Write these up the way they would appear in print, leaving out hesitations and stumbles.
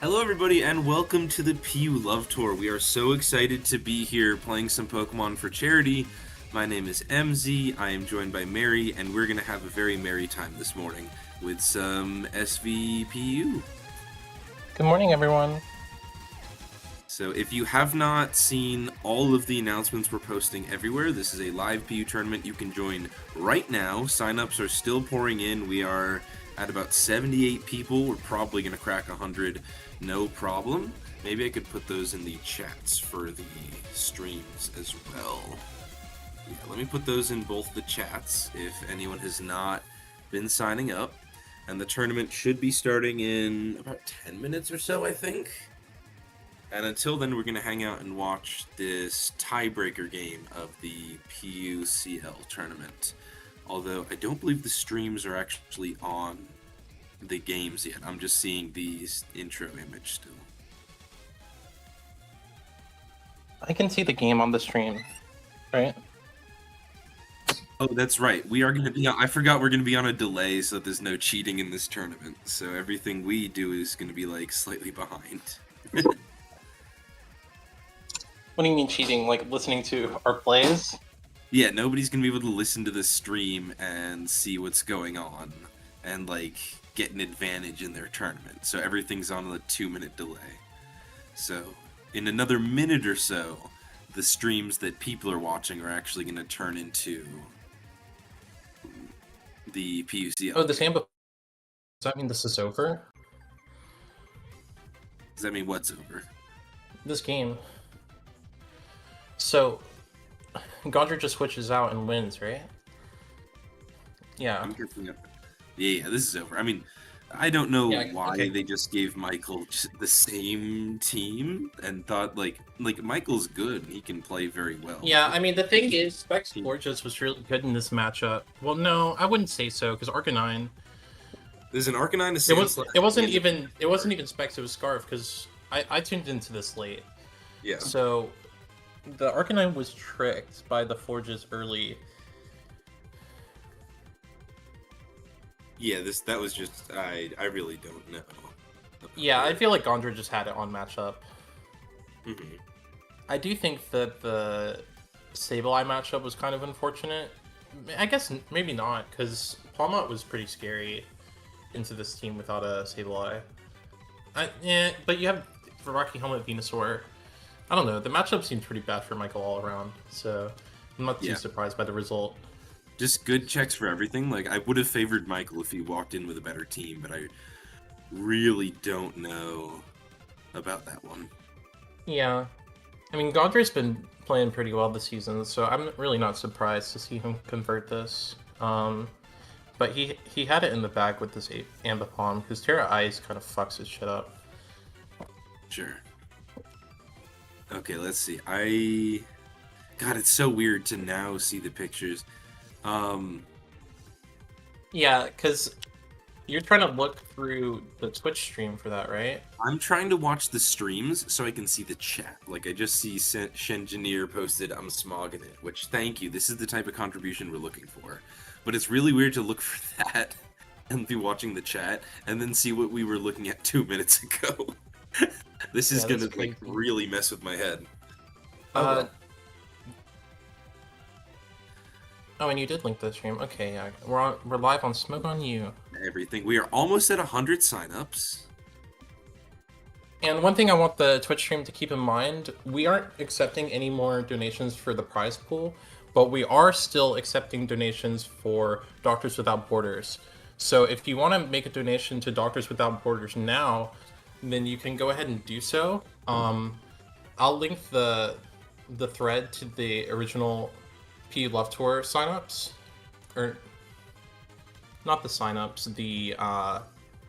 Hello, everybody, and welcome to the PU Love Tour. We are so excited to be here playing some Pokemon for charity. My name is MZ, I am joined by Mary, and we're going to have a very merry time this morning with some SVPU. Good morning, everyone. So if you have not seen all of the announcements we're posting everywhere, this is a live PU tournament you can join right now. Sign-ups are still pouring in. We are at about 78 people. We're probably going to crack 100, no problem. Maybe I could put those in the chats for the streams as well. Yeah, let me put those in both the chats if anyone has not been signing up. And the tournament should be starting in about 10 minutes or so, I think. And until then, we're going to hang out and watch this tiebreaker game of the PUCL tournament. Although I don't believe the streams are actually on the games yet. I'm just seeing the intro image still. I can see the game on the stream, right? Oh, that's right. We are going to be on, I forgot we're going to be on a delay so that there's no cheating in this tournament. So everything we do is going to be like slightly behind. What do you mean cheating? Like listening to our plays? Yeah, nobody's gonna be able to listen to the stream and see what's going on and like get an advantage in their tournament. So everything's on a 2-minute delay. So in another minute or so, the streams that people are watching are actually gonna turn into the PUC. Oh, the Samba. Does that mean this is over? Does that mean what's over? This game. So, Gondra just switches out and wins, right? Yeah. I'm guessing. Yeah, this is over. I mean, I don't know why okay. they just gave Michael the same team and thought like Michael's good. He can play very well. Yeah, I mean the thing is, Specs Forges was really good in this matchup. Well, no, I wouldn't say so because Arcanine. There's an Arcanine. It wasn't even Specs. It was Scarf because I tuned into this late. Yeah. So the Arcanine was tricked by the Forges early. Yeah, that was just I really don't know. Yeah, I feel like Gondra just had it on matchup. Mm-hmm. I do think that the Sableye matchup was kind of unfortunate. I guess maybe not, because Palmont was pretty scary into this team without a Sableye. Yeah, but you have Rocky Helmet Venusaur. I don't know, the matchup seems pretty bad for Michael all around, so I'm not too surprised by the result. Just good checks for everything. Like, I would have favored Michael if he walked in with a better team, but I really don't know about that one. Yeah. I mean, Gondra's been playing pretty well this season, so I'm really not surprised to see him convert this. But he had it in the bag with this Ambipom, because Terra Ice kind of fucks his shit up. Sure. Okay, let's see. God, it's so weird to now see the pictures. Yeah, because you're trying to look through the Twitch stream for that, right? I'm trying to watch the streams so I can see the chat. Like, I just see Shengineer posted, I'm smogging it, which, thank you. This is the type of contribution we're looking for. But it's really weird to look for that and be watching the chat and then see what we were looking at 2 minutes ago. This is gonna, like, really mess with my head. Oh, and you did link the stream. Okay, yeah. We're live on Smoke on You. Everything. We are almost at 100 signups. And one thing I want the Twitch stream to keep in mind, we aren't accepting any more donations for the prize pool, but we are still accepting donations for Doctors Without Borders. So if you want to make a donation to Doctors Without Borders now, then you can go ahead and do so. I'll link the thread to the original PU Love Tour signups, or not the signups, the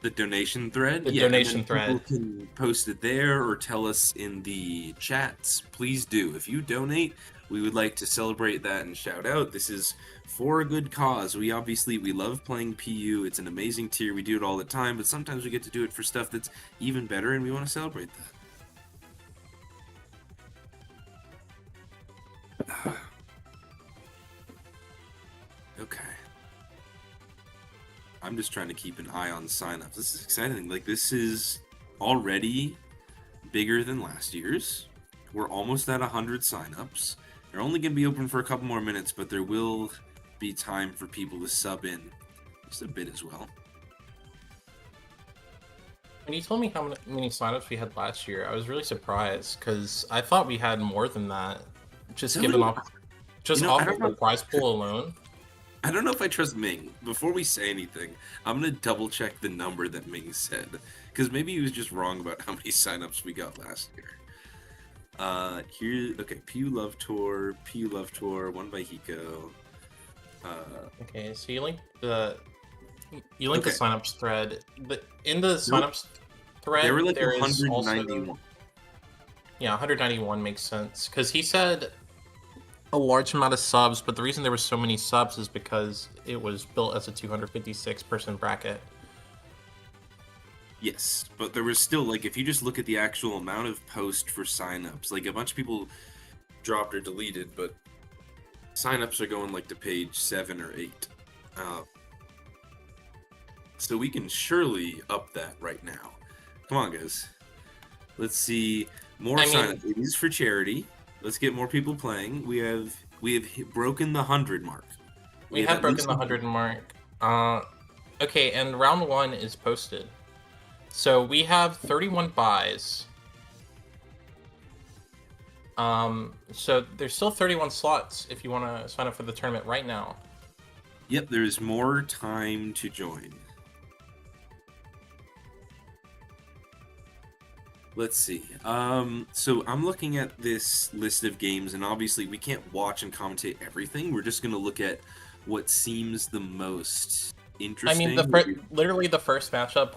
donation thread. The donation thread. People can post it there or tell us in the chats. Please do. If you donate, we would like to celebrate that and shout out. This is for a good cause. We love playing PU. It's an amazing tier. We do it all the time, but sometimes we get to do it for stuff that's even better, and we want to celebrate that. Okay. I'm just trying to keep an eye on signups. This is exciting. Like, this is already bigger than last year's. We're almost at 100 signups. They're only going to be open for a couple more minutes, but there will be time for people to sub in just a bit as well. When you told me how many signups we had last year, I was really surprised, because I thought we had more than that. Just given off of the prize pool alone. I don't know if I trust Ming. Before we say anything, I'm going to double check the number that Ming said, because maybe he was just wrong about how many signups we got last year. Okay, PU Love Tour, won by Hiko. Okay, so you link the signups thread. In the signups thread, there were like there 191. Also, yeah, 191 makes sense, because he said a large amount of subs, but the reason there were so many subs is because it was built as a 256 person bracket. Yes, but there was still, like, if you just look at the actual amount of posts for signups, like, a bunch of people dropped or deleted, but signups are going, like, to page 7 or 8. So we can surely up that right now. Come on, guys. Let's see. More signups. It is for charity. Let's get more people playing. We have broken the 100 mark. We We have have at broken least the 100 mark. Okay, and round 1 is posted. So we have 31 buys. So there's still 31 slots if you want to sign up for the tournament right now. Yep, there's more time to join. Let's see. So I'm looking at this list of games, and obviously we can't watch and commentate everything. We're just gonna look at what seems the most I mean, interesting. literally the first matchup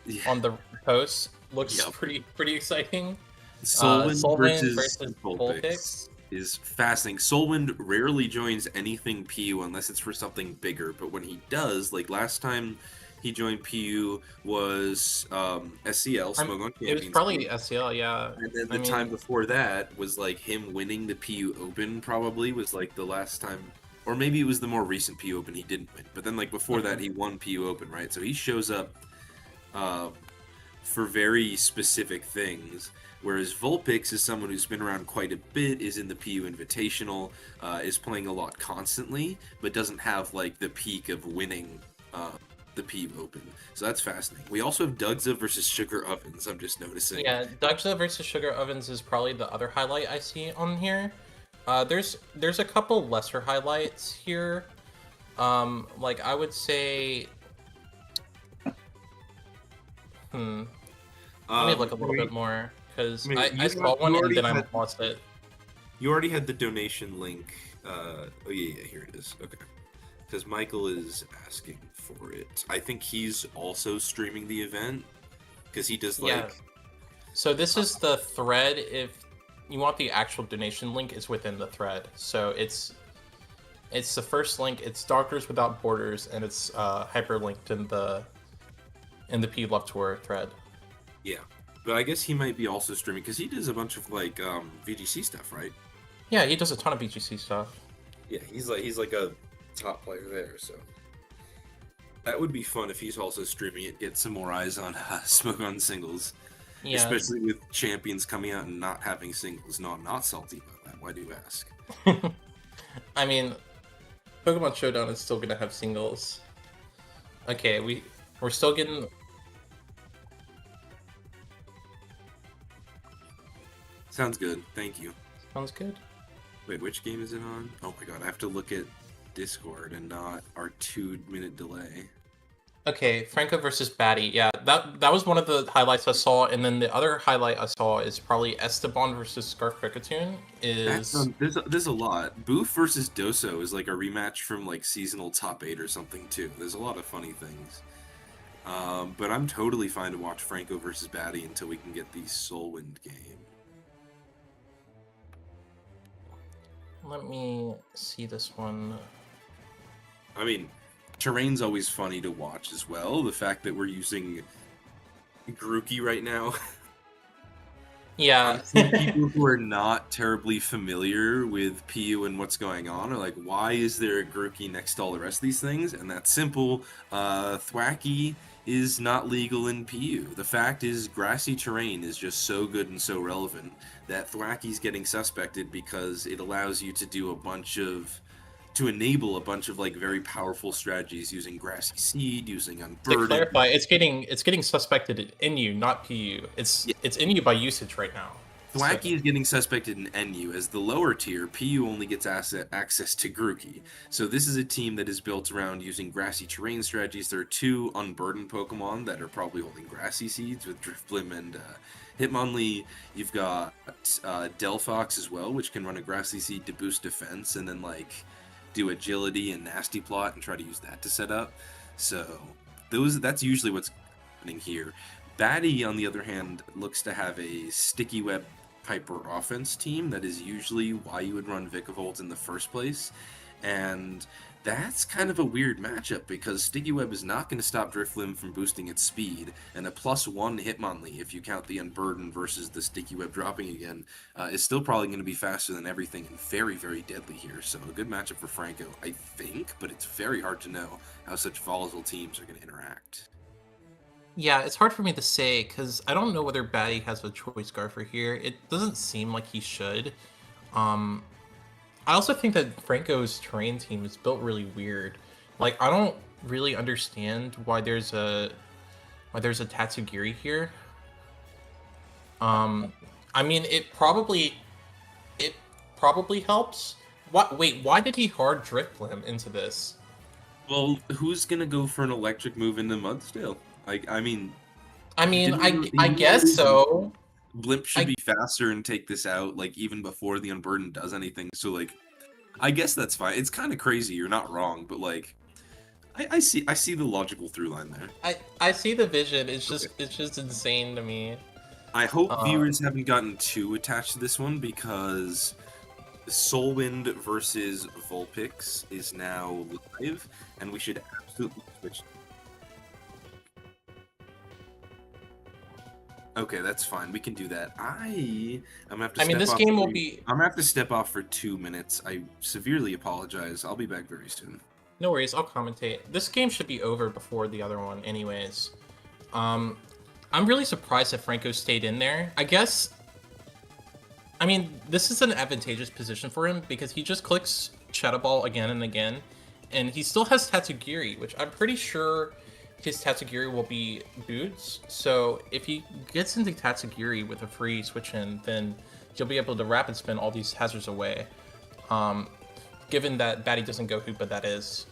Yeah. on the post looks Yep. pretty exciting. Solwind Solvin versus versus Vulpix Vulpix. is fascinating. Solwind rarely joins anything PU unless it's for something bigger, but when he does, like last time he joined PU was SCL, Smoke on It was Champions probably PU. SCL, yeah. And then I the time mean, before that was like him winning the PU Open, probably was like the last time, or maybe it was the more recent PU Open he didn't win. But then like before that, he won PU Open, right? So he shows up uh, for very specific things. Whereas Vulpix is someone who's been around quite a bit, is in the PU Invitational, is playing a lot constantly, but doesn't have like the peak of winning the PU Open. So that's fascinating. We also have Dugza versus Sugar Ovens. I'm just noticing. yeah, Dugza versus Sugar Ovens is probably the other highlight I see on here. There's a couple lesser highlights here. Like I would say, let me look a little bit more because I saw one and then I lost it. You already had the donation link. Oh yeah, here it is. Okay, because Michael is asking for it. I think he's also streaming the event because he does like. Yeah. So this is the thread. If you want the actual donation link, it's within the thread. So it's the first link. It's Doctors Without Borders, and it's hyperlinked in the P Love Tour thread. Yeah, but I guess he might be also streaming because he does a bunch of like VGC stuff, right? Yeah, he does a ton of BGC stuff. Yeah, he's like a top player there, so that would be fun if he's also streaming it. Get some more eyes on Smoke on singles, Yeah. especially with champions coming out and not having singles. No, I'm not salty about that. Why do you ask? I mean, Pokemon Showdown is still gonna have singles. Okay, we're still getting. Sounds good. Thank you. Sounds good. Wait, which game is it on? Oh my god, I have to look at Discord and not our 2-minute delay. Okay, Franco versus Batty. Yeah, that was one of the highlights I saw, and then the other highlight I saw is probably Esteban versus Scarf Kricketune. There's a lot. Boof versus Doso is like a rematch from like seasonal top 8 or something too. There's a lot of funny things. But I'm totally fine to watch Franco versus Batty until we can get the Solwind game. Let me see this one. I mean, terrain's always funny to watch as well. The fact that we're using Grookey right now. Yeah. People who are not terribly familiar with PU and what's going on are like, why is there a Grookey next to all the rest of these things? And that's simple. Thwacky is not legal in PU. The fact is, grassy terrain is just so good and so relevant that Thwacky's getting suspected because it allows you to do to enable a bunch of like very powerful strategies using grassy seed, using unburdened. To clarify, it's getting suspected in NU, not PU. It's NU by usage right now. Thwacky is getting suspected in NU. As the lower tier, PU only gets access to Grookey. So this is a team that is built around using grassy terrain strategies. There are 2 unburdened Pokemon that are probably holding grassy seeds with Drifblim and Hitmonlee. You've got Delphox as well, which can run a grassy seed to boost defense and then like do agility and nasty plot and try to use that to set up. So that's usually what's happening here. Batty, on the other hand, looks to have a sticky web hyper offense team. That is usually why you would run Vikavolt in the first place. And that's kind of a weird matchup because Sticky Web is not going to stop Drifblim from boosting its speed, and a +1 Hitmonlee, if you count the Unburden versus the Sticky Web dropping again, is still probably going to be faster than everything and very, very deadly here. So a good matchup for Franco, I think, but it's very hard to know how such volatile teams are going to interact. Yeah, it's hard for me to say because I don't know whether Batty has a choice scarf for here. It doesn't seem like he should. Um, I also think that Franco's terrain team is built really weird. Like, I don't really understand why there's a Tatsugiri here. Um, I mean, it probably helps. What? Wait, why did he hard drift him into this? Well, who's gonna go for an electric move into Mudsdale? I mean, I mean, I he guess always so. Blimp should I be faster and take this out, like even before the Unburdened does anything. So like, I guess that's fine. It's kind of crazy. You're not wrong, but like, I see the logical through line there. I see the vision. It's Okay. just it's just insane to me. I hope Uh, viewers haven't gotten too attached to this one because Soulwind versus Vulpix is now live, and we should absolutely switch. Okay, that's fine. We can do that. I'm gonna have to I mean, step this off. game will be I'm gonna have to step off for 2 minutes. I severely apologize. I'll be back very soon. no worries. I'll commentate. This game should be over before the other one, anyways. Um, I'm really surprised that Franco stayed in there. I guess. I mean, this is an advantageous position for him because he just clicks Shadow Ball again and again, and he still has Tatsugiri, which I'm pretty sure his Tatsugiri will be boots. So if he gets into Tatsugiri with a free switch in, then he'll be able to rapid spin all these hazards away. Um, given that Batty doesn't go Hoopa, that is.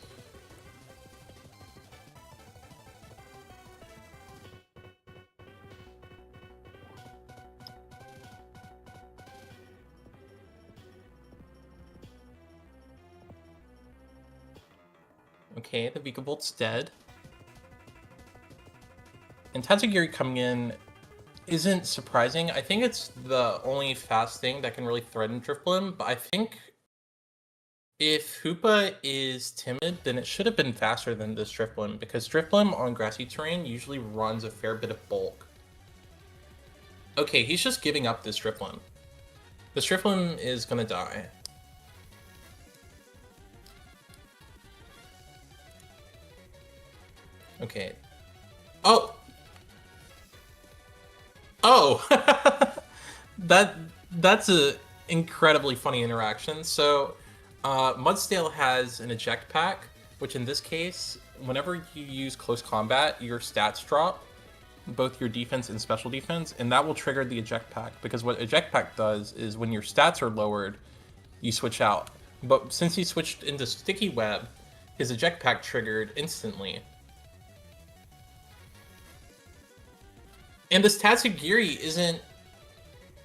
Okay, the Vika Bolt's dead. And Tatsugiri coming in isn't surprising. I think it's the only fast thing that can really threaten Drifblim, but I think if Hoopa is timid, then it should have been faster than this Drifblim, because Drifblim on grassy terrain usually runs a fair bit of bulk. Okay, he's just giving up this Drifblim. This Drifblim is gonna die. Okay. Oh! Oh! that's a incredibly funny interaction. So, Mudsdale has an eject pack, which in this case, whenever you use close combat, your stats drop, both your defense and special defense, and that will trigger the eject pack. Because what eject pack does is when your stats are lowered, you switch out. But since he switched into sticky web, his eject pack triggered instantly. And this Tatsugiri isn't.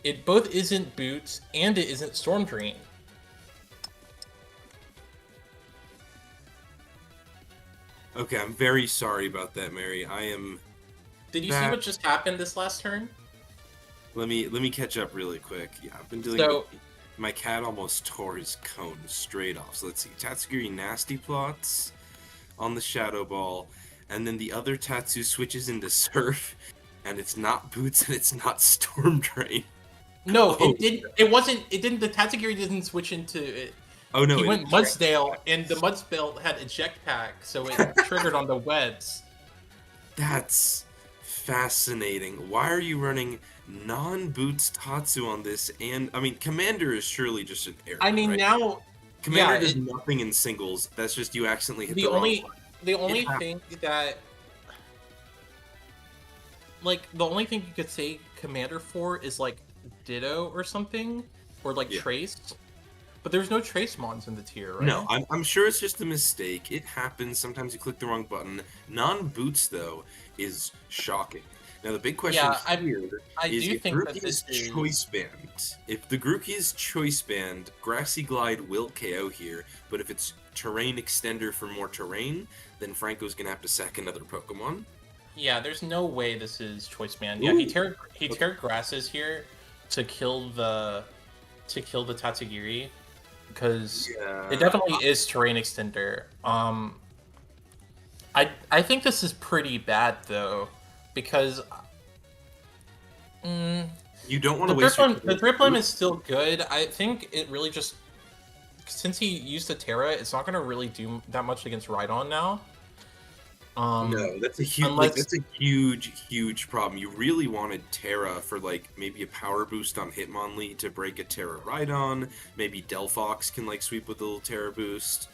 It both isn't Boots and it isn't Storm Drain. Okay, I'm very sorry about that, Mary. I am. Did you see what just happened this last turn? Let me catch up really quick. Yeah, I've been dealing So, with. My cat almost tore his cone straight off. So let's see. Tatsugiri nasty plots on the Shadow Ball, and then the other Tatsu switches into Surf, and it's not Boots and it's not Storm Drain. no, Oh. it didn't. It wasn't. It didn't. The Tatsugiri didn't switch into it. Oh no! He it went is. Mudsdale, and the Mudsdale had eject pack, so it triggered on the webs. That's fascinating. Why are you running non-Boots Tatsu on this? And I mean, Commander is surely just an error. I mean, right? now Commander yeah, does nothing in singles. That's just you accidentally hit the the wrong only button. the only It thing that the only thing you could say Commander for is like Ditto or something, or like Yeah. Trace. But there's no Trace mons in the tier, right? No, I'm sure it's just a mistake. It happens. Sometimes you click the wrong button. Non-Boots, though, is shocking. Now, the big question Yeah, here I is do if think that Grookey this is is choice banned. If the Grookey is choice banned, Grassy Glide will KO here. But if it's terrain extender for more terrain, then Franco's going to have to sack another Pokemon. yeah. There's no way this is choice man. Yeah, he Ooh. tear grasses here to kill the Tatsugiri because Yeah. it definitely is terrain extender. I think this is pretty bad though because You don't want the to waste your Driplim is still good. I think it really just since he used the Terra, it's not going to really do that much against Rhydon now. No, that's a huge Unless, that's a huge problem. You really wanted Terra for like maybe a power boost on Hitmonlee to break a Terra Rhydon. Maybe Delphox can like sweep with a little Terra boost.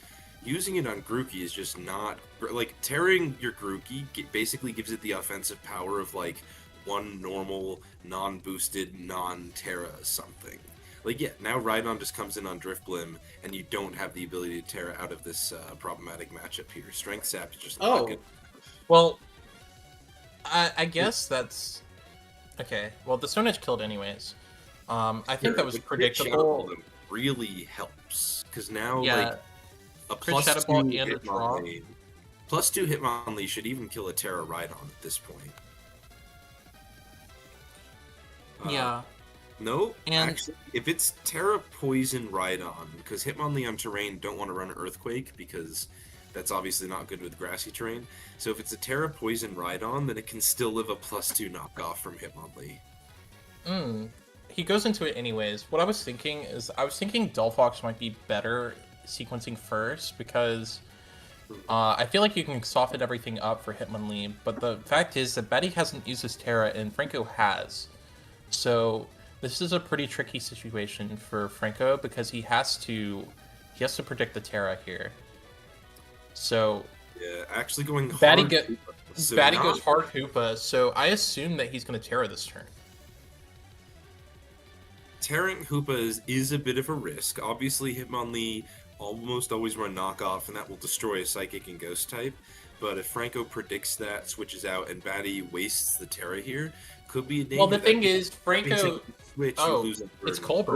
Using it on Grookey is just not like tearing your Grookey basically gives it the offensive power of like one normal non-boosted non-Terra something. Like yeah, now Rhydon just comes in on Driftblim, and you don't have the ability to Terra out of this problematic matchup here. Strength Sap is just not good. oh, well, I guess that's okay. Well, the Stone Edge killed anyways. I think that Sure, was the crit Shadow Ball predictable. them really helps because now like Yeah, a crit Shadow Ball and a draw. plus two Hitmonlee should even kill a Terra Rhydon at this point. Uh, Yeah, no, and actually, if it's Terra Poison Rhydon, because Hitmonlee on terrain don't want to run Earthquake because that's obviously not good with grassy terrain. So if it's a Terra Poison Rhydon, then it can still live a plus two knockoff from Hitmonlee. he goes into it anyways. What I was thinking is, I was thinking Delphox might be better sequencing first because I feel like you can soften everything up for Hitmonlee, but the fact is that Betty hasn't used his Terra and Franco has. So this is a pretty tricky situation for Franco because he has to predict the Terra here. So Yeah, actually going Batty hard. go, So Batty not goes hard Hoopa, so I assume that he's going to Terra this turn. tearing Hoopas is a bit of a risk. Obviously, Hitmonlee almost always run knockoff, and that will destroy a Psychic and Ghost type. But if Franco predicts that, switches out, and Batty wastes the Terra here, could be a danger. Well, the thing is, that means Franco. if you switch, you Oh, lose a it's burden. Colbert.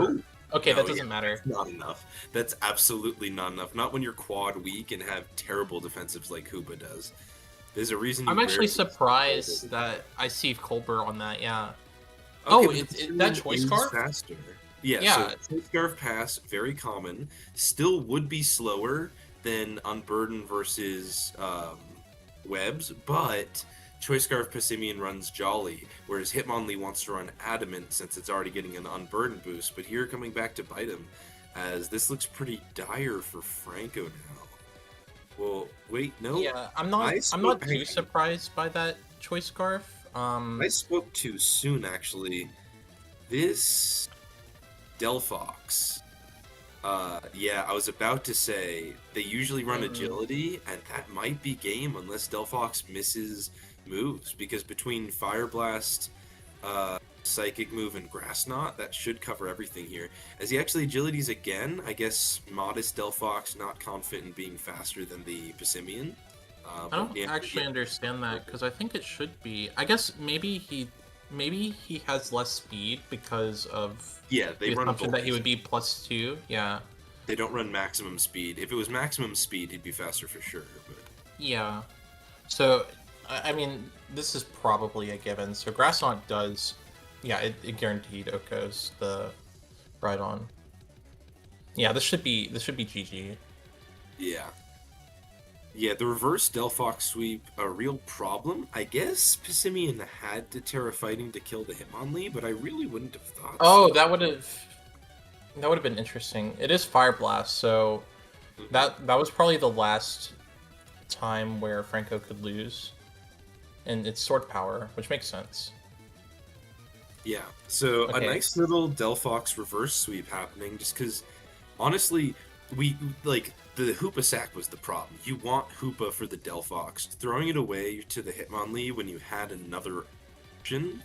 Oh, Okay, no, that doesn't yeah, matter. that's not enough. That's absolutely not enough. Not when you're quad weak and have terrible defensives like Hoopa does. There's a reason you I'm actually rarely surprised that I see Colbert on that. Yeah. Okay, Oh, but that the choice is scarf. faster. Yeah, Yeah. so Choice Scarf Pass, very common. Still would be slower than Unburden versus Webs, but Choice Scarf Passimian runs Jolly, whereas Hitmonlee wants to run Adamant since it's already getting an Unburden boost. But here coming back to bite him, as this looks pretty dire for Franco now. Well, wait, no. Yeah, I'm not too surprised by that choice scarf. I spoke too soon, actually. This Delphox. Yeah, I was about to say they usually run agility, and that might be game unless Delphox misses moves. Because between Fire Blast, Psychic Move, and Grass Knot, that should cover everything here. As he actually agilities again, I guess modest Delphox not confident in being faster than the Passimian. I don't actually understand that because I think it should be. I guess maybe he has less speed because of they the run assumption that he both. would be +2. Yeah. They don't run maximum speed. If it was maximum speed, he'd be faster for sure. But Yeah. So, I mean, this is probably a given. So Grassont does, yeah, it guaranteed Oko's the ride on. Yeah, this should be GG. yeah. Yeah, the reverse Delphox sweep, a real problem. I guess Passimian had to Terra Fighting to kill the Hitmonlee, but I really wouldn't have thought Oh, so. that would have been interesting. It is Fire Blast, so that was probably the last time where Franco could lose, and it's Sword Power, which makes sense. Yeah, so a Okay. nice little Delphox reverse sweep happening, just because, honestly, we, like, the Hoopa sack was the problem. You want Hoopa for the Delphox. Throwing it away to the Hitmonlee when you had another option,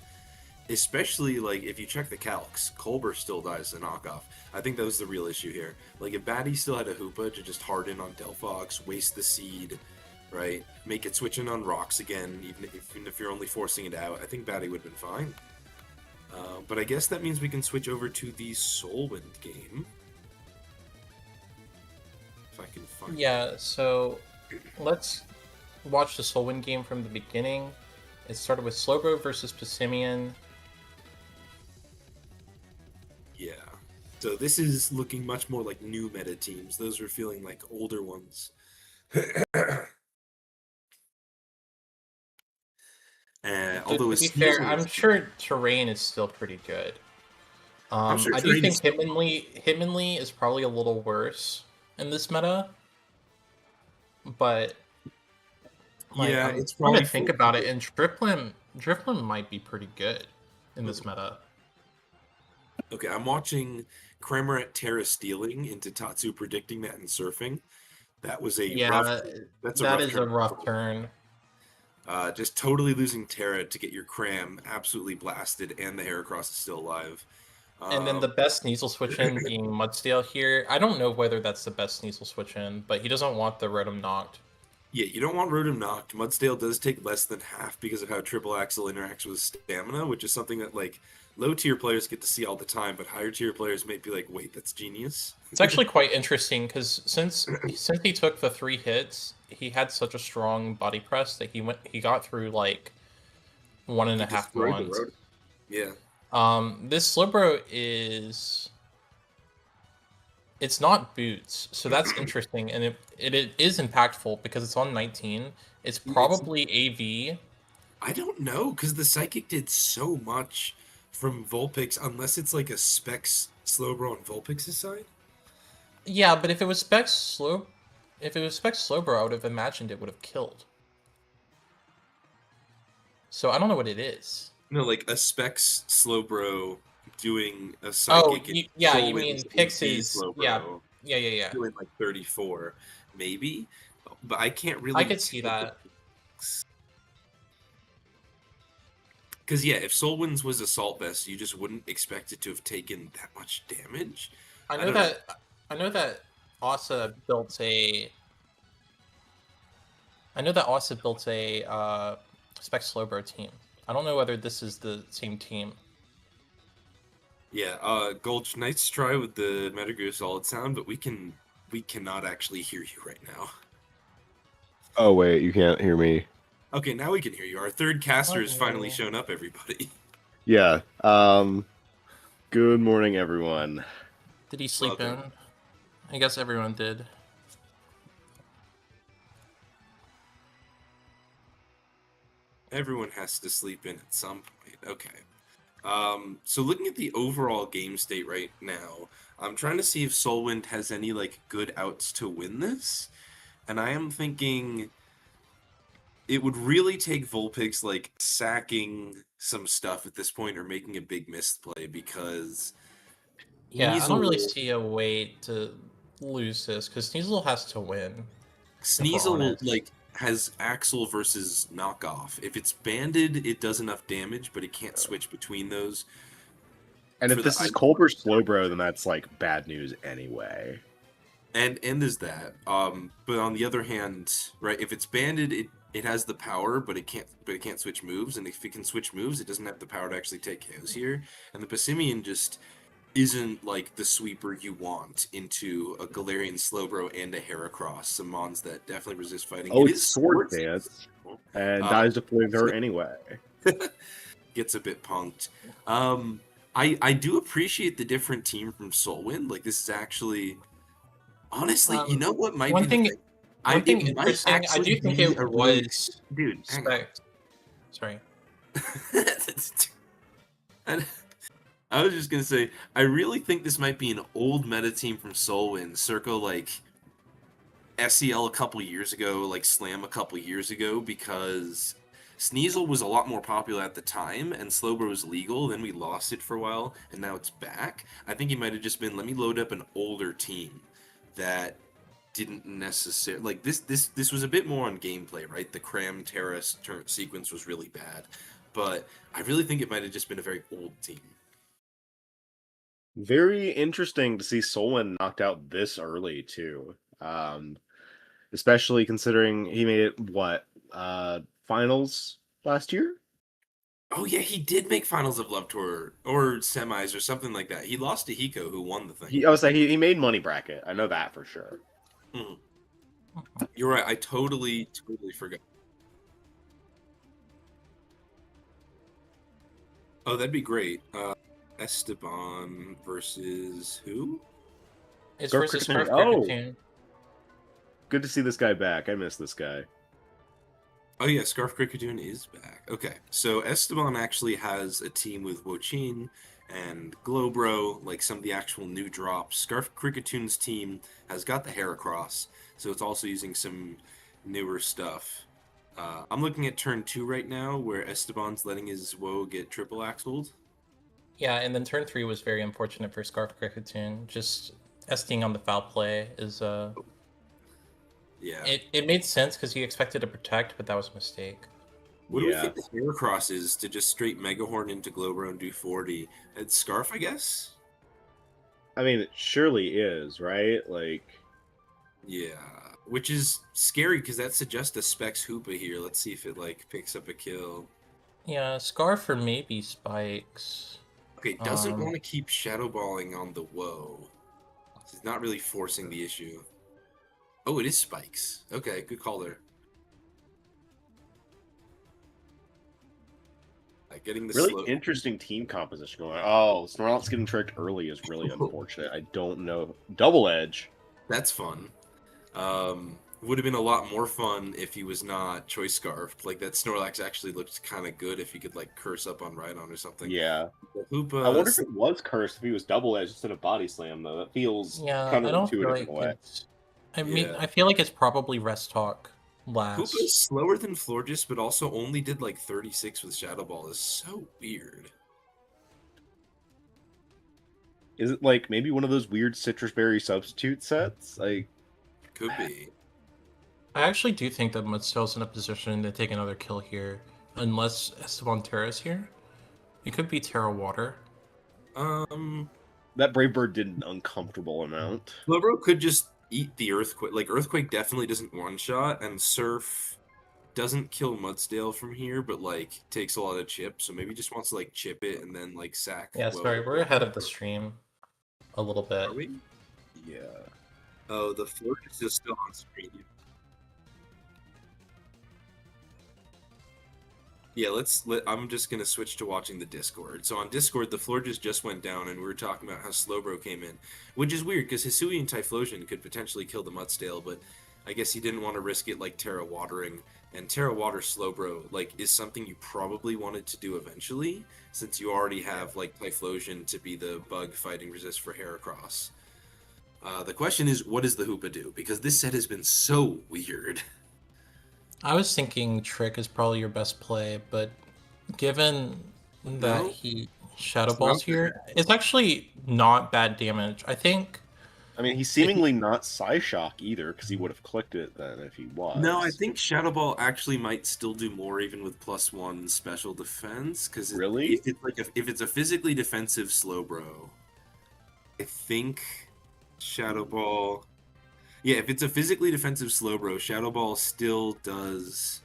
especially, like, if you check the calcs, Colbert still dies to knockoff. I think that was the real issue here. Like, if Batty still had a Hoopa to just harden on Delphox, waste the seed, right? Make it switch in on rocks again, even if you're only forcing it out, I think Batty would have been fine. But I guess that means we can switch over to the Soulwind game. If I can find it. Yeah, so let's watch the Soulwind game from the beginning. It started with Slowbro versus Passimian. Yeah. So this is looking much more like new meta teams. Those are feeling like older ones. Although To be fair, I'm sure terrain is still pretty good. I'm sure I do terrain think is Hitmonlee is probably a little worse in this meta, but Yeah, I'm it's trying to probably think about it, and Driflin might be pretty good in this meta. okay. I'm watching Cramorant Terra stealing into Tatsu predicting that in surfing. That was a rough. Yeah, That's a that rough is a turn. rough turn. Just totally losing Terra to get your Cram absolutely blasted, and the Heracross is still alive. And then the Um, best Sneasel switch in being Mudsdale here. I don't know whether that's the best Sneasel switch in, but he doesn't want the Rotom knocked. yeah, you don't want Rotom knocked. Mudsdale does take less than half because of how Triple Axle interacts with stamina, which is something that like low tier players get to see all the time, but higher tier players may be like, wait, that's genius. It's actually quite interesting because since he took the 3 hits, he had such a strong body press that he got through like one and He a half destroyed the Mons. Rotom. Yeah. This Slowbro is it's not boots, so that's interesting, and it is impactful because it's on 19. It's It's probably AV. I don't know because the Psychic did so much from Vulpix, unless it's like a Specs Slowbro on Vulpix's side. Yeah, but if it was Specs Slowbro, I would have imagined it would have killed. So I don't know what it is. No, like a Specs Slowbro doing a Oh, Psychic and yeah, you Solwyn's mean AV Pix's? Yeah, Slowbro yeah. doing like 34, maybe. But I can't I really could see tell that. because yeah, if Solwyn's was Assault Vest, you just wouldn't expect it to have taken that much damage. I I know don't know. that I know that Asa built a I know that Asa built a Spec Slowbro team. I don't know whether this is the same team. Yeah, Gulch, nice try with the Metagross solid sound, but we cannot actually hear you right now. Oh wait, you can't hear me. Okay, now we can hear you. Our third caster has finally Hello. shown up, everybody. Yeah. Good morning, everyone. Did he sleep Welcome. in? I guess everyone did. Everyone has to sleep in at some point. Okay. So looking at the overall game state right now, I'm trying to see if Solwind has any like good outs to win this, and I am thinking it would really take Vulpix like sacking some stuff at this point or making a big misplay because Yeah, I don't really Sneasel see a way to lose this because Sneasel has to win. If we're Sneasel honest. like has Axel versus knockoff. If it's banded, it does enough damage, but it can't switch between those. And For if the this is ice Colbur Slowbro, then that's like bad news anyway. and there's that. But on the other hand, right, if it's banded, it has the power, but it can't switch moves, and if it can switch moves, it doesn't have the power to actually take KOs here. And the Passimian just isn't like the sweeper you want into a Galarian Slowbro and a Heracross, some mons that definitely resist fighting. Oh, It it's is Sword Swords Dance, and uh, dies to Flavor anyway. gets a bit punked. I do appreciate the different team from Solwind. Like this is actually honestly, you Um, know what might be one the thing, thing? one thing It might interesting. I actually do think be it a really was dude. Hang on. Spec. Sorry. And I was just gonna say, I really think this might be an old meta team from Solwind, circa like SEL a couple years ago, like Slam a couple years ago, because Sneasel was a lot more popular at the time, and Slowbro was legal. Then we lost it for a while, and now it's back. I think he might have just been, let me load up an older team that didn't necessarily like this was a bit more on gameplay, right? The Cram Terrace sequence was really bad, but I really think it might have just been a very old team. Very interesting to see Solon knocked out this early too. Especially considering he made it finals last year. Oh yeah, he did make finals of Love Tour or semis or something like that. He lost to Hiko, who won the thing. I was like he made money bracket. I know that for sure. Mhm. You're right. I totally forgot. Oh, that'd be great. Esteban versus who? It's Scarf versus Cricket. Scarf Oh, Cricket. good to see this guy back. I miss this guy. Oh yeah, Scarf Cricketune is back. Okay, so Esteban actually has a team with Wochin and Glowbro, like some of the actual new drops. Scarf Cricketune team has got the Heracross, so it's also using some newer stuff. I'm looking at turn 2 right now, where Esteban's letting his woe get triple axled. Yeah, and then turn 3 was very unfortunate for Scarf Cricketune. Just SDing on the foul play is Yeah. it made sense because he expected to protect, but that was a mistake. What do we Yeah. think the Heracross is to just straight Megahorn into Glowbro and do 40? It's Scarf, I guess? I mean, it surely is, right? Like, Yeah. Which is scary because that suggests a Specs Hoopa here. Let's see if it like picks up a kill. Yeah, Scarf or maybe Spikes. Okay, doesn't want to keep Shadowballing on the woe. He's not really forcing the issue. Oh, it is Spikes. Okay, good call there. Getting the really slow... interesting team composition going on. Oh, Snorlax getting tricked early is really unfortunate. I don't know. Double Edge. That's fun. Would have been a lot more fun if he was not Choice Scarfed. Like, that Snorlax actually looked kind of good if he could, like, curse up on Rhydon or something. Yeah. The Hoopa... I wonder if it was cursed if he was Double Edge instead of Body Slam, though. That feels I don't feel counterintuitive like in a way. I mean, I feel like it's probably Rest Talk last. Hoopa is slower than Florges, but also only did, like, 36 with Shadow Ball. Is so weird. Is it, like, maybe one of those weird Citrus Berry substitute sets? Like, could be. I actually do think that Mudstill's in a position to take another kill here, unless Esteban Terra's here. It could be Terra Water. that Brave Bird did an uncomfortable amount. Slowbro could just eat the Earthquake. Like, Earthquake definitely doesn't one-shot, and Surf doesn't kill Mudsdale from here, but, like, takes a lot of chip, so maybe just wants to, like, chip it and then, like, sack. Yeah, sorry, we're ahead of the stream a little bit. Are we? Yeah. Oh, the Florges is still on screen. Yeah, I'm just gonna switch to watching the Discord. So on Discord, the Florges just went down, and we were talking about how Slowbro came in, which is weird because Hisui and Typhlosion could potentially kill the Mudsdale, but I guess he didn't want to risk it like Terra Watering. And Terra Water Slowbro like is something you probably wanted to do eventually, since you already have like Typhlosion to be the bug fighting resist for Heracross. The question is, what does the Hoopa do? Because this set has been so weird. I was thinking Trick is probably your best play, but given that he Shadow Balls here, it's actually not bad damage. I think. I mean, he's seemingly not Psyshock either, because he would have clicked it then if he was. No, I think Shadow Ball actually might still do more even with +1 special defense. Because really, if it's a physically defensive Slowbro, I think Shadow Ball. Yeah, if it's a physically defensive Slowbro, Shadow Ball still does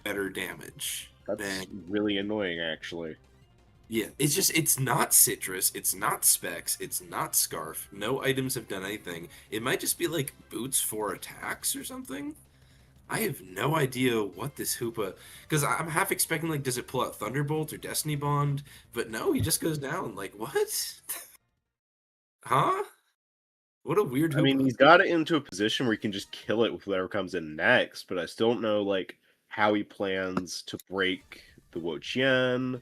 better damage. That's really annoying, actually. Yeah, it's not Citrus, it's not Specs, it's not Scarf. No items have done anything. It might just be like boots for attacks or something. I have no idea what this Hoopa... Because I'm half expecting, like, does it pull out Thunderbolt or Destiny Bond? But no, he just goes down. Like, what? Huh? What a weird Hoopa. I mean, he's got it into a position where he can just kill it with whatever comes in next, but I still don't know, like, how he plans to break the Wo-Chien,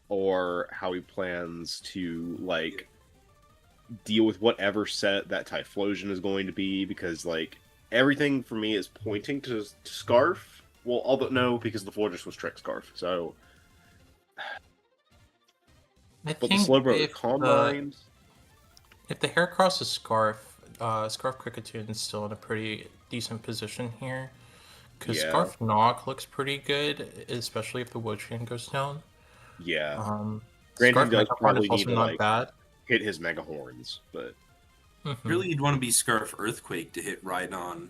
or how he plans to, like, deal with whatever set that Typhlosion is going to be, because, like, everything for me is pointing to Scarf. Well, although, no, because the Florges was Trick Scarf, so... But the Slowbro is Calm Mind... If the Heracross is Scarf, Scarf Cricketune is still in a pretty decent position here. Because Scarf Knock looks pretty good, especially if the Wo-Chien goes down. Yeah. Granted, he does probably need to, like, bad. hit his Mega Horns, but... Really, you'd want to be Scarf Earthquake to hit Rhydon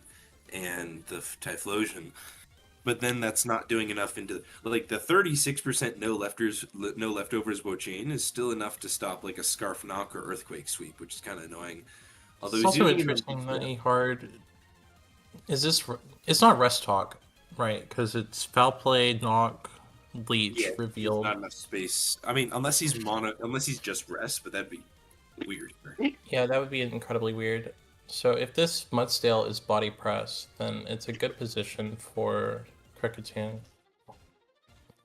and the Typhlosion. But then that's not doing enough into... Like, the 36% no leftovers Wo-Chien is still enough to stop, like, a Scarf Knock or Earthquake Sweep, which is kind of annoying. Although it's also interesting that he hard... Is this... It's not Rest Talk, right? Because it's Foul Play, Knock, Leech, Revealed. Not enough space. I mean, unless he's just Rest, but that'd be weird. Yeah, that would be incredibly weird. So if this Mudsdale is Body Press, then it's a good position for Cricketune.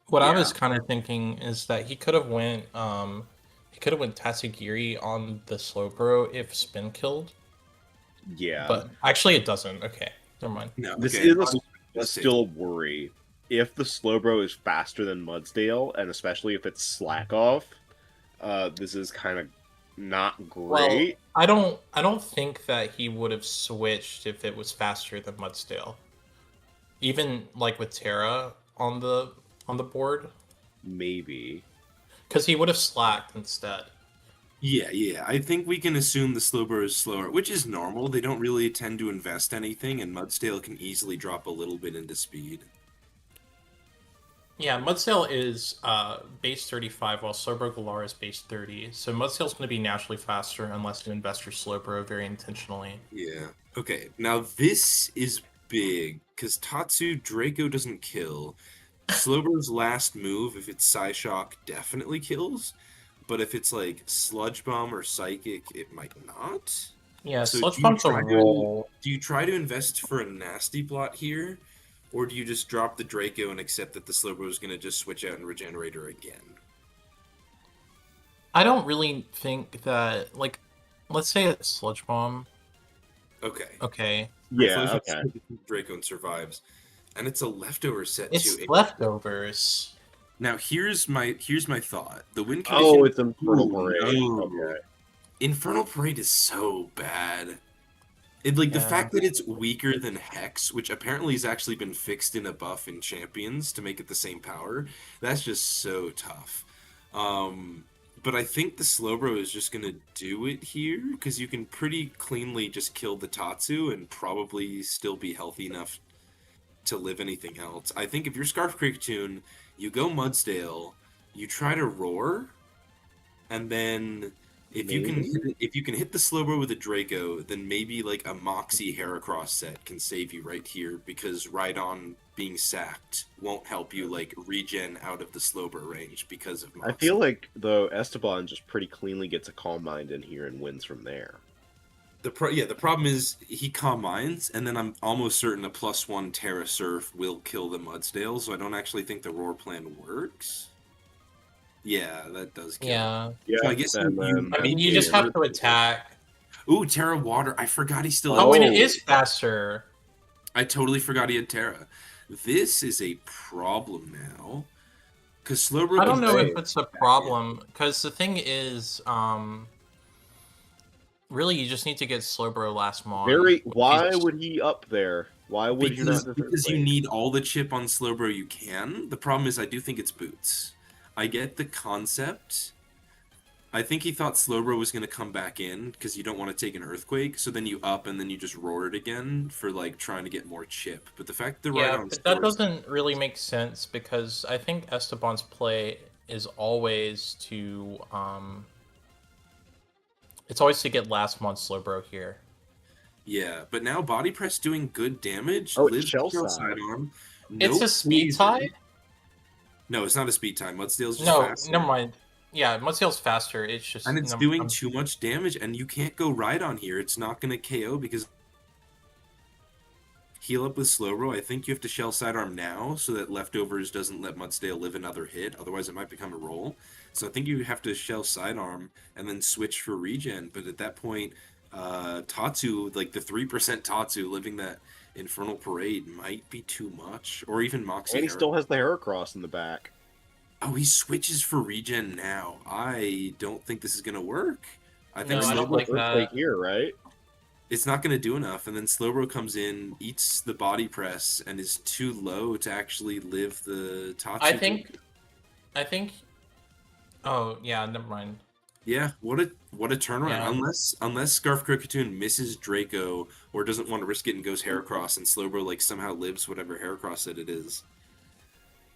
What I was kind of thinking is that he could have went Tatsugiri on the Slowbro if Spin killed. Yeah. But actually it doesn't. Okay, never mind. No, this is still a worry. if the Slowbro is faster than Mudsdale, and especially if it's slack off, this is kind of not Well, great. I don't think that he would have switched if it was faster than Mudsdale. Even like with Terra on the board, Maybe. because he would have slacked instead. Yeah. I think we can assume the Slowbro is slower, which is normal. They don't really tend to invest anything, and Mudsdale can easily drop a little bit into speed. Yeah, Mudsdale is base 35, while Slowbro Galar is base 30. So Mudsdale's going to be naturally faster unless you invest your Slowbro very intentionally. Yeah. Okay, now this is big, because Tatsu Draco doesn't kill. Slowbro's last move, if it's Psyshock, definitely kills. But if it's like Sludge Bomb or Psychic, it might not. Yeah, So Sludge Bomb's a roll. do you try to invest for a nasty plot here, or do you just drop the Draco and accept that the Slowbro is going to just switch out and regenerate her again? I don't really think that, like, let's say it's Sludge Bomb. Okay. Okay. Yeah, okay. Draco and survives, and it's a leftover set It's too. leftovers. Now here's my thought. The win condition. Oh, it's Infernal Ooh, Parade. no. Okay. Infernal Parade is so bad. It, like the Yeah. fact that it's weaker than Hex, which apparently has actually been fixed in a buff in Champions to make it the same power. That's just so tough. But I think the Slowbro is just gonna do it here because you can pretty cleanly just kill the Tatsu and probably still be healthy enough to live anything else. I think if you're Scarf Creek Tune, you go Mudsdale, you try to roar, and then if you can hit the Slowbro with a Draco, then maybe like a Moxie Heracross set can save you right here because Rhydon being sacked won't help you like regen out of the Slowbro range because of Moxie. I feel like though Esteban just pretty cleanly gets a Calm Mind in here and wins from there. The problem is he Calm Minds, and then I'm almost certain a +1 Terra Surf will kill the Mudsdale, so I don't actually think the Roar plan works. Yeah, that does kill. Yeah. Yeah, So I guess and then I mean, you just have to attack. Ooh, Terra Water. I forgot he still Oh, had and it Oh. is faster. I totally forgot he had Terra. This is a problem now. Because Slowbro I don't can know play if it's a problem, because the thing is, really, you just need to get Slowbro last mon. Why would he up there? Why would you not? because you need all the chip on Slowbro you can. The problem is I do think it's boots. I get the concept. I think he thought Slowbro was going to come back in because you don't want to take an earthquake. So then you up and then you just roar it again for like trying to get more chip. But the fact that Yeah, Rhydon's but that doesn't really make sense because I think Esteban's play is always to it's always to get last mon Slowbro here. Yeah, but now body press doing good damage. Oh, it's Lives shell shell side. sidearm. It's a speed poison. tie? No, it's not a speed tie. Mudsdale's just No, faster. never mind. Yeah, Mudsdale's faster. It's just And it's doing too much damage, and you can't go right on here. It's not going to KO because heal up with Slowbro. I think you have to shell sidearm now so that leftovers doesn't let Mudsdale live another hit. Otherwise, it might become a roll. So I think you have to shell sidearm and then switch for regen. But at that point, Tatsu, like the 3% Tatsu living that Infernal Parade might be too much. Or even Moxie. And he still has the Heracross in the back. Oh, he switches for regen now. I don't think this is going to work. I think No, I don't Slowbro like that. Here, right? it's not going to do enough. And then Slowbro comes in, eats the body press, and is too low to actually live the Tatsu. I think. Oh yeah, never mind. Yeah, what a turnaround. Yeah. Unless Scarf Cricketune misses Draco or doesn't want to risk it and goes Heracross, and Slowbro like somehow lives whatever Heracross set it is.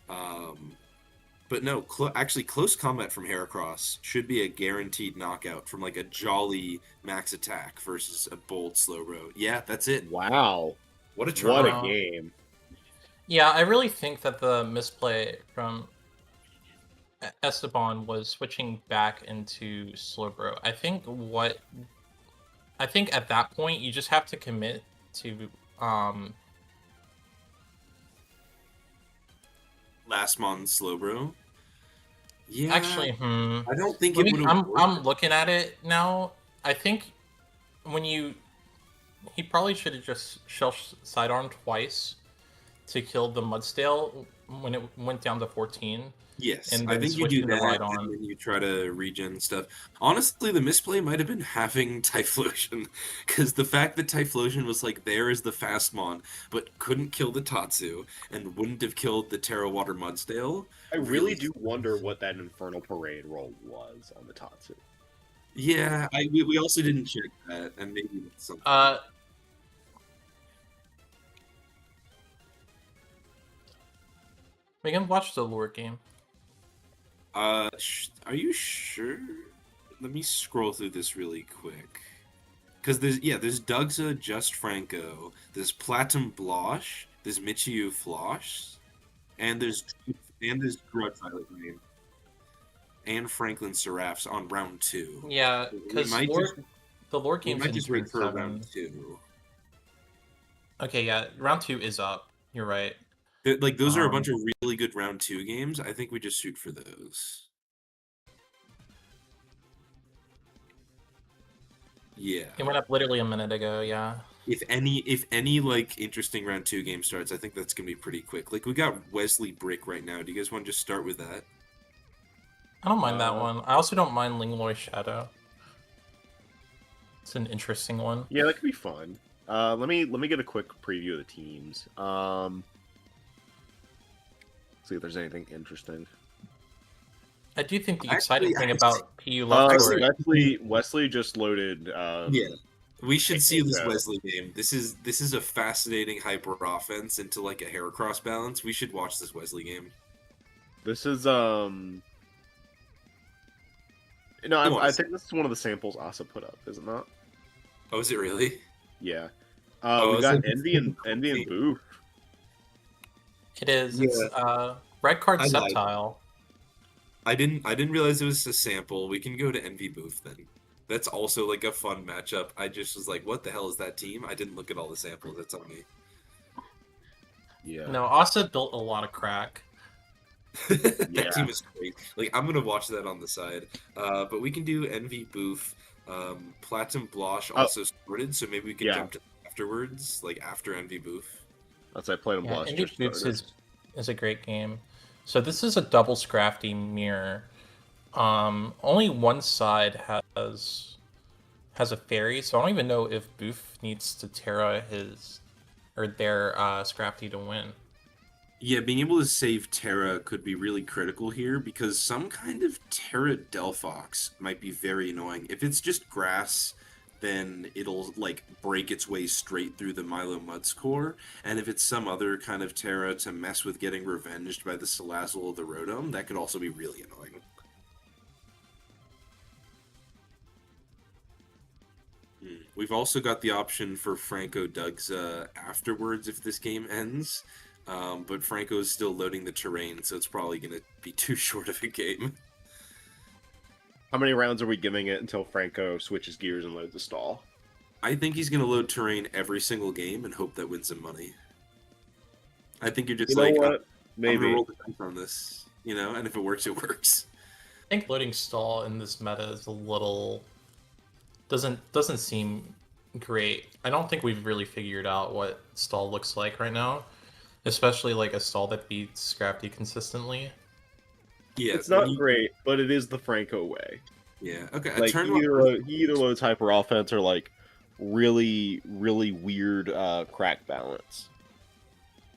But no, actually, close combat from Heracross should be a guaranteed knockout from like a jolly max attack versus a bold Slowbro. Yeah, that's it. Wow. What a turnaround. What a game. Yeah, I really think that the misplay from Esteban was switching back into Slowbro. I think at that point you just have to commit to Last mon Slowbro. Yeah, actually I don't think it would. I'm looking at it now. I think he probably should have just shell sidearm twice to kill the Mudsdale when it went down to 14, Yes, and I then think you do switching to that, and Rhydon. then you try to regen stuff. Honestly, the misplay might have been having Typhlosion, because the fact that Typhlosion was like there as the fast mon, but couldn't kill the Tatsu, and wouldn't have killed the Terra Water Mudsdale, I really really. do wonder what that Infernal Parade roll was on the Tatsu. Yeah, we also didn't check that, and maybe that's something. We can watch the lure game. Are you sure? Let me scroll through this really quick. Because there's Dugza, Just Franco, there's Platinum Blosh, there's Michiu Flosh, and there's Grudge Violet Green, and Franklin Seraphs on round 2. Yeah, We because might the lore we game's might in just turn wait for 7. round 2. Okay, yeah, round 2 is up. You're right. Like those are a bunch of really good round 2 games. I think we just shoot for those. Yeah. It went up literally a minute ago. Yeah. If any like interesting round 2 game starts, I think that's gonna be pretty quick. Like we got Wesley Brick right now. Do you guys want to just start with that? I don't mind that one. I also don't mind Lingloy Shadow. It's an interesting one. Yeah, that could be fun. Let me get a quick preview of the teams. See if there's anything interesting. I do think the exciting thing about PU Wesley just loaded. Yeah, we should see this so. Wesley game. This is a fascinating hyper offense into like a Heracross balance. We should watch this Wesley game. This is I think this is one of the samples Asa put up, is it not? Oh, is it really? Yeah. We got Envy and Booth. It is. Yeah. It's red card Sceptile. I didn't realize it was a sample. We can go to Envy Booth then. That's also like a fun matchup. I just was like, what the hell is that team? I didn't look at all the samples. That's on me. Yeah. No, Asa built a lot of crack. That team is great. Like I'm gonna watch that on the side. But we can do Envy Booth. Platinum Blosh also started, so maybe we can jump to afterwards, like after Envy Booth. That's I played Blosh. Envy Booth is a great game. So this is a double Scrafty mirror. Only one side has a fairy, so I don't even know if Booth needs to Terra their Scrafty to win. Yeah, being able to save Terra could be really critical here because some kind of Terra Delphox might be very annoying. If it's just grass, then it'll like break its way straight through the Milo Mud's core. And if it's some other kind of Terra to mess with getting revenged by the Salazzle or the Rotom, that could also be really annoying. We've also got the option for Franco Dugza afterwards if this game ends. But Franco is still loading the terrain, so it's probably going to be too short of a game. How many rounds are we giving it until Franco switches gears and loads a stall? I think he's going to load terrain every single game and hope that wins him money. I think you're just Maybe. I'm going to roll the dice on this, and if it works, it works. I think loading stall in this meta is a little... doesn't seem great. I don't think we've really figured out what stall looks like right now. Especially like a stall that beats Scrafty consistently. Yeah, it's not great, but it is the Franco way. Yeah, okay. Like he either loads hyper offense or like really, really weird crack balance.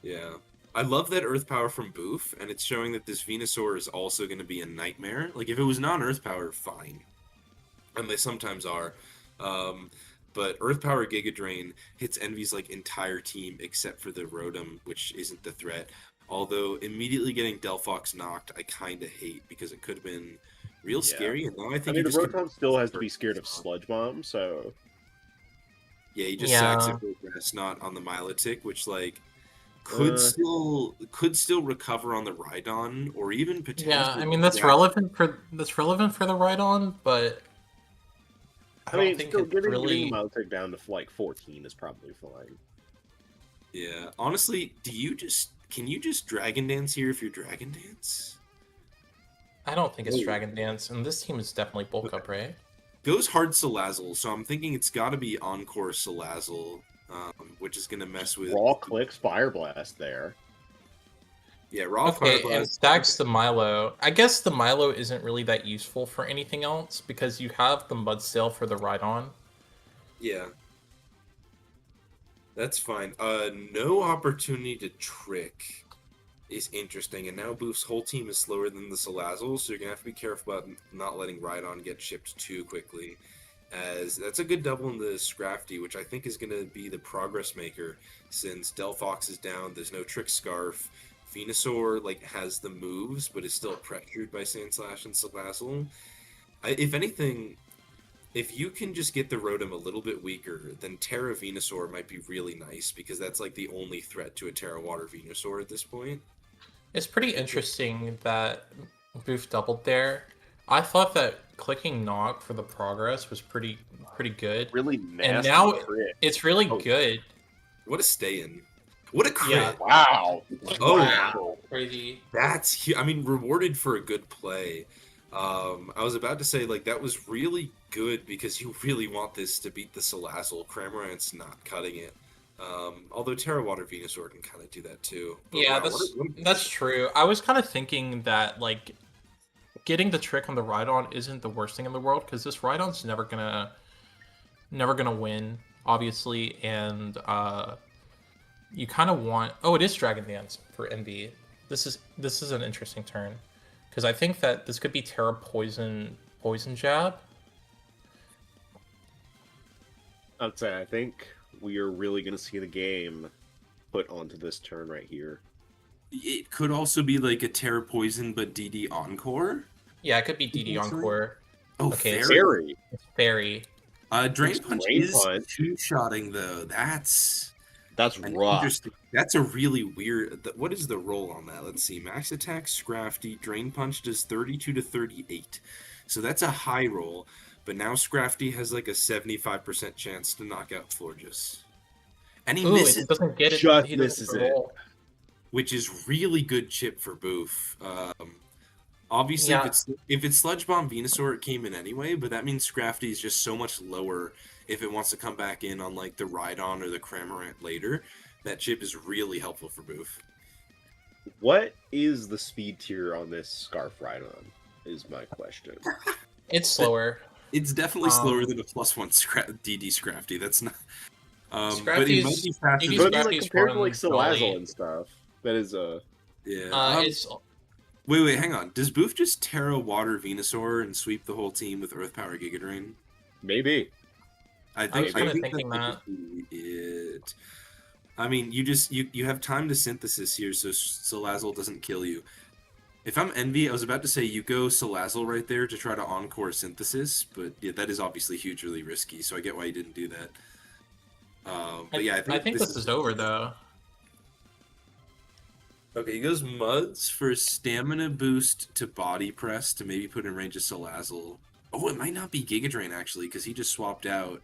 Yeah. I love that Earth Power from Boof, and it's showing that this Venusaur is also going to be a nightmare. Like, if it was non-Earth Power, fine. And they sometimes are. But Earth Power Giga Drain hits Envy's like entire team except for the Rotom, which isn't the threat. Although immediately getting Delphox knocked, I kind of hate because it could have been real scary. And now I think the Rotom still has to be scared of Sludge Bomb, so yeah, he just sacks it with Grass Knot on the Milotic, which like could still recover on the Rhydon or even potentially. Yeah, I mean that's relevant for the Rhydon, but. I mean, still getting the Milotic down to like 14 is probably fine. Yeah, honestly, can you just Dragon Dance here if you're Dragon Dance? I don't think it's Dragon Dance, and this team is definitely bulk up, right? Goes hard Salazzle, so I'm thinking it's got to be Encore Salazzle, which is going to mess with... Raw clicks Fire Blast there. Yeah, raw fire Okay, and blast. stacks the Milo. I guess the Milo isn't really that useful for anything else because you have the Mud Sail for the ride-on. Yeah, that's fine. No opportunity to trick is interesting, and now Boof's whole team is slower than the Salazzle, so you're gonna have to be careful about not letting Rhydon get chipped too quickly. As that's a good double in the Scrafty, which I think is gonna be the progress maker since Delphox is down. There's no Trick Scarf. Venusaur like has the moves, but is still pressured by Sandslash and Salazzle. If anything, if you can just get the Rotom a little bit weaker, then Terra Venusaur might be really nice because that's like the only threat to a Terra Water Venusaur at this point. It's pretty interesting that Boof doubled there. I thought that clicking knock for the progress was pretty good. Really nasty. And now crit. it's really Oh. good. What a stay in. What a crit. Yeah. Wow. Oh, Wow. Crazy. I mean, rewarded for a good play. I was about to say, like, that was really good because you really want this to beat the Salazzle. Cramorant's not cutting it. Although Terra Water Venusaur can kind of do that too. But Yeah, wow, that's true. I was kind of thinking that like getting the trick on the Rhydon isn't the worst thing in the world because this Rhydon's never gonna win, obviously, and you kind of want. Oh, it is Dragon Dance for Envy. This is an interesting turn because I think that this could be Terra Poison Jab. I'd say I think we are really going to see the game put onto this turn right here. It could also be like a Terra Poison, but DD Encore. Yeah, it could be DD Potentially. Encore. Oh, Okay, Fairy. Fairy. It's Fairy. Drain Punch Drain is Punch. two-shotting though. That's an rough. interesting. That's a really weird. What is the roll on that? Let's see. Max attack, Scrafty, Drain Punch does 32 to 38, so that's a high roll. But now Scrafty has like a 75% chance to knock out Florges, and he misses, It doesn't get it. Just he doesn't misses it. roll. which is really good chip for Boof. Obviously, Yeah. if it's Sludge Bomb Venusaur, it came in anyway, but that means Scrafty is just so much lower if it wants to come back in on like the Rhydon or the Cramorant later. That chip is really helpful for Boof. What is the speed tier on this Scarf Rhydon? Is my question. It's slower. It's definitely slower than a +1 DD Scrafty. That's not. But it might be faster. DD But I mean, like Scrafty's compared to more like than Salazzle Jolly. and stuff, that is Yeah. It's Wait, hang on. Does Boof just Terra Water Venusaur and sweep the whole team with Earth Power Giga Drain? maybe. was kinda thinking might just be it. I mean, you have time to synthesis here, so Salazzle doesn't kill you. If I'm Envy, I was about to say you go Salazzle right there to try to encore synthesis, but yeah, that is obviously hugely risky. So I get why you didn't do that. But yeah, I think this is over though. Okay, he goes Muds for stamina boost to body press to maybe put in range of Salazzle. Oh, it might not be Giga Drain actually, because he just swapped out.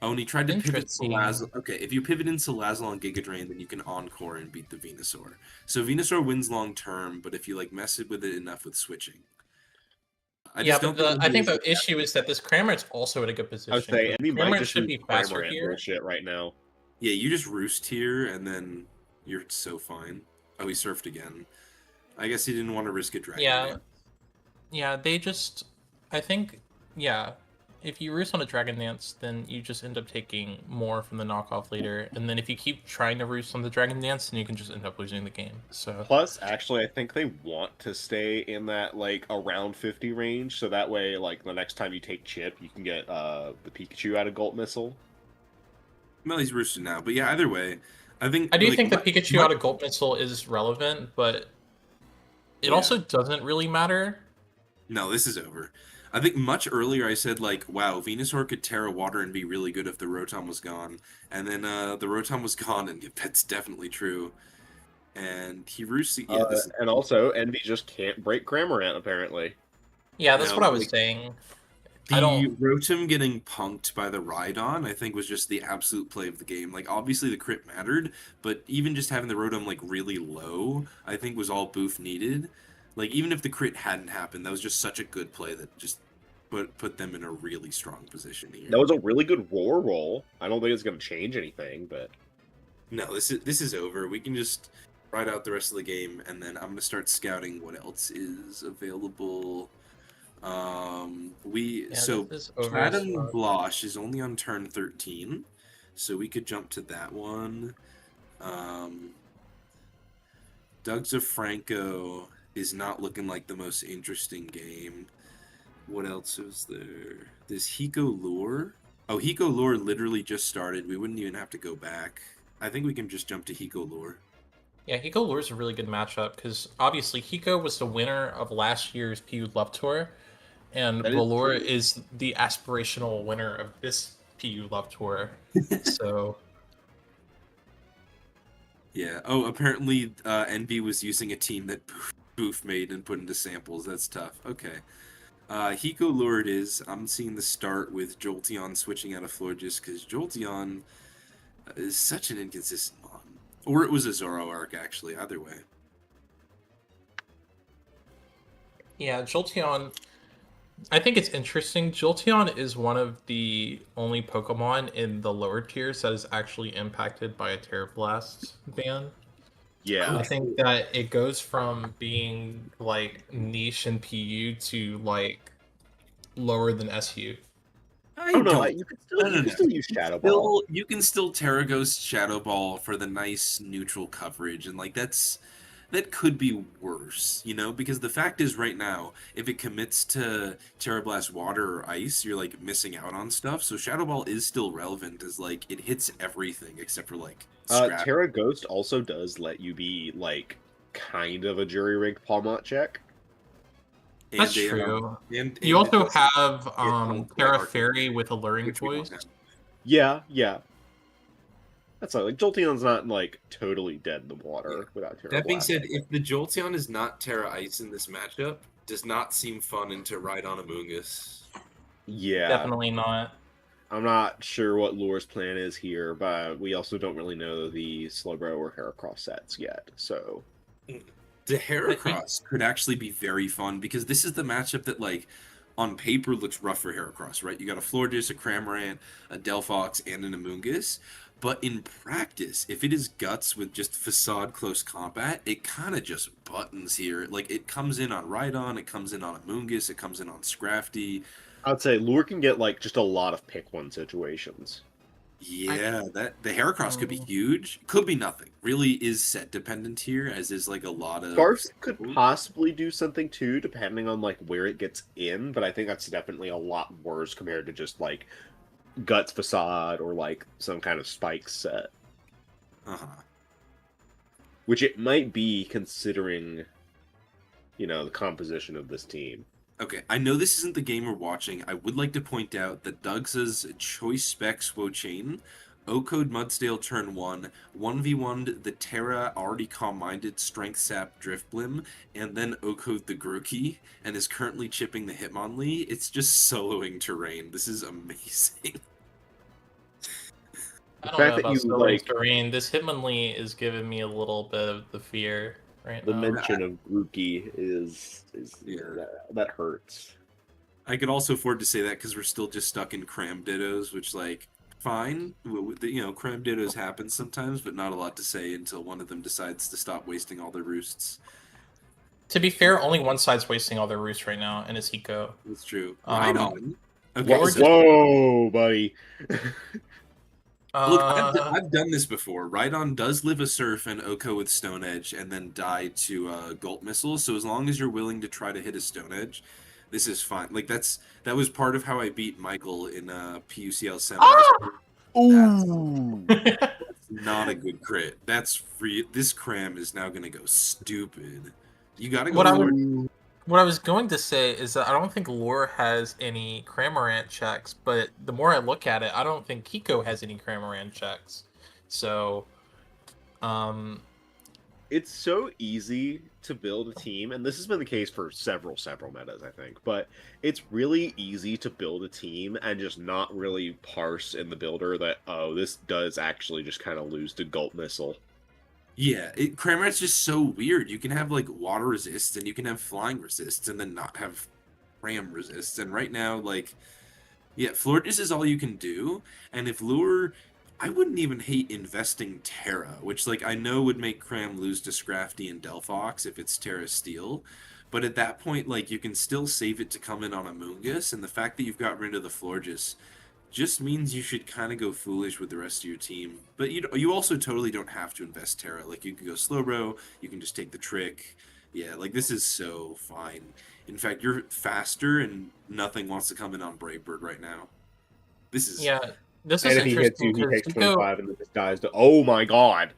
Oh, and he tried to pivot Interesting. Salazzle. Okay, if you pivot in Salazzle on Giga Drain, then you can encore and beat the Venusaur. So Venusaur wins long term, but if you like mess it with it enough with switching. I think the issue is that this Cramorant's also in a good position. I would say Envy might Cramorant just should use be faster Cramorant here. bullshit right now. Yeah, you just roost here, and then you're so fine. Oh, he surfed again. I guess he didn't want to risk it dragging. Yeah. Yeah, they just I think if you roost on a Dragon Dance, then you just end up taking more from the knockoff later. And then if you keep trying to roost on the Dragon Dance, then you can just end up losing the game. So Plus, actually, I think they want to stay in that like around 50 range, so that way, like the next time you take chip, you can get the Pikachu out of Gulp Missile. Well, he's roosted now, but yeah, either way, I do think the Pikachu out of Gulp Missile is relevant, but it also doesn't really matter. No, this is over. I think much earlier I said, like, wow, Venusaur could Terra Water and be really good if the Rotom was gone. And then the Rotom was gone, and that's definitely true. And he roosted... Yeah, and also, Envy just can't break Cramorant, apparently. Yeah, that's No, what I was like, saying. The I don't- Rotom getting punked by the Rhydon, I think, was just the absolute play of the game. Like, obviously the crit mattered, but even just having the Rotom, like, really low, I think was all Boof needed. Like, even if the crit hadn't happened, that was just such a good play that just put them in a really strong position here. That was a really good roar roll. I don't think it's going to change anything, but... No, this is over. We can just... ride out the rest of the game, and then I'm gonna start scouting what else is available. Yeah, this So is over as Platinum fuck. Blosh is only on turn 13, so we could jump to that one. Doug's of Franco is not looking like the most interesting game. What else is there? There's Hiko Lure. Oh, Hiko Lure literally just started. We wouldn't even have to go back. I think we can just jump to Hiko Lure. Yeah, Hiko Lure is a really good matchup because obviously Hiko was the winner of last year's PU Love Tour, and That is Velour true. is the aspirational winner of this PU Love Tour. So Yeah. Oh, apparently NB was using a team that Boof made and put into samples. That's tough. Okay. Hiko Lure it is. I'm seeing the start with Jolteon switching out of Florges because Jolteon is such an inconsistent mon. Or it was a Zoroark, actually. Either way. yeah, Jolteon. I think it's interesting. Jolteon is one of the only Pokemon in the lower tiers that is actually impacted by a Terra Blast ban. Yeah. I think that it goes from being like niche in PU to like lower than SU. I don't know. You can still use Shadow Ball. You can still Terra Ghost Shadow Ball for the nice neutral coverage, and like that could be worse, you know, because the fact is right now, if it commits to Terra Blast Water or Ice, you're like missing out on stuff. So Shadow Ball is still relevant as like it hits everything except for like scrap. Terra Ghost also does let you be like kind of a jury rigged Palmot check. And That's they, true. and You it also does have hit Terra Arc, Fairy with Alluring which we don't Voice. have. Yeah. That's like Jolteon's not like totally dead in the water without Terra That being Blast. said, if the Jolteon is not Terra Ice in this matchup, does not seem fun into ride on Amoonguss. Yeah. Definitely not. I'm not sure what Lure's plan is here, but we also don't really know the Slowbro or Heracross sets yet, so... The Heracross could actually be very fun, because this is the matchup that, like, on paper looks rough for Heracross, right? You got a Florges, a Cramorant, a Delphox, and an Amoonguss. But in practice, if it is Guts with just Facade Close Combat, it kind of just buttons here. Like, it comes in on Rhydon, it comes in on Amoonguss, it comes in on Scrafty. I'd say Lure can get, like, just a lot of pick one situations. Yeah, that the Heracross could be huge. Could be nothing. Really is set dependent here, as is like a lot of. Scarf could possibly do something too, depending on like where it gets in, but I think that's definitely a lot worse compared to just like Guts Facade or like some kind of Spike set. Which it might be considering, you know, the composition of this team. Okay, I know this isn't the game we're watching. I would like to point out that Doug's Choice Specs Wochain, O-Code Mudsdale turn 1, 1v1'd the Terra already calm-minded Strength Sap Driftblim, and then O-Code the Grookey, and is currently chipping the Hitmonlee. It's just soloing terrain. This is amazing. I don't know about soloing terrain. This Hitmonlee is giving me a little bit of the fear right now. The now. mention of Grookey is that hurts. I could also afford to say that because we're still just stuck in Cram Dittos, which, like, fine. You know, Cram Dittos happen sometimes, but not a lot to say until one of them decides to stop wasting all their roosts. To be fair, only one side's wasting all their roosts right now, and it's Hiko. That's true. Right on. Okay, whoa, buddy. Look, I've done this before. Rhydon does live a Surf and Oko with Stone Edge and then die to Gulp Missile, so as long as you're willing to try to hit a Stone Edge, this is fine. Like, that was part of how I beat Michael in PUCL 7. Ooh! That's not a good crit. That's free. This Cram is now going to go stupid. You got to go What I was going to say is that I don't think Lure has any Cramorant checks, but the more I look at it, I don't think Hiko has any Cramorant checks. So, it's so easy to build a team, and this has been the case for several metas, I think, but it's really easy to build a team and just not really parse in the builder that, oh, this does actually just kind of lose to Gulp Missile. Yeah, Cramorant's just so weird. You can have, like, water resists, and you can have flying resists, and then not have Cram resists. And right now, like, yeah, Florges is all you can do. And if Lure, I wouldn't even hate investing Terra, which like I know would make Cram lose to Scrafty and Delphox if it's Terra Steel. But at that point, like you can still save it to come in on a Moongus, and the fact that you've got rid of the Florges just means you should kind of go foolish with the rest of your team. But you also totally don't have to invest Terra. Like you can go Slowbro, you can just take the trick. Yeah, like this is so fine. In fact, you're faster, and nothing wants to come in on Brave Bird right now. This is Yeah, this And is if he hits interesting you, he because takes 25 and then just dies to. Oh my god!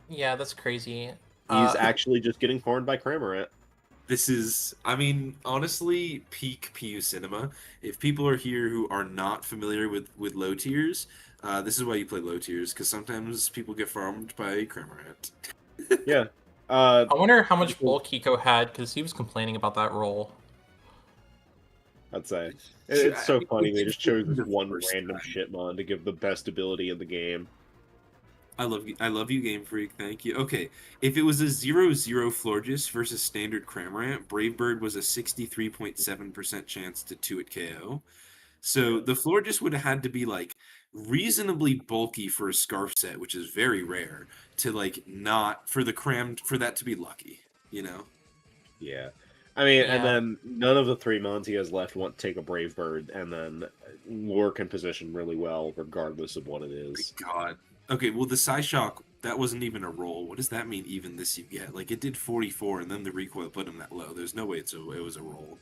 yeah, that's crazy. He's actually just getting farmed by Cramorant. This is, I mean, honestly, peak PU cinema. If people are here who are not familiar with low tiers, this is why you play low tiers, because sometimes people get farmed by Cramorant. Yeah. I wonder how much bulk Hiko had because he was complaining about that roll. I'd say. It's so funny. They just chose this The one first random time. shitmon to give the best ability in the game. I love you, Game Freak. Thank you. Okay, if it was a 0-0 Florges versus standard Cramorant, Brave Bird was a 63.7% chance to 2-hit KO. So the Florges would have had to be like reasonably bulky for a Scarf set, which is very rare, to like not for the crammed for that to be lucky, you know? Yeah. I mean, and Yeah. then none of the 3 mons he has left want to take a Brave Bird, and then Lure can position really well regardless of what it is. God. Okay, well the Psyshock, that wasn't even a roll. What does that mean even this you get? Like it did 44 and then the recoil put him that low. There's no way it was a roll.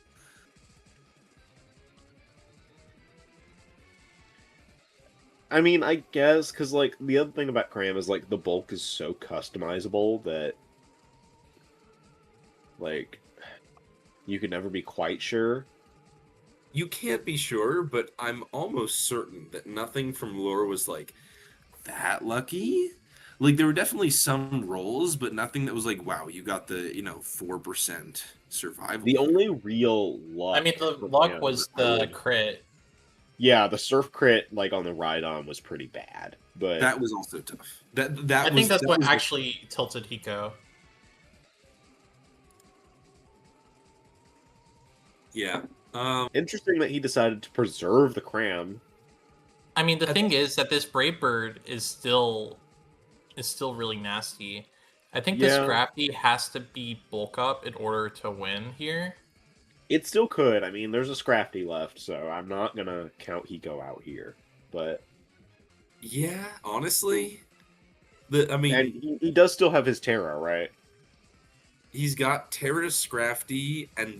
I mean, I guess, because, like, the other thing about Cram is, like, the bulk is so customizable that, like, you could never be quite sure. You can't be sure, but I'm almost certain that nothing from lore was like that lucky. Like there were definitely some rolls, but nothing that was like, wow, you got the 4% survival. The only real luck. I mean, the for luck Cram was I the would- crit. Yeah, the Surf crit, like, on the Rhydon was pretty bad, but... That was also tough. That I was think that's that what was actually tilted Hiko. yeah. Interesting that he decided to preserve the Cram. I mean, the I thing is that this Brave Bird is still really nasty. I think this Yeah. Scrappy has to be bulk up in order to win here. It still could. I mean, there's a Scrafty left, so I'm not gonna count Hiko out here. But Yeah, honestly, and he does still have his Terra, right? he's got Terra Scrafty, and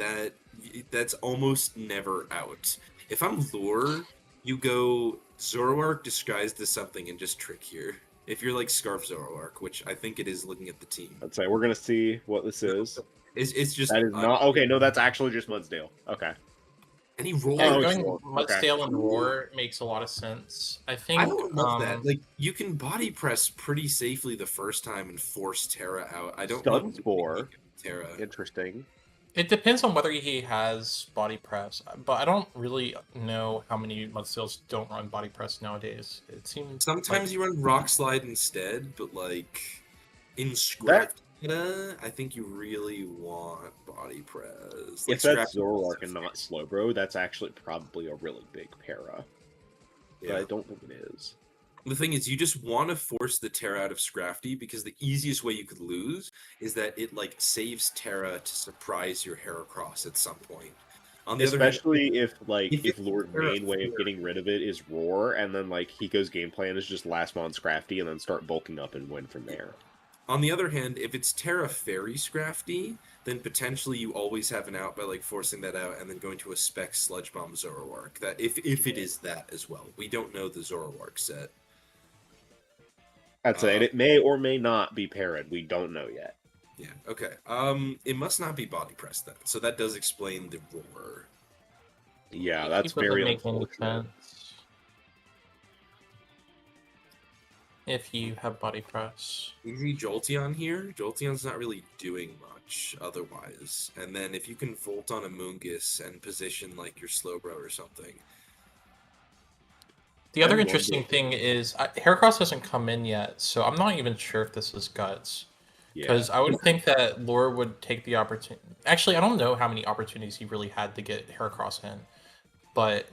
that's almost never out. If I'm Lure, you go Zoroark disguised as something and just trick here. If you're like Scarf Zoroark, which I think it is looking at the team. I'd say we're gonna see what this is. It's just That is not okay. No, that's actually just Mudsdale. Okay. and he rolled. Yeah, Oh, going sure. Mudsdale and Roar makes a lot of sense. I think I don't love that. Like you can body press pretty safely the first time and force Terra out. I don't Stun love Spore. Terra. Interesting. it depends on whether he has body press, but I don't really know how many Mudsteals don't run body press nowadays. It seems Sometimes you run Rock Slide instead, but like in That- Scrap meta, I think you really want body press. Like If that's Scrap- Zoroark and not Slowbro, that's actually probably a really big para. But Yeah. I don't think it is. The thing is, you just want to force the Terra out of Scrafty because the easiest way you could lose is that it like saves Terra to surprise your Heracross at some point. On the other hand, Especially if if if it's Lord's Terra main way of Flare- getting rid of it is Roar, and then like Hiko's game plan is just last mon Scrafty and then start bulking up and win from there. on the other hand, if it's Terra Fairy Scrafty, then potentially you always have an out by like forcing that out and then going to a spec Sludge Bomb Zoroark. That if it is that as well. We don't know the Zoroark set. I'd say it may or may not be parried. We don't know yet. Yeah. Okay. It must not be body press then. So that does explain the roar. Yeah, that's It doesn't very make any unfortunate. sense if you have body press. You see Jolteon here. Jolteon's not really doing much otherwise. And then if you can volt on a Moongus and position like your Slowbro or something. The other I interesting wonder- thing is Heracross hasn't come in yet, so I'm not even sure if this is Guts. Yeah. Because I would think that Lore would take the opportunity. Actually, I don't know how many opportunities he really had to get Heracross in, but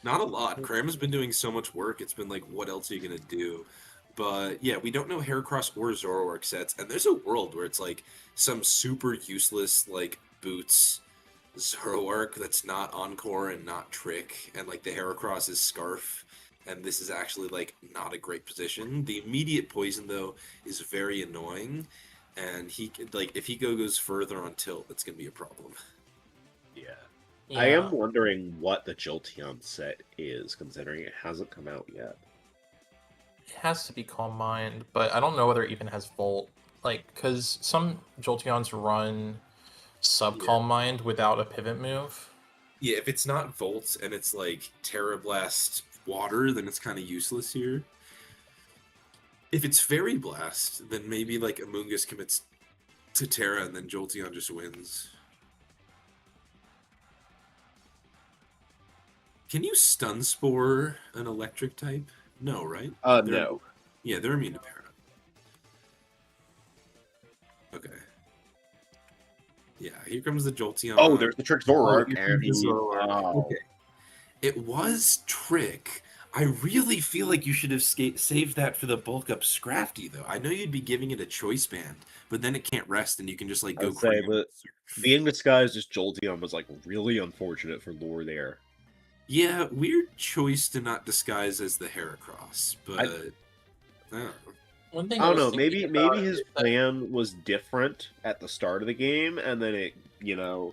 Not a lot. Cram has been doing so much work. It's been like, what else are you gonna do? But yeah, we don't know Heracross or Zoroark sets, and there's a world where it's like some super useless like boots Zoroark that's not Encore and not Trick, and like the Heracross is Scarf, and this is actually like not a great position. The immediate poison though is very annoying, and like if he goes further on tilt, that's gonna be a problem. Yeah. Yeah. I am wondering what the Jolteon set is, considering it hasn't come out yet. It has to be Calm Mind, but I don't know whether it even has Volt. Like, because some Jolteons run sub Calm Mind without a pivot move. Yeah, if it's not Volt and it's like Terra Blast Water, then it's kind of useless here. If it's Fairy Blast, then maybe like Amoonguss commits to Terra and then Jolteon just wins. Can you Stun Spore an electric type? No, right? No. Yeah, they're immune to Para. Okay. Yeah, here comes the Jolteon. Oh, there's the Trick Zoroark, and here's the he... Zoroark. Oh. Okay. It was Trick. I really feel like you should have saved that for the bulk up Scrafty, though. I know you'd be giving it a choice band, but then it can't rest, and you can just like go Say, crazy. but being disguised as Jolteon was like really unfortunate for lore there. Yeah, weird choice to not disguise as the Heracross, but I don't know. One thing I don't was know. Maybe thinking about his is that- plan was different at the start of the game, and then it, Yeah.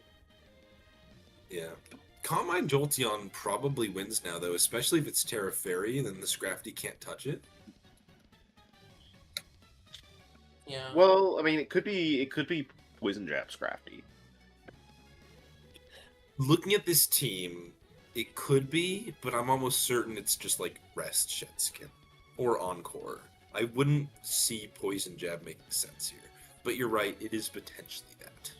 Calm Mind Jolteon probably wins now, though, especially if it's Terra Fairy, then the Scrafty can't touch it. Yeah. Well, I mean, it could be Poison Jab Scrafty. Looking at this team, it could be, but I'm almost certain it's just like Rest Shetskin or Encore. I wouldn't see Poison Jab making sense here, but you're right, it is potentially that.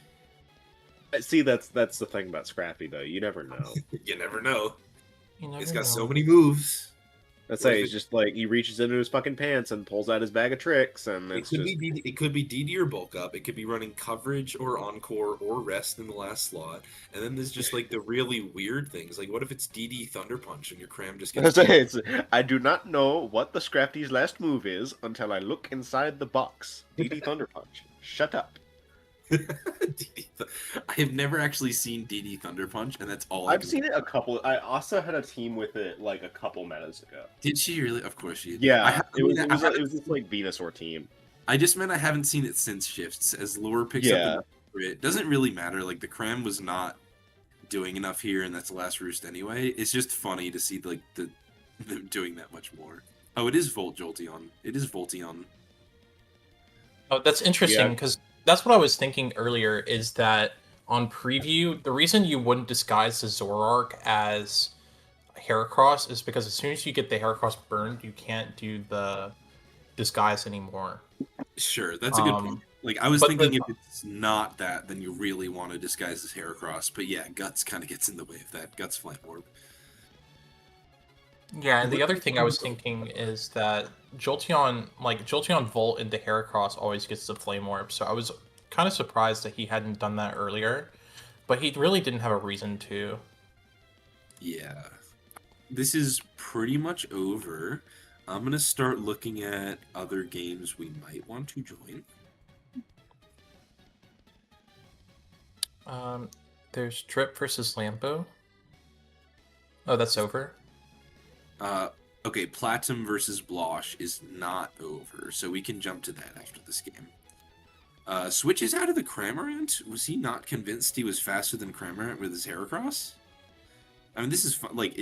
See, that's the thing about Scrafty, though. You never know. You never know. You never It's got know. so many moves. Let's What say if he's just like he reaches into his fucking pants and pulls out his bag of tricks, and It it's could just be it could be DD or bulk up. It could be running coverage or encore or rest in the last slot. And then there's just like the really weird things. Like what if it's DD Thunder Punch and your cram just gets I do not know what the Scrafty's last move is until I look inside the box. DD Thunder Punch. Shut up. I have never actually seen DD Thunder Punch, and that's all I've seen it a couple. I also had a team with it like a couple metas ago. Did she really? Of course she did. Yeah, it was this like Venusaur team. I just meant I haven't seen it since shifts. As lore picks up, it doesn't really matter. Like the cram was not doing enough here, and that's the last roost anyway. It's just funny to see like them doing that much more. Oh, it is Volt Jolteon. It is Volteon. Oh, that's interesting because that's what I was thinking earlier. Is that on preview, the reason you wouldn't disguise the Zoroark as Heracross is because as soon as you get the Heracross burned, you can't do the disguise anymore. Sure, that's a good point. Like I was thinking, if it's not that, then you really want to disguise as Heracross. But yeah, Guts kind of gets in the way of that. Guts Flame Orb. Yeah, and the other thing I was thinking is that Jolteon Volt into Heracross always gets the Flame Orb, so I was kind of surprised that he hadn't done that earlier, but he really didn't have a reason to. Yeah. This is pretty much over. I'm going to start looking at other games we might want to join. There's Drip versus Lampo. Oh, that's over? Okay, Platinum versus Blosh is not over, so we can jump to that after this game. Switch is out of the Cramorant. Was he not convinced he was faster than Cramorant with his Heracross? I mean, this is fun. Like,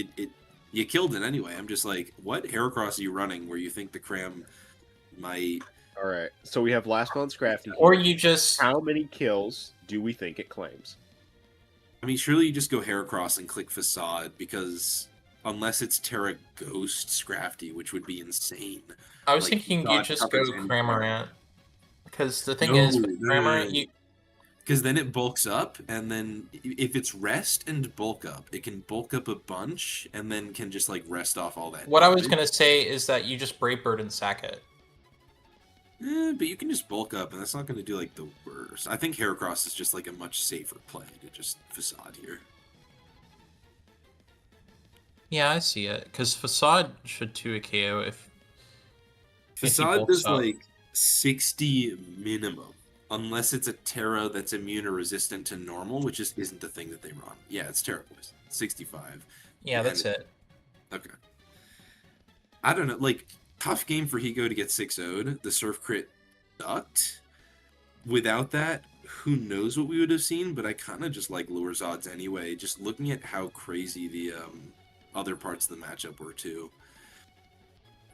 you killed it anyway. I'm just like, what Heracross are you running where you think the Cram might... Alright, so we have last month's Scrafty. Or you just... How many kills do we think it claims? I mean, surely you just go Heracross and click Facade, because... Unless it's Terra Ghost Scrafty, which would be insane. I was thinking you just go Cramorant. Because the thing is, with Cramorant, you... Because then it bulks up, and then if it's rest and bulk up, it can bulk up a bunch, and then can just, like, rest off all that. What I was going to say is that you just Brave Bird and sack it. But you can just bulk up, and that's not going to do, like, the worst. I think Heracross is just, like, a much safer play to just Facade here. Yeah, I see it. Because Facade should 2 a KO if he Facade bulks does up. like 60 minimum, unless it's a Terra that's immune or resistant to normal, which just isn't the thing that they run. Yeah, it's Terra Poison, 65. Yeah, And that's it. okay. I don't know, like, tough game for Higo to get 6 0'd. The Surf crit sucked. Without that, who knows what we would have seen, but I kind of just like Lure's odds anyway, just looking at how crazy the other parts of the matchup were too.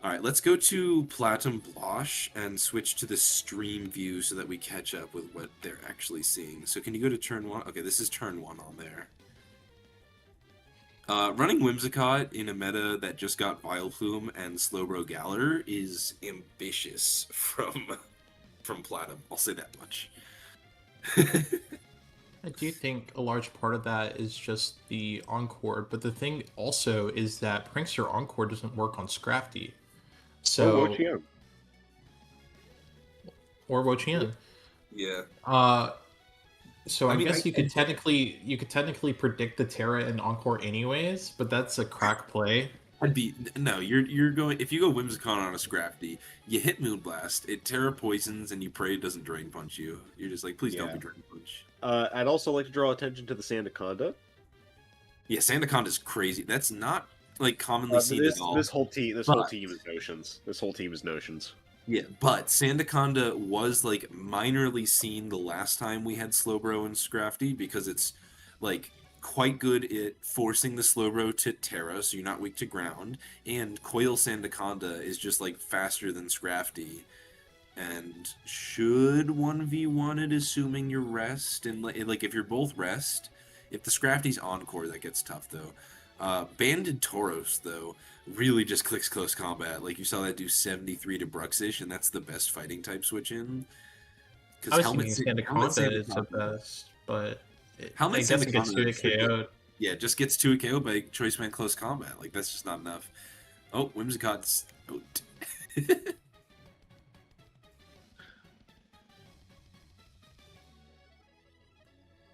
All right, let's go to Platinum Blush and switch to the stream view so that we catch up with what they're actually seeing. So can you go to turn 1? Okay, this is turn 1 on there. Running Whimsicott in a meta that just got Vileplume and Slowbro Galler is ambitious from Platinum. I'll say that much. I do think a large part of that is just the Encore, but the thing also is that Prankster Encore doesn't work on Scrafty. So, Wochian. or Wochian. Yeah. So I I mean, guess you could technically predict the Terra and Encore anyways, but that's a crack play. I'd be no. You're going if you go Whimsicott on a Scrafty, you hit Moonblast, it Terra poisons, and you pray it doesn't Drain Punch you. You're just like, please don't be Drain Punch. I'd also like to draw attention to the Sandaconda. Yeah, Sandaconda's crazy. That's not like commonly seen at all. This whole team is notions. This whole team is notions. Yeah, but Sandaconda was like minorly seen the last time we had Slowbro and Scrafty because it's like quite good at forcing the Slowbro to Terra, so you're not weak to ground, and Coil Sandaconda is just like faster than Scrafty, and should 1v1 it assuming you're rest, and like if you're both rest, if the Scrafty's Encore, that gets tough though. Banded Tauros, though, really just clicks close combat. Like, you saw that do 73 to Bruxish, and that's the best fighting type switch in. I was thinking Sandaconda is the best, but I guess it gets 2 KO'd. Yeah, it just gets 2 KO by Choice Man close combat. Like, that's just not enough. Oh, Whimsicott's out.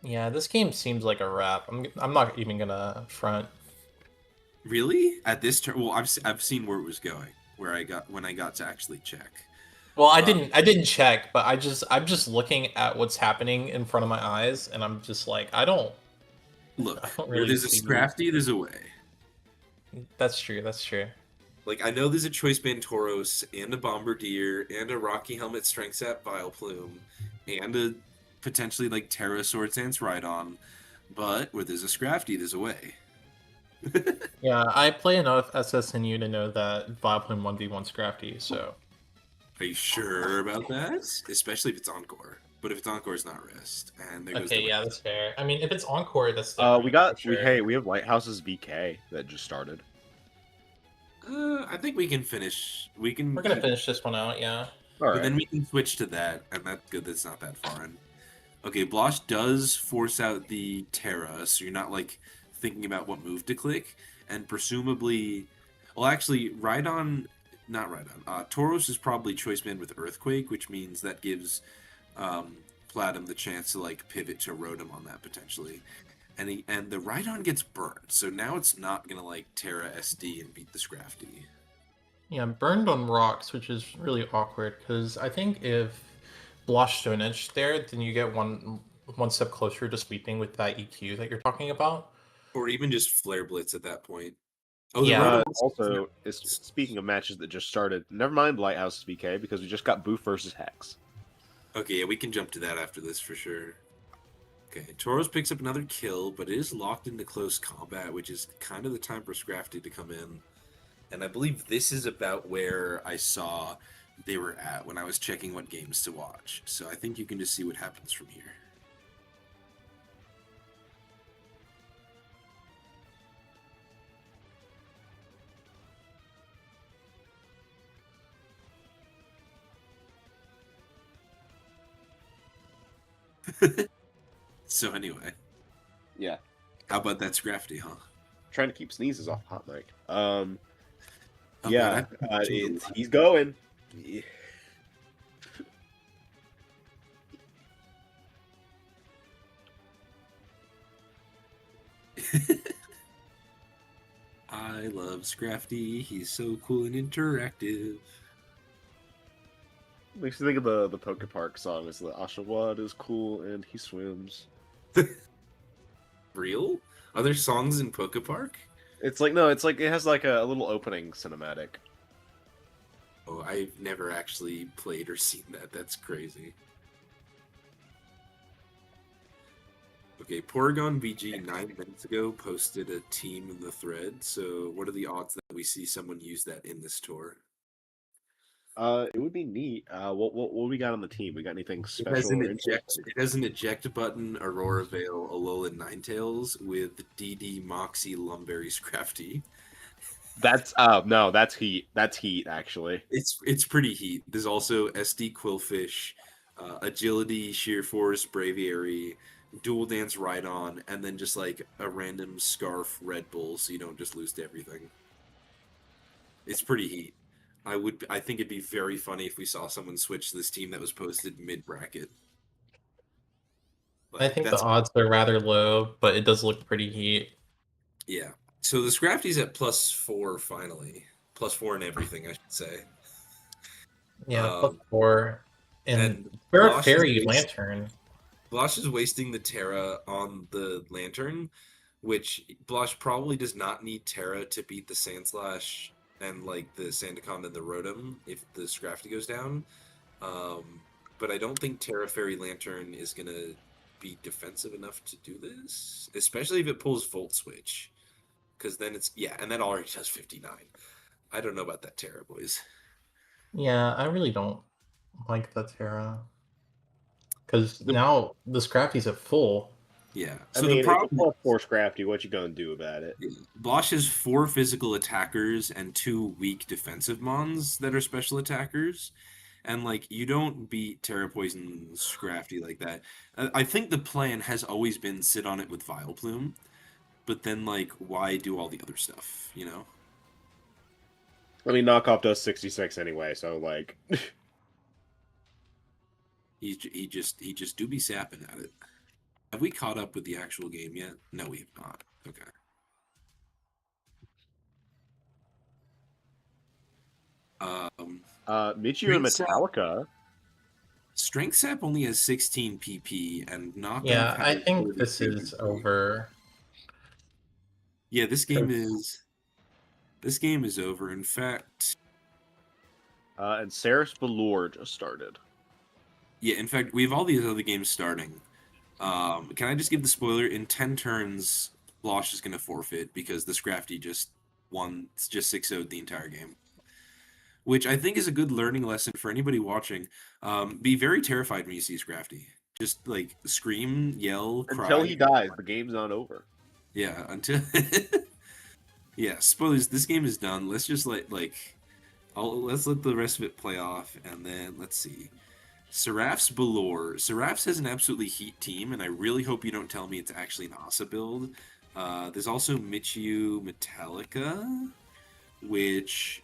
Yeah, this game seems like a wrap. I'm not even gonna front. Really? At this turn? Well, I've seen where it was going. When I got to actually check. Well, I didn't check, but I'm just looking at what's happening in front of my eyes, and I'm just like, I don't Look. really There's a Scrafty, there's a way. That's true. That's true. Like, I know there's a Choice Band Tauros, and a Bombardier, and a Rocky Helmet Strength Sap Vileplume, and a potentially, like, Terra Sword Stance Rhydon, but where there's a Scrafty, there's a way. Yeah, I play enough SSNU to know that Vileplume 1v1 Scrafty, so... Are you sure about that? Especially if it's Encore. But if it's Encore, it's not rest. And there goes Okay, the yeah, that's fair. I mean, if it's Encore, that's we different, for sure. we have Lighthouse's VK that just started. I think we can finish. We're gonna finish this one out, yeah. All right. But then we can switch to that, and that's good. That's not that far in. Okay, Blosh does force out the Terra, so you're not like thinking about what move to click, and presumably, well, actually, Rhydon, not Rhydon. Tauros is probably Choice Band with Earthquake, which means that gives Platinum the chance to like pivot to Rotom on that potentially. And the Rhydon gets burned, so now it's not gonna like Terra SD and beat the Scrafty. Yeah, burned on rocks, which is really awkward, because I think if Blosh Stone Edge there, then you get one step closer to sweeping with that EQ that you're talking about. Or even just Flare Blitz at that point. Oh, Yeah. Also, speaking of matches that just started, never mind Lighthouse's VK because we just got Boof versus Hex. Okay, yeah, we can jump to that after this for sure. Okay, Tauros picks up another kill, but it is locked into close combat, which is kind of the time for Scrafty to come in. And I believe this is about where I saw they were at when I was checking what games to watch. So I think you can just see what happens from here. So anyway. Yeah. How about that Scrafty, huh? Trying to keep sneezes off hot mic. God, he's going. I love Scrafty. He's so cool and interactive. Makes you think of the Poke Park song. It's the Oshawott is cool and he swims. Real? Are there songs in Poke Park? It's like no, it's like it has like a little opening cinematic. Oh, I've never actually played or seen that. That's crazy. Okay, Porygon VG 9 minutes ago posted a team in the thread. So, what are the odds that we see someone use that in this tour? It would be neat. What we got on the team? We got anything It has special an or eject. interesting? It has an eject button, Aurora Veil, Alolan Ninetales with DD Moxie Lumberry Scrafty. That's no, that's heat. That's heat actually. It's pretty heat. There's also SD Quillfish, Agility, Sheer Force, Braviary, Dual Dance Rhydon, and then just like a random Scarf Red Bull, so you don't just lose to everything. It's pretty heat. I think it'd be very funny if we saw someone switch this team that was posted mid bracket. I Like think the that's odds are rather low, but it does look pretty heat. yeah. So the Scrafty's at +4 finally. +4 in everything, I should say. Yeah, plus Um, four. And and for a Blosh is fairy waste, lantern. Blosh is wasting the Terra on the Lantern, which Blosh probably does not need Terra to beat the Sandslash and like the Sandaconda and the Rotom if the Scrafty goes down. But I don't think Terra Fairy Lantern is gonna be defensive enough to do this, especially if it pulls Volt Switch, because then it's yeah, and that already does 59. I don't know about that Terra, boys. Yeah, I really don't like the Terra. Because The, now the Scrafty's at full. Yeah. I So the mean, it's a problem, +4 Scrafty. What you gonna do about it? Blosh has 4 physical attackers and 2 weak defensive mons that are special attackers. And like you don't beat Terra Poison Scrafty like that. I think the plan has always been sit on it with Vileplume, but then like why do all the other stuff, you know? I mean, knockoff does 66 anyway, so like, He just do be sapping at it. Have we caught up with the actual game yet? No, we have not. Okay. Michio and Strength Sap, Metallica. Strength Sap only has 16 PP, and Knockoff Yeah, I has think this 43 is PP. over. Yeah, 'Cause- this game is over. In fact, And Saris Velour just started. yeah, in fact, we have all these other games starting. Can I just give the spoiler? In 10 turns, Blosh is going to forfeit because the Scrafty just won, just 6-0'd the entire game. Which I think is a good learning lesson for anybody watching. Be very terrified when you see Scrafty. Just like scream, yell, Until cry. he dies, the game's not over. Yeah, until yeah, spoilers. This game is done. Let's just let's let the rest of it play off, and then let's see. Seraph's Belore. Seraph's has an absolutely heat team, and I really hope you don't tell me it's actually an Asa build. There's also Michiu Metallica, which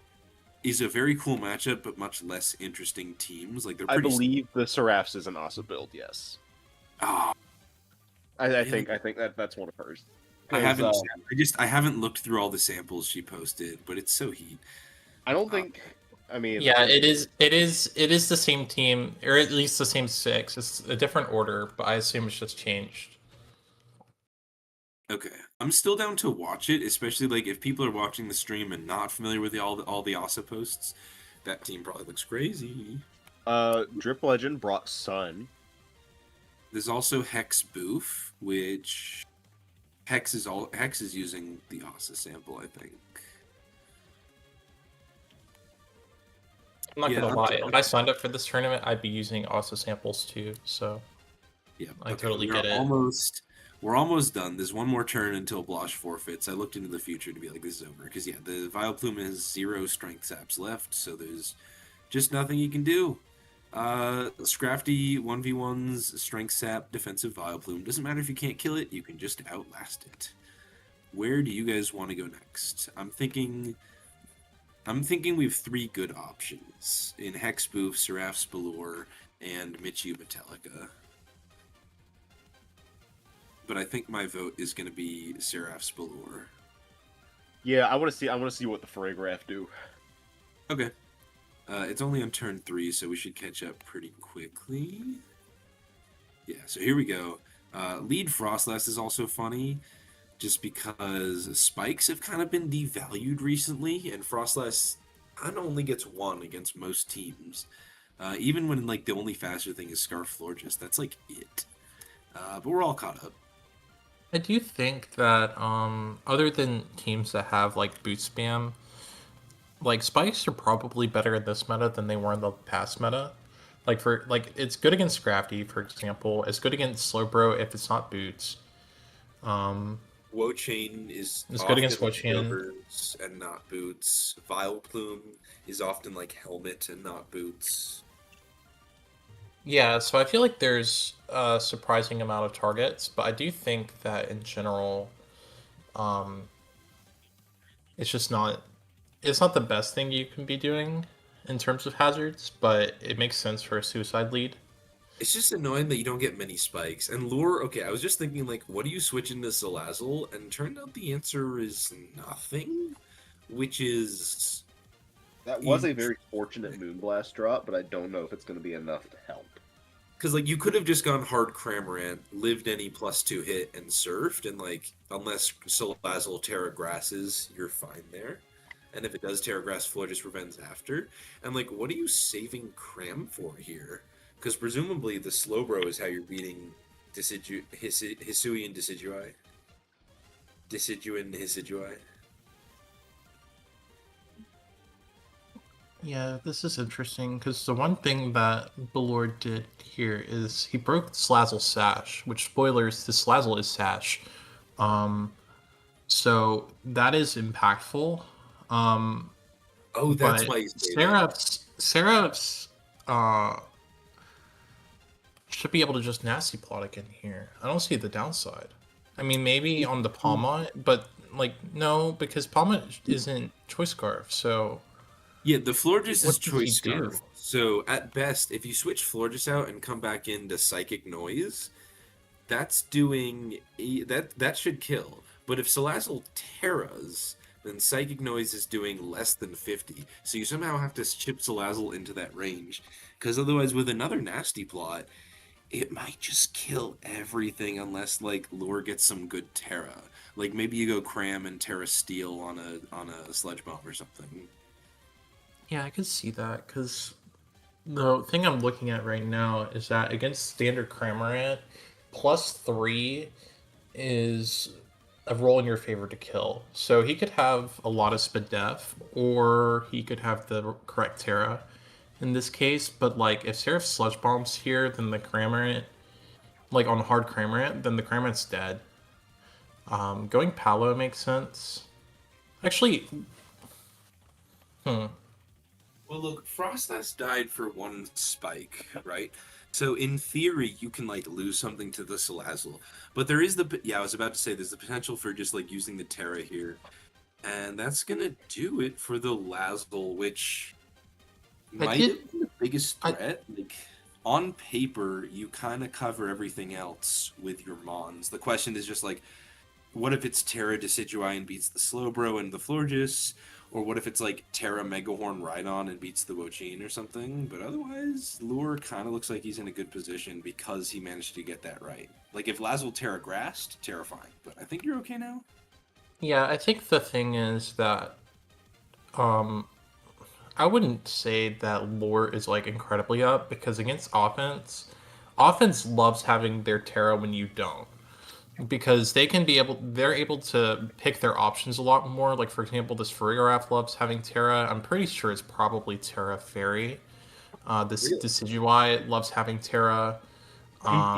is a very cool matchup, but much less interesting teams. Like they're I pretty. believe the Seraphs is an Asa build. Yes, Ah, I really? think that's one of hers. I 'Cause, haven't. I haven't looked through all the samples she posted, but it's so heat. I don't think. I mean, Yeah, it is. It is the same team, or at least the same six. It's a different order, but I assume it's just changed. Okay, I'm still down to watch it, especially like if people are watching the stream and not familiar with all the Asa posts. That team probably looks crazy. Drip Legend brought Sun. There's also Hex Boof, which Hex is using the Asa sample, I think. I'm not Yeah, gonna I'm lie. down. If I signed up for this tournament, I'd be using also samples too. So Yeah, I okay, totally get it. We're almost done. There's one more turn until Blosh forfeits. I looked into the future to be like, this is over. Because, yeah, the Vileplume has 0 strength saps left, so there's just nothing you can do. Scrafty 1v1's strength sap defensive Vileplume. Doesn't matter if you can't kill it, you can just outlast it. Where do you guys want to go next? I'm thinking we have 3 good options in Hexboof, Seraph Spelure, and Michiu Metallica. But I think my vote is going to be Seraph Spelure. Yeah, I want to see. I want to see what the Farragraph do. Okay. It's only on turn 3, so we should catch up pretty quickly. Yeah, so here we go. Lead Frostless is also funny, just because spikes have kind of been devalued recently, and Frostless kind of only gets 1 against most teams. Even when like the only faster thing is Scarf Florges, that's like it. But we're all caught up. I do think that other than teams that have like boot spam, like spikes are probably better in this meta than they were in the past meta. It's good against Crafty, for example. It's good against Slowbro if it's not boots. Wochain is It's good often against Wochain. rovers and not boots. Vileplume is often like helmet and not boots. Yeah, so I feel like there's a surprising amount of targets, but I do think that in general, um, it's just not it's not the best thing you can be doing in terms of hazards, but it makes sense for a suicide lead. It's just annoying that you don't get many spikes. And lure, okay, I was just thinking, like, what do you switch into Salazzle? And turned out the answer is nothing, which is. That was a very fortunate Moonblast drop, but I don't know if it's going to be enough to help. Because, like, you could have just gone hard Cramorant, lived any +2 hit, and surfed, and, like, unless Salazzle Terra Grasses, you're fine there. And if it does Terra Grass, Florges prevents after. And, like, what are you saving Cram for here? Because presumably the Slowbro is how you're beating Hisuian Decidui. Deciduan Decidui. Yeah, this is interesting because the one thing that Balord did here is he broke Slazzle's Sash, which spoilers, the Slazzle is Sash. So that is impactful. Oh, that's But why he's Seraph's should be able to just nasty plot again here. I don't see the downside. I mean, maybe on the Palma, but like no, because Palma isn't Choice Scarf, so Yeah, the Florges what is does he Choice do? Scarf. So at best, if you switch Florges out and come back into Psychic Noise, that's doing that should kill. But if Salazzle Terras, then Psychic Noise is doing less than 50. So you somehow have to chip Salazzle into that range. Because otherwise, with another nasty plot, it might just kill everything unless like Lure gets some good Terra. Like maybe you go Cram and Terra Steel on a Sludge Bomb or something. Yeah, I could see that because the thing I'm looking at right now is that against standard Cramorant, +3 is a roll in your favor to kill. So he could have a lot of Spadef, or he could have the correct Terra in this case. But like, if Seraph Sludge Bombs here, then the Cramorant, like on hard Cramorant, then the Cramorant's dead. Going Palo makes sense. Actually, Well, look, Frostlass died for 1 spike, right? So in theory, you can like lose something to the Salazzle, but there is I was about to say there's the potential for just like using the Terra here, and that's gonna do it for the Lazzle, which might have been the biggest threat. Like on paper, you kind of cover everything else with your Mons. The question is just like, what if it's Terra Decidui and beats the Slowbro and the Florges? Or what if it's like Terra Megahorn Rhydon and beats the Wochain or something? But otherwise, Lure kind of looks like he's in a good position because he managed to get that right. Like if Lazzle Terra Grassed, terrifying. But I think you're okay now. yeah, I think the thing is that I wouldn't say that Lure is like incredibly up because against offense loves having their Terra when you don't. Because they're able to pick their options a lot more. Like for example, this Farigiraf loves having Terra. I'm pretty sure it's probably Terra Fairy. This Really? Decidueye loves having Terra.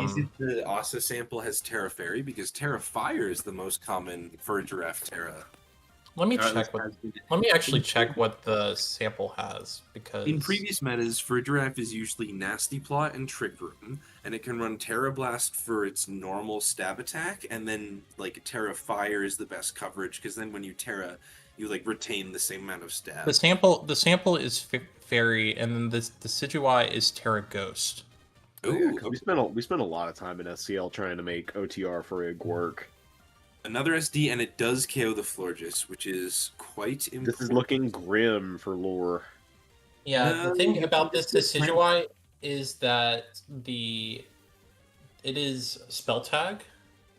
Is it the Asa sample has Terra Fairy? Because Terra Fire is the most common for Giraffe Terra. Let me Or at check least has been. let me actually check what the sample has because In previous metas, Giraffe is usually Nasty Plot and Trick Room, and it can run Terra Blast for its normal stab attack, and then like Terra Fire is the best coverage because then when you Terra, you like retain the same amount of stab. the sample is Fairy, and then the Decidueye is Terra Ghost. Oh, yeah, Ooh, we spent a lot of time in SCL trying to make OTR for Ig work. Another SD, and it does KO the Florges, which is quite This is important. looking grim for lore. Yeah, the No, thing you can about just this get Cram. Decidueye is that it is spell tag.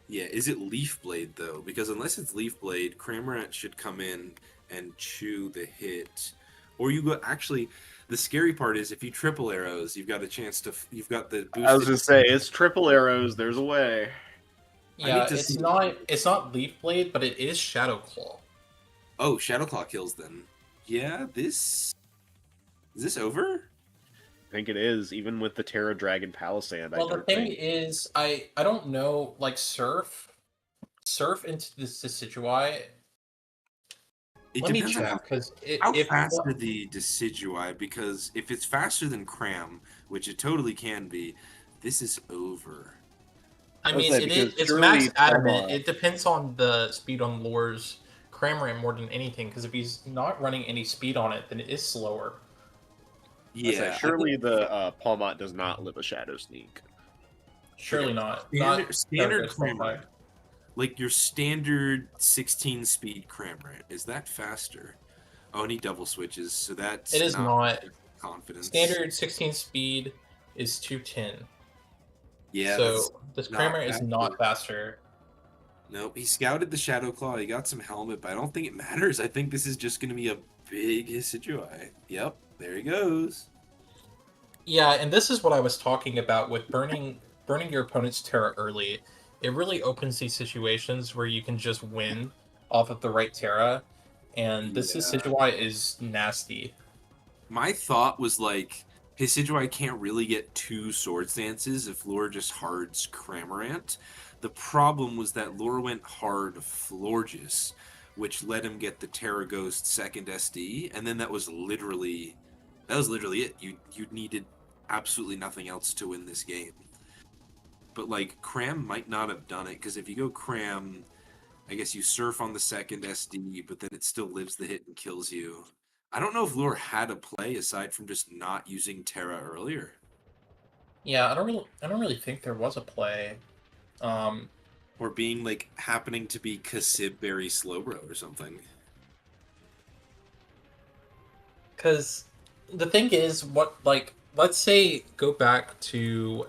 Yeah, is it Leaf Blade though? Because unless it's Leaf Blade, Cramorant should come in and chew the hit. Or you go actually. The scary part is if you triple arrows, you've got a chance to. You've got the I was boosted. just say it's triple arrows. There's a way. I Yeah, need to see. it's not Leaf Blade, but it is Shadow Claw. Oh, Shadowclaw kills then. Yeah, this is this over? I think it is, even with the Terra Dragon Palisand. I Well, the don't thing think. is, I don't know, like surf into this Decidueye. It Let me depends on check because how if fast are the Decidueye, because if it's faster than Cram, which it totally can be, this is over. I I was mean, say because it's max surely adamant. Palma. It depends on the speed on Lore's Cramorant more than anything. Because if he's not running any speed on it, then it is slower. I say Yeah, I think surely the Palmot does not live a Shadow Sneak. Surely okay. not. Not Standard Paragus Cramorant, like your standard 16 speed Cramorant, is that faster? Oh, and he double switches, so It that's is not not. confidence. Standard 16 speed is 210. Yeah, that's So this not Cramorant is faster. not faster. Nope, he scouted the Shadow Claw. He got some helmet, but I don't think it matters. I think this is just going to be a big Decidueye. Yep, there he goes. Yeah, and this is what I was talking about with burning your opponent's Terra early. It really opens these situations where you can just win off of the right Terra, and this Yeah. Decidueye is nasty. My thought was like, Decidueye can't really get two Swords Dances if Lure just hards Cramorant. The problem was that Lure went hard Florges, which let him get the Terra Ghost second SD, and then that was literally it. You needed absolutely nothing else to win this game. But like Cram might not have done it because if you go Cram, I guess you surf on the second SD, but then it still lives the hit and kills you. I don't know if Lure had a play aside from just not using Terra earlier. Yeah, I don't really think there was a play. Um, Or being like happening to be Kasib Berry Slowbro or something. because the thing is, what like let's say go back to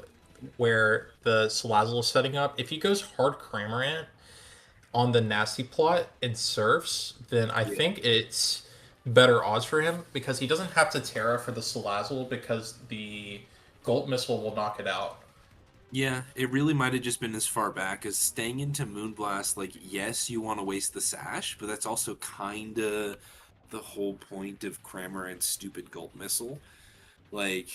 where the Salazzle is setting up. If he goes hard Cramorant on the nasty plot and surfs, then I Yeah. think it's better odds for him because he doesn't have to Terra for the Salazzle because the Gold Missile will knock it out. Yeah, it really might have just been as far back as staying into Moonblast. Like, yes, you want to waste the sash, but that's also kind of the whole point of Cramorant's stupid Gulp Missile. Like,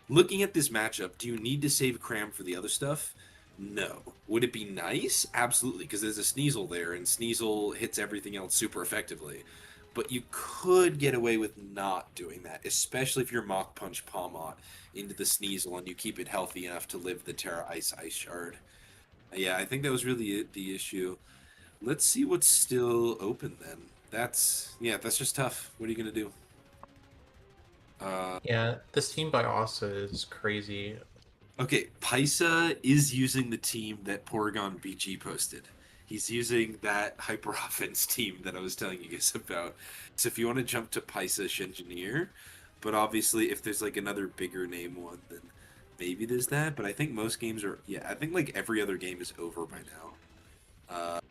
looking at this matchup, do you need to save Cram for the other stuff? No. Would it be nice? Absolutely, because there's a Sneasel there, and Sneasel hits everything else super effectively. But you could get away with not doing that, especially if you're Mach Punch Palmot into the Sneasel and you keep it healthy enough to live the Terra Ice Shard. Yeah, I think that was really the issue. Let's see what's still open then. That's just tough. What are you gonna do? Uh, Yeah, this team by Asa is crazy. Okay, Paisa is using the team that Porygon BG posted. He's using that hyper offense team that I was telling you guys about. So if you want to jump to Paisa Engineer, but obviously if there's like another bigger name one, then maybe there's that. But I think most games are, yeah, I think like every other game is over by now.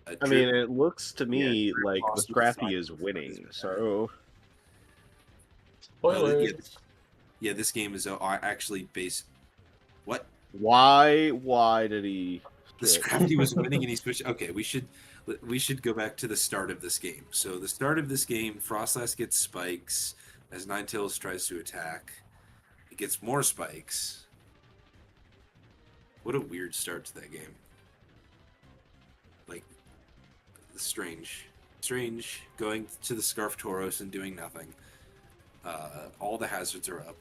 I Drip, mean, it looks to yeah, me Drip like the lost with the Scrappy side is is winning. bad. So Yeah, Spoilers. yeah, this game is actually based. What? why did he The switch? Scrafty was winning and he switched. Okay, we should go back to the start of this game. So the start of this game, Frostlass gets spikes as Ninetales tries to attack. It gets more spikes. What a weird start to that game. Like strange. Going to the Scarf Tauros and doing nothing. All the hazards are up.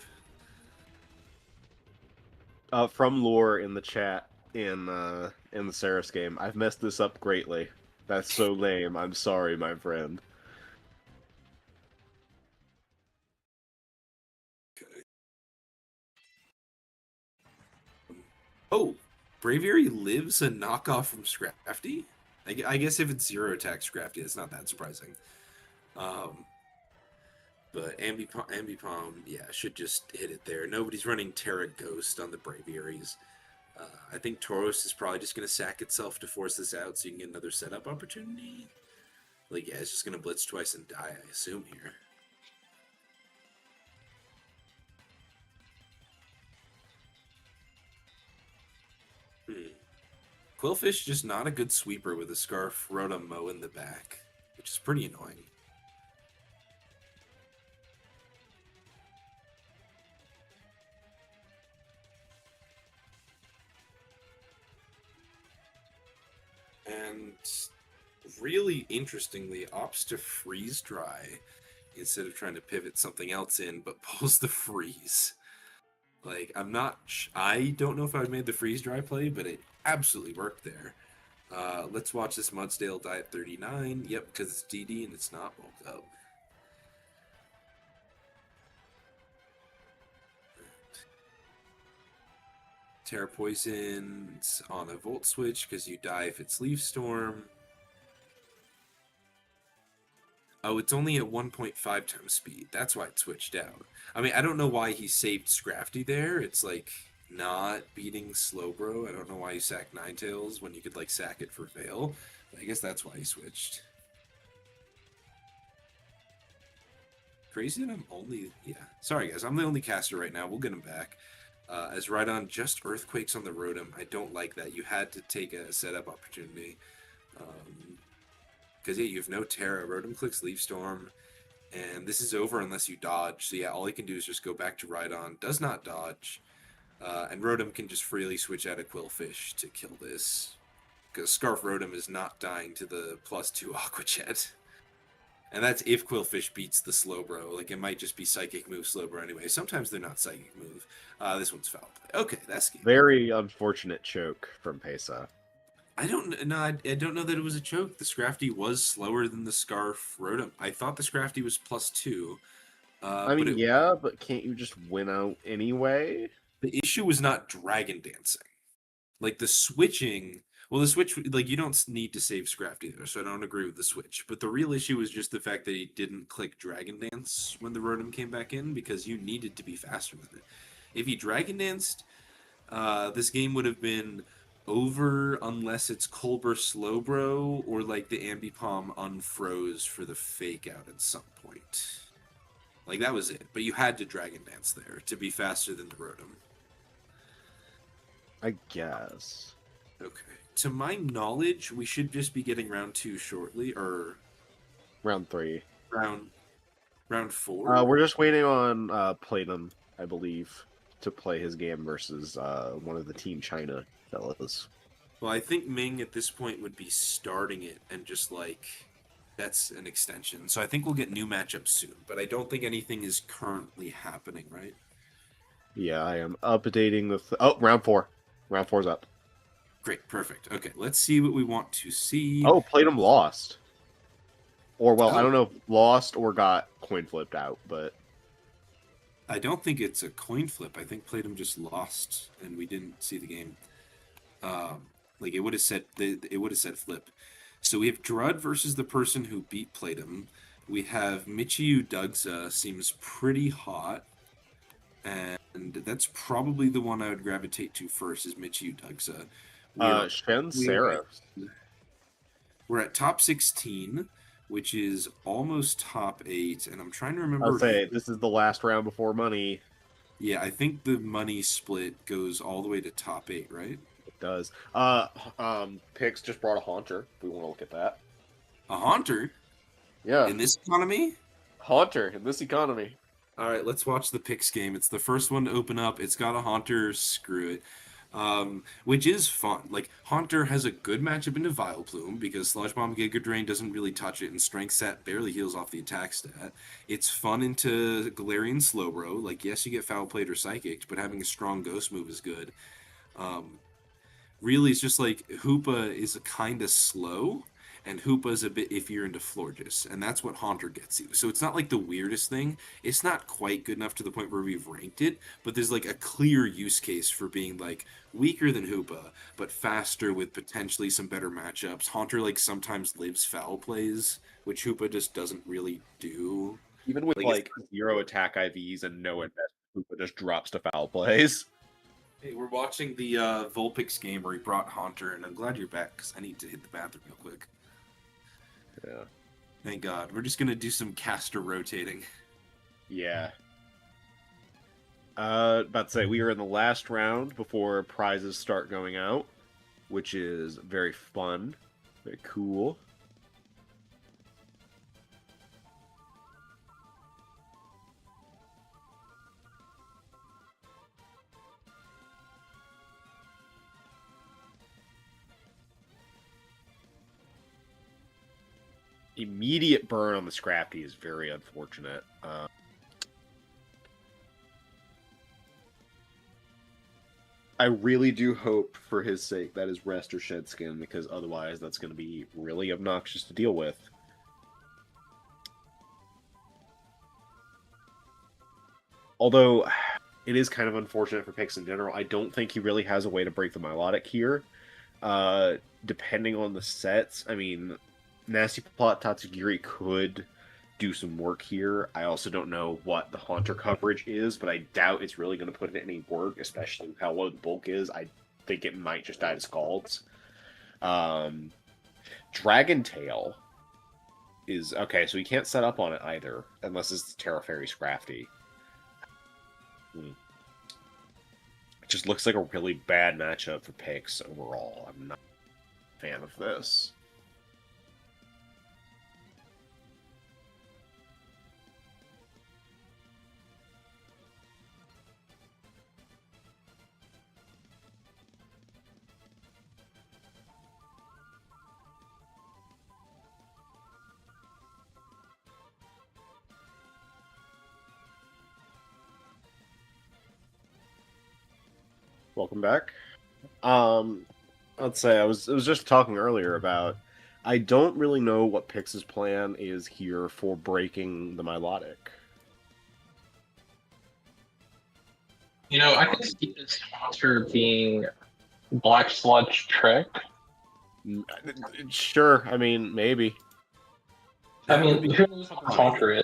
From lore in the chat in the Saris game, I've messed this up greatly. That's so lame. I'm sorry, my friend. Okay. Oh, Braviary lives a knockoff from Scrafty. I guess if it's zero attack Scrafty, it's not that surprising. Um, but Ambipom, yeah, should just hit it there. Nobody's running Terra Ghost on the Braviaries. I think Tauros is probably just going to sack itself to force this out so you can get another setup opportunity. Like, yeah, it's just going to blitz twice and die, I assume, here. Quillfish just not a good sweeper with a Scarf Rotom Mow in the back, which is pretty annoying. And really interestingly, opts to freeze dry instead of trying to pivot something else in, but pulls the freeze. Like, I don't know if I would made the freeze dry play, but it absolutely worked there. Let's watch this Mudsdale die at 39. Yep, because it's DD and it's not bulked up. Terra Poison's on a Volt Switch because you die if it's Leaf Storm. Oh, it's only at 1.5 times speed. That's why it switched out. I mean, I don't know why he saved Scrafty there. It's like not beating Slowbro. I don't know why you sacked Ninetales when you could like sack it for Veil. But I guess that's why he switched. Crazy that I'm only... Yeah. Sorry, guys. I'm the only caster right now. We'll get him back. As Rhydon just Earthquakes on the Rotom. I don't like that. You had to take a setup opportunity. Because, yeah, you have no Terra. Rotom clicks Leaf Storm. And this is over unless you dodge. So, yeah, all he can do is just go back to Rhydon. Does not dodge. And Rotom can just freely switch out a Quillfish to kill this. Because Scarf Rotom is not dying to the +2 Aqua Jet. And that's if Quillfish beats the Slowbro. Like, it might just be Psychic Move Slowbro anyway. Sometimes they're not Psychic Move. This one's foul play. Okay, that's game. Very unfortunate choke from Pesa. I don't know that it was a choke. The Scrafty was slower than the Scarf Rotom. I thought the Scrafty was +2. I mean, yeah, but can't you just win out anyway? The issue was not Dragon Dancing. Like, the switching... Well, the switch, like, you don't need to save Scrafty there, so I don't agree with the switch. But the real issue was just the fact that he didn't click Dragon Dance when the Rotom came back in, because you needed to be faster than it. If he Dragon Danced, this game would have been over unless it's Colbur Slowbro or, like, the Ambipom unfroze for the fake out at some point. Like, that was it. But you had to Dragon Dance there to be faster than the Rotom. I guess. Okay. To my knowledge, we should just be getting round 2 shortly, or round 3. Round 4. We're just waiting on Platinum, I believe, to play his game versus one of the Team China fellas. Well, I think Ming at this point would be starting it and just like that's an extension. So I think we'll get new matchups soon, but I don't think anything is currently happening, right? Yeah, I am updating the round 4. Round 4's up. Great, perfect. Okay, let's see what we want to see. Oh, Platinum lost. Or, well, I don't know if lost or got coin flipped out, but... I don't think it's a coin flip. I think Platinum just lost, and we didn't see the game. Like, it would have said flip. So we have Drud versus the person who beat Platinum. We have Michiyu Dugza, seems pretty hot. And that's probably the one I would gravitate to first, is Michiyu Dugza. Shen Seraph. We're at top 16, which is almost top 8, and I'm trying to remember... I'll say, this is the last round before money. Yeah, I think the money split goes all the way to top 8, right? It does. Pix just brought a Haunter, if we want to look at that. A Haunter? Yeah. In this economy? Haunter, in this economy. All right, let's watch the Pix game. It's the first one to open up. It's got a Haunter, screw it. Which is fun. Like, Haunter has a good matchup into Vileplume because Sludge Bomb Giga Drain doesn't really touch it, and Strength Stat barely heals off the attack stat. It's fun into Galarian Slowbro. Like, yes, you get Foul Played or Psychic, but having a strong Ghost move is good. Really, it's just like Hoopa is kind of slow, and Hoopa's a bit iffier into Florges, and that's what Haunter gets you. So it's not like the weirdest thing. It's not quite good enough to the point where we've ranked it, but there's like a clear use case for being like weaker than Hoopa, but faster with potentially some better matchups. Haunter like sometimes lives foul plays, which Hoopa just doesn't really do. Even with like 0 attack IVs and no investment, Hoopa just drops to foul plays. Hey, we're watching the Vulpix game where he brought Haunter, and I'm glad you're back because I need to hit the bathroom real quick. Yeah. Thank God. We're just gonna do some caster rotating. Yeah. About to say, we are in the last round before prizes start going out, which is very fun, very cool. Immediate burn on the Scrafty is very unfortunate. I really do hope, for his sake, that is rest or shed skin, because otherwise that's going to be really obnoxious to deal with. Although, it is kind of unfortunate for Pix in general. I don't think he really has a way to break the Milotic here. Depending on the sets, I mean, Nasty Plot Tatsugiri could do some work here. I also don't know what the Haunter coverage is, but I doubt it's really going to put in any work, especially how low the bulk is. I think it might just die to Scalds. Dragon Tail is... Okay, so he can't set up on it either, unless it's the Terra Fairy Scrafty. It just looks like a really bad matchup for Pix overall. I'm not a fan of this. Welcome back. Let's say I was just talking earlier about I don't really know what Pix's plan is here for breaking the Milotic. You know, I can see this monster being Black Sludge Trick. Sure, I mean, maybe. I mean, who knows what the Haunter is?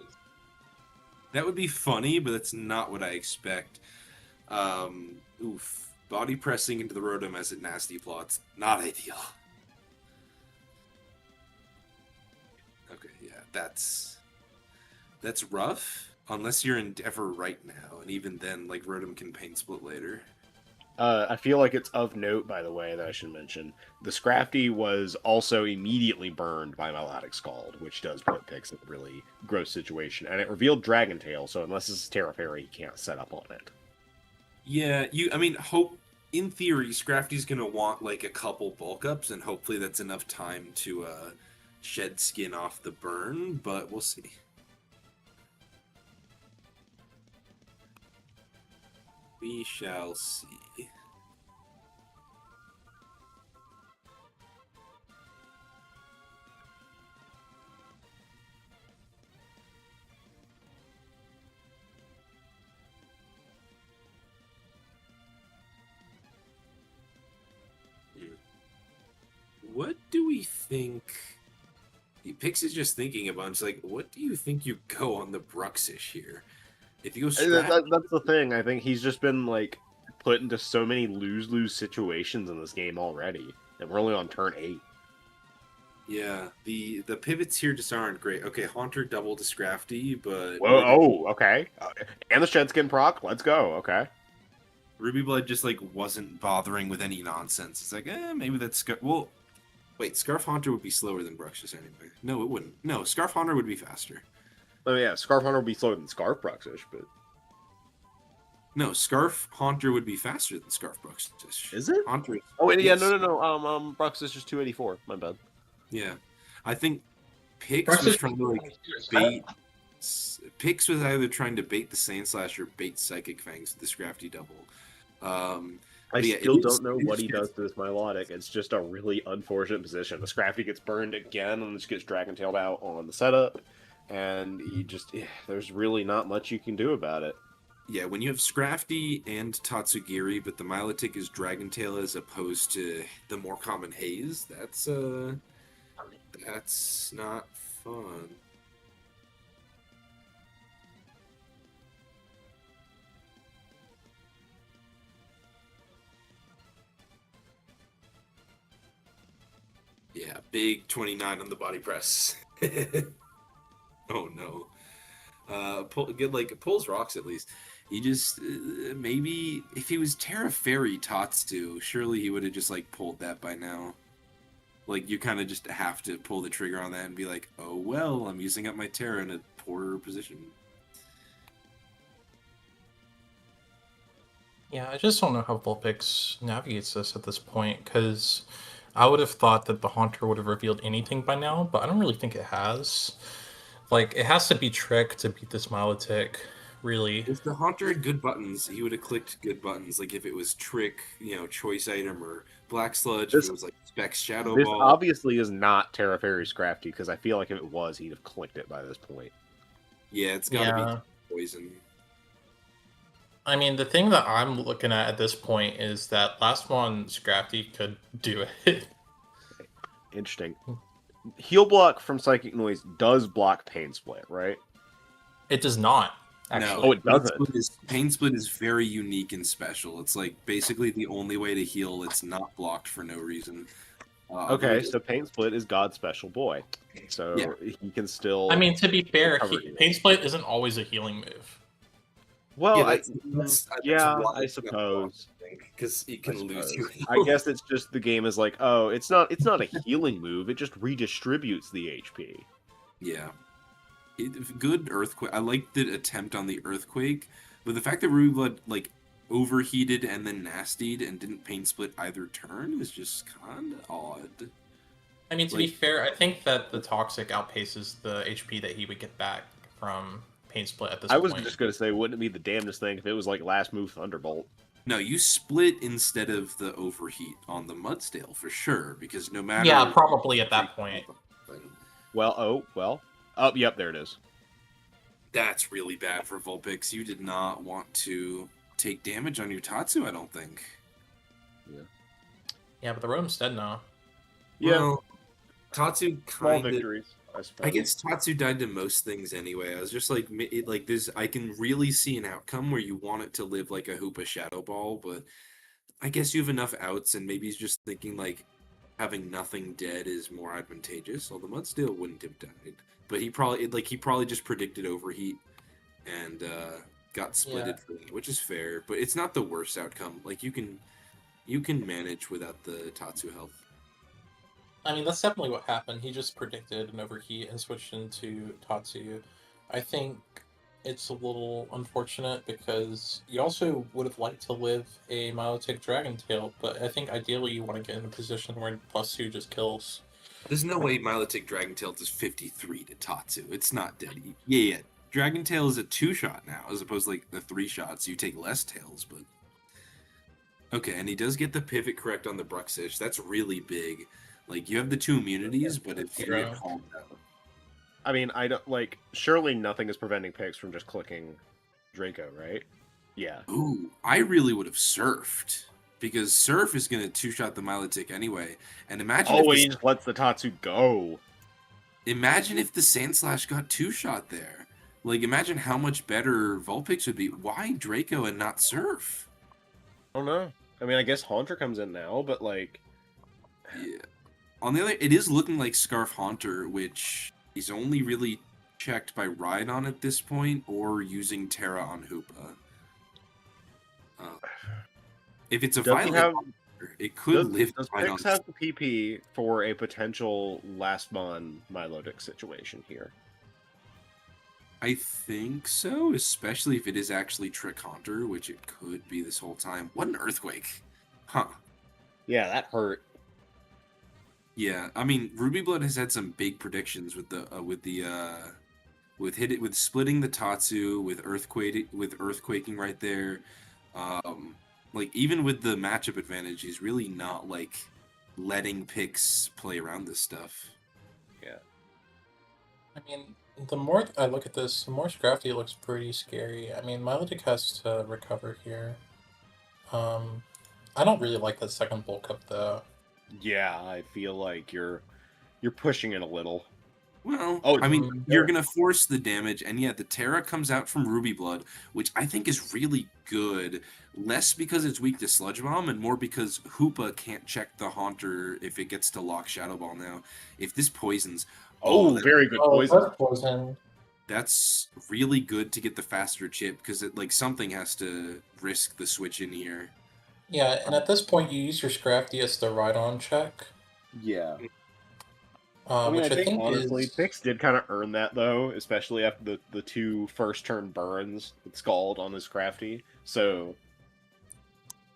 That would be funny, but that's not what I expect. Oof. Body pressing into the Rotom as it nasty plots. Not ideal. Okay, yeah, that's rough. Unless you're Endeavor right now, and even then, like, Rotom can pain split later. I feel like it's of note, by the way, that I should mention. The Scrafty was also immediately burned by Milotic Scald, which does put Pix in a really gross situation. And it revealed Dragon Tail, so unless this is Terra Fairy, he can't set up on it. Yeah, I mean, hope... In theory, Scrafty's gonna want, like, a couple bulk ups, and hopefully that's enough time to, shed skin off the burn, but we'll see. We shall see. What do we think? Pix is just thinking a bunch. Like, what do you think you go on the Bruxish here? If you go that's the thing. I think he's just been like put into so many lose-lose situations in this game already, and we're only on turn 8. Yeah, the pivots here just aren't great. Okay, Haunter double to Scrafty, but Whoa, okay, and the Shedskin proc. Let's go. Okay. Ruby Blood just like wasn't bothering with any nonsense. It's like, maybe that's well. Wait, Scarf Haunter would be slower than Bruxish anyway. No, it wouldn't. No, Scarf Haunter would be faster. Oh yeah, Scarf Haunter would be slower than Scarf Bruxish, but... No, Scarf Haunter would be faster than Scarf Bruxish. Is it? Haunter. Oh, wait, yeah, no. Bruxish is 284. My bad. Yeah. I think Pix was trying to, like, bait... Pix was either trying to bait the Sand Slash or bait Psychic Fangs with the Scrafty double. I But yeah, still it is, don't know it what is he fair. does to this Milotic. It's just a really unfortunate position. The Scrafty gets burned again and just gets Dragon Tailed out on the setup. And there's really not much you can do about it. Yeah, when you have Scrafty and Tatsugiri, but the Milotic is Dragon Tail as opposed to the more common Haze, that's not fun. Yeah, big 29 on the body press. Oh no. Pulls rocks at least. He just maybe if he was Terra Fairy Tatsu, surely he would have just like pulled that by now. Like you kind of just have to pull the trigger on that and be like, oh well, I'm using up my Terra in a poorer position. Yeah, I just don't know how Vulpix navigates this at this point, because I would have thought that the Haunter would have revealed anything by now, but I don't really think it has. Like, it has to be Trick to beat this Milotic, really. If the Haunter had good buttons, he would have clicked good buttons. Like if it was Trick, choice item, or Black Sludge, if it This was like Specs Shadow this Ball. obviously is not Terra Fairy Scrafty, because I feel like if it was, he'd have clicked it by this point. Yeah, it's got to Yeah. be Poison. I mean, the thing that I'm looking at this point is that last one, Scrafty could do it. Interesting. Heal Block from Psychic Noise does block Pain Split, right? It does not, No, actually. Oh, it doesn't. Pain Split is very unique and special. It's like basically the only way to heal. It's not blocked for no reason. Okay, so Pain Split is God's special boy. So Yeah. he can still... I mean, to be fair, recover heal. Pain Split isn't always a healing move. Well, Yeah, yeah, why I it's not suppose. because it can lose suppose. you. I guess it's just the game is like, oh, it's not a healing move. It just redistributes the HP. Yeah, good Earthquake. I like the attempt on the Earthquake, but the fact that Ruby Blood like overheated and then nastied and didn't Pain Split either turn is just kind of odd. I mean, to be fair, I think that the Toxic outpaces the HP that he would get back from Pain Split at this point. I was just going to say, wouldn't it be the damnedest thing if it was like last move Thunderbolt? No, you split instead of the overheat on the Mudstale for sure, because no matter... Yeah, probably at that point. Well, yep, there it is. That's really bad for Vulpix. You did not want to take damage on your Tatsu, I don't think. Yeah, but the Rotom's dead now. Yeah. Well, Tatsu Small kind of... victories, I suppose. I guess Tatsu died to most things anyway. I was just like, this. I can really see an outcome where you want it to live like a Hoopa Shadow Ball, but I guess you have enough outs, and maybe he's just thinking like having nothing dead is more advantageous. Although Mudstale wouldn't have died, but he probably just predicted overheat and got splitted for that, which is fair. But it's not the worst outcome. Like you can manage without the Tatsu health. I mean, that's definitely what happened. He just predicted an overheat and switched into Tatsu. I think it's a little unfortunate because you also would have liked to live a Milotic Dragon Tail, but I think ideally you want to get in a position where +2 just kills. There's no way Milotic Dragon Tail does 53 to Tatsu. It's not dead. Yeah. Dragon Tail is a 2-shot now, as opposed to like the 3-shots. You take less tails, but... Okay, and he does get the pivot correct on the Bruxish. That's really big. Like, you have the 2 immunities, but if you get called out... I mean, I don't, like, surely nothing is preventing picks from just clicking Draco, right? Yeah. Ooh, I really would have surfed. Because Surf is going to 2-shot the Milotic anyway. And imagine if he just lets the Tatsu go. Imagine if the Sandslash got 2-shot there. Like, imagine how much better Vulpix would be. Why Draco and not Surf? I don't know. I mean, I guess Haunter comes in now, but, like... Yeah. On the other, it is looking like Scarf Haunter, which is only really checked by Rhydon at this point, or using Terra on Hoopa. If it's a Violet Haunter, it could live Does Rhydon. Pix have the PP for a potential last mon Milotic situation here? I think so, especially if it is actually Trick Haunter, which it could be this whole time. What an Earthquake. Huh. Yeah, that hurt. Yeah, I mean, Ruby Blood has had some big predictions with splitting the Tatsu, with earthquaking right there. Like, even with the matchup advantage, he's really not, like, letting picks play around this stuff. Yeah. I mean, the more I look at this, the more Scrafty looks pretty scary. I mean, Milotic has to recover here. I don't really like that second bulk up though. Yeah, I feel like you're pushing it a little. Well, Oh, I mean, Mm, you're gonna force the damage, and yeah, the Terra comes out from Ruby Blood, which I think is really good. Less because it's weak to Sludge Bomb, and more because Hoopa can't check the Haunter if it gets to lock Shadow Ball now. If this poisons, oh, very good Oh, poison. that's poison. that's really good to get the faster chip, because it, like, something has to risk the switch in here. Yeah, and at this point you use your Scrafty as the ride-on check, Yeah. I mean, I which I think think honestly, is Pix did kind of earn that though, especially after the two first turn burns with Scald on his Crafty. So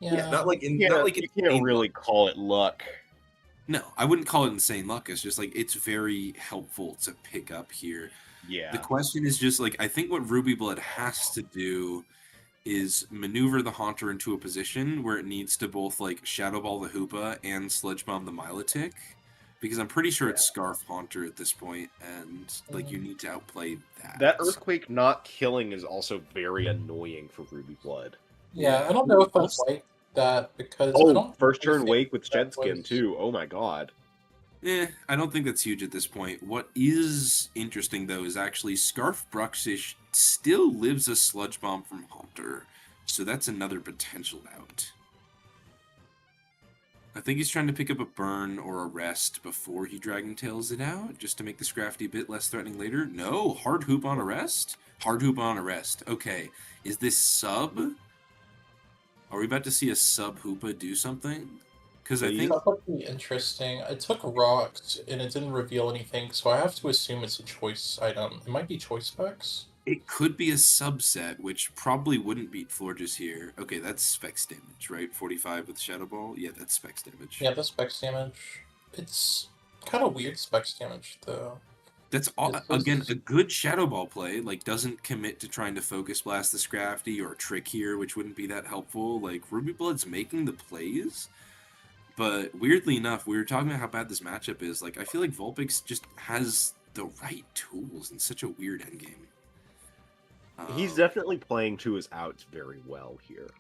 yeah. Not like you can't insane really luck. call it luck. No, I wouldn't call it insane luck. It's just like it's very helpful to pick up here. Yeah. The question is just like I think what Ruby Blood has to do is maneuver the Haunter into a position where it needs to both like Shadow Ball the Hoopa and Sludge Bomb the Milotic. Because I'm pretty sure it's Scarf Haunter at this point, and like you need to outplay that. That Earthquake not killing is also very annoying for Ruby Blood. Yeah, Yeah. I don't know if I like that because I Oh, don't first turn think Wake with that Jetskin was- too. Oh my god. I don't think that's huge at this point. What is interesting though is actually Scarf Bruxish still lives a Sludge Bomb from Haunter, so that's another potential out. I think he's trying to pick up a burn or a rest before he Dragon Tails it out, just to make the Scrafty a bit less threatening later. No, hard hoop on a rest? Hard hoop on a rest. Okay, is this sub? Are we about to see a sub Hoopa do something? Because I think That would be interesting. It took rocks and it didn't reveal anything, so I have to assume it's a choice item. It might be choice specs. it could be a subset, which probably wouldn't beat Florges here. Okay, that's Specs damage, right? 45 with Shadow Ball? Yeah, that's Specs damage. Yeah, the specs damage. It's kind of weird specs damage though. That's all, It's again just- a good Shadow Ball play. Like doesn't commit to trying to focus blast the Scrafty or trick here, which wouldn't be that helpful. Like Ruby Blood's making the plays, but weirdly enough, we were talking about how bad this matchup is. Like I feel like Vulpix just has the right tools in such a weird endgame. He's definitely playing to his outs very well here.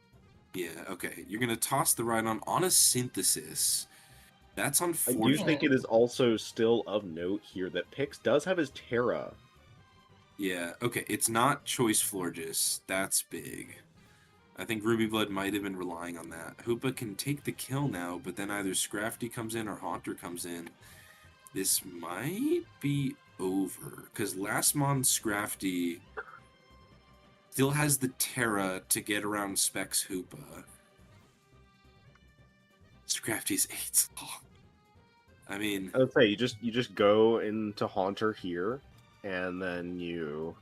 Yeah. Okay. You're gonna toss the ride on a synthesis. That's I unfortunate. do think it is also still of note here that Pix does have his Terra. Yeah, okay, it's not Choice Florges. That's big. I think Ruby Blood might have been relying on that. Hoopa can take the kill now, but then either Scrafty comes in or Haunter comes in. This might be over, because last Mon Scrafty still has the Terra to get around Specs Hoopa. Scrafty's 8's long. I mean, I would say you just go into Haunter here, and then you.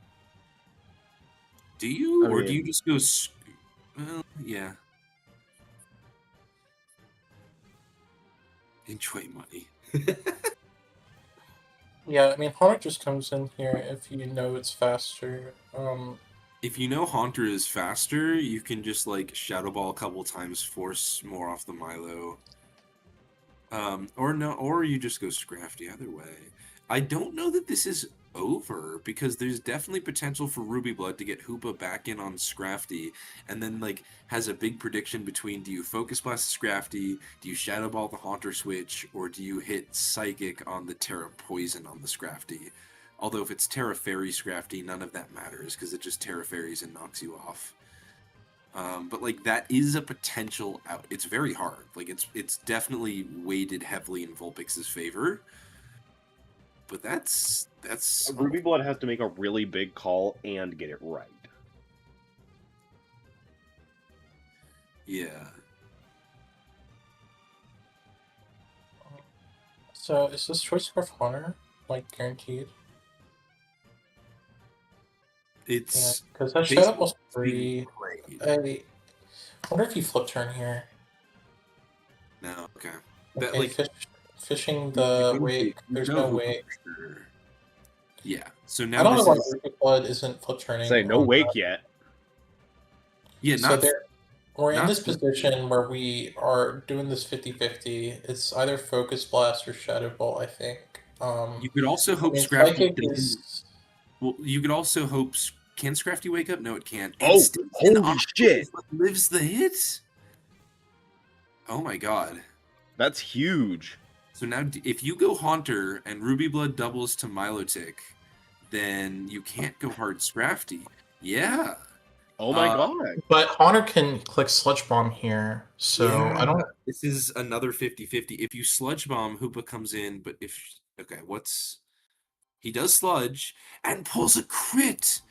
do you, I or do mean- you just go? Well, yeah. Enjoy money. Yeah, I mean Haunter just comes in here if you know it's faster. If you know Haunter is faster, you can just like Shadow Ball a couple times, force more off the Milo. Or no, or you just go Scrafty either way. I don't know that this is over because there's definitely potential for Ruby Blood to get Hoopa back in on Scrafty, and then like has a big prediction between do you Focus Blast Scrafty, do you Shadow Ball the Haunter switch, or do you hit Psychic on the Terra Poison on the Scrafty? Although if it's Terra Fairy Scrafty, none of that matters because it just Terra Fairies and knocks you off. But like that is a potential out. It's very hard. Like it's definitely weighted heavily in Vulpix's favor. But that's Ruby Blood has to make a really big call and get it right. yeah. So is this choice scarf Haunter like guaranteed? Yeah, It's because that basically setup was being free. played. I wonder if you flip turn here. No, okay. That Okay, like fishing the you wake. you There's know no Hoopa wake. for sure. Yeah. So I now don't know this why is Ruby Blood isn't flip turning. Say no on wake that. yet. yeah, So not there, We're in Not this position where we are doing this 50-50. It's either Focus Blast or Shadow Ball, I think. You could also I hope mean, Scrafty Psychic doesn't. is... Well, you could also hope. Can Scrafty wake up? No, it can't. And Oh, Stinson holy on shit! lives the hit. Oh my god. That's huge. So now, if you go Haunter and Ruby Blood doubles to Milotic, then you can't go hard Scrafty. Yeah. Oh my Uh, god. But Honor can click Sludge Bomb here, so I don't... This is another 50-50. If you Sludge Bomb, Hoopa comes in, but if... Okay, what's... He does Sludge and pulls a crit!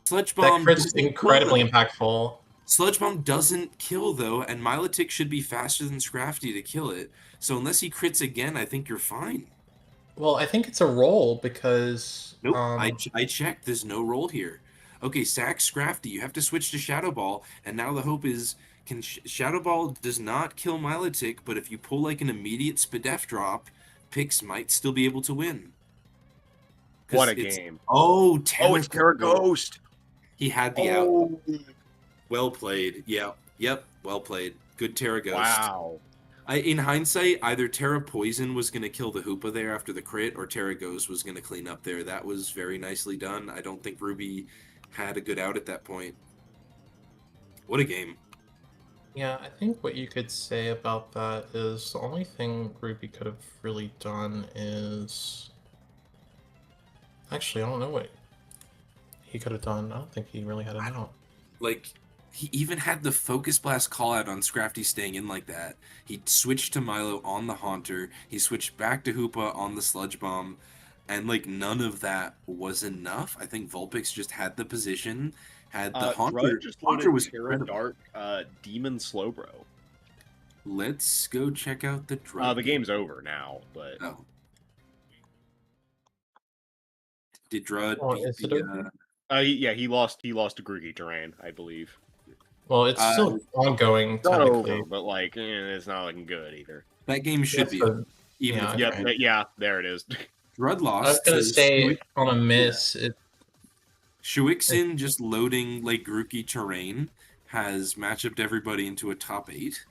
Sludge That Bomb crit's doesn't kill, incredibly though. impactful. Sludge Bomb doesn't kill, though, and Milotic should be faster than Scrafty to kill it. So unless he crits again, I think you're fine. Well, I think it's a roll because... Nope, I checked. There's no roll here. Okay, sack Scrafty. You have to switch to Shadow Ball, and now the hope is... Shadow Ball does not kill Milotic, but if you pull like an immediate Spadef drop, Pix might still be able to win. What a game. Oh, Oh, it's Terra Ghost. He had the out. Well played. Yeah. Yep. Well played. Good Terra Ghost. Wow. In hindsight, either Terra Poison was going to kill the Hoopa there after the crit, or Terra Ghost was going to clean up there. That was very nicely done. I don't think Ruby had a good out at that point. What a game. Yeah, I think what you could say about that is the only thing Ruby could have really done is... Actually, I don't know what he could have done. I don't think he really had an out. Like, he even had the Focus Blast call out on Scrafty staying in like that. He switched to Milo on the Haunter. He switched back to Hoopa on the Sludge Bomb. And, like, none of that was enough. I think Vulpix just had the position, had the Haunter. Haunter was Terra Dark Demon Slowbro. Let's go check out the drug. The game's over now, but... Oh. Did Drud beat the... yeah, he lost to Grookey Terrain, I believe. Well, it's still ongoing, it's not technically. over, but like, it's not looking good either. That game should be. Even yeah, there it is. Drud lost. I was gonna say on a miss. Shuixin just loading like Grookey Terrain has matchupped everybody into a top 8.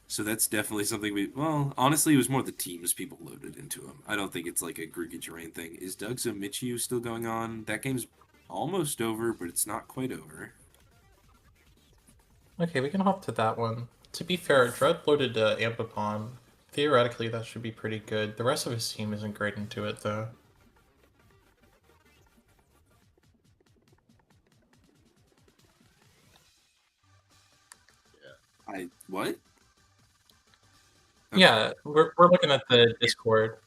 So that's definitely something well, honestly, it was more the teams people loaded into him. I don't think it's like a Grookey Terrain thing. Is Doug's Michiu still going on? That game's almost over, but it's not quite over. Okay, we can hop to that one. To be fair, Drud loaded Ampapon. Theoretically, that should be pretty good. The rest of his team isn't great into it, though. What? Okay. Yeah, we're looking at the Discord.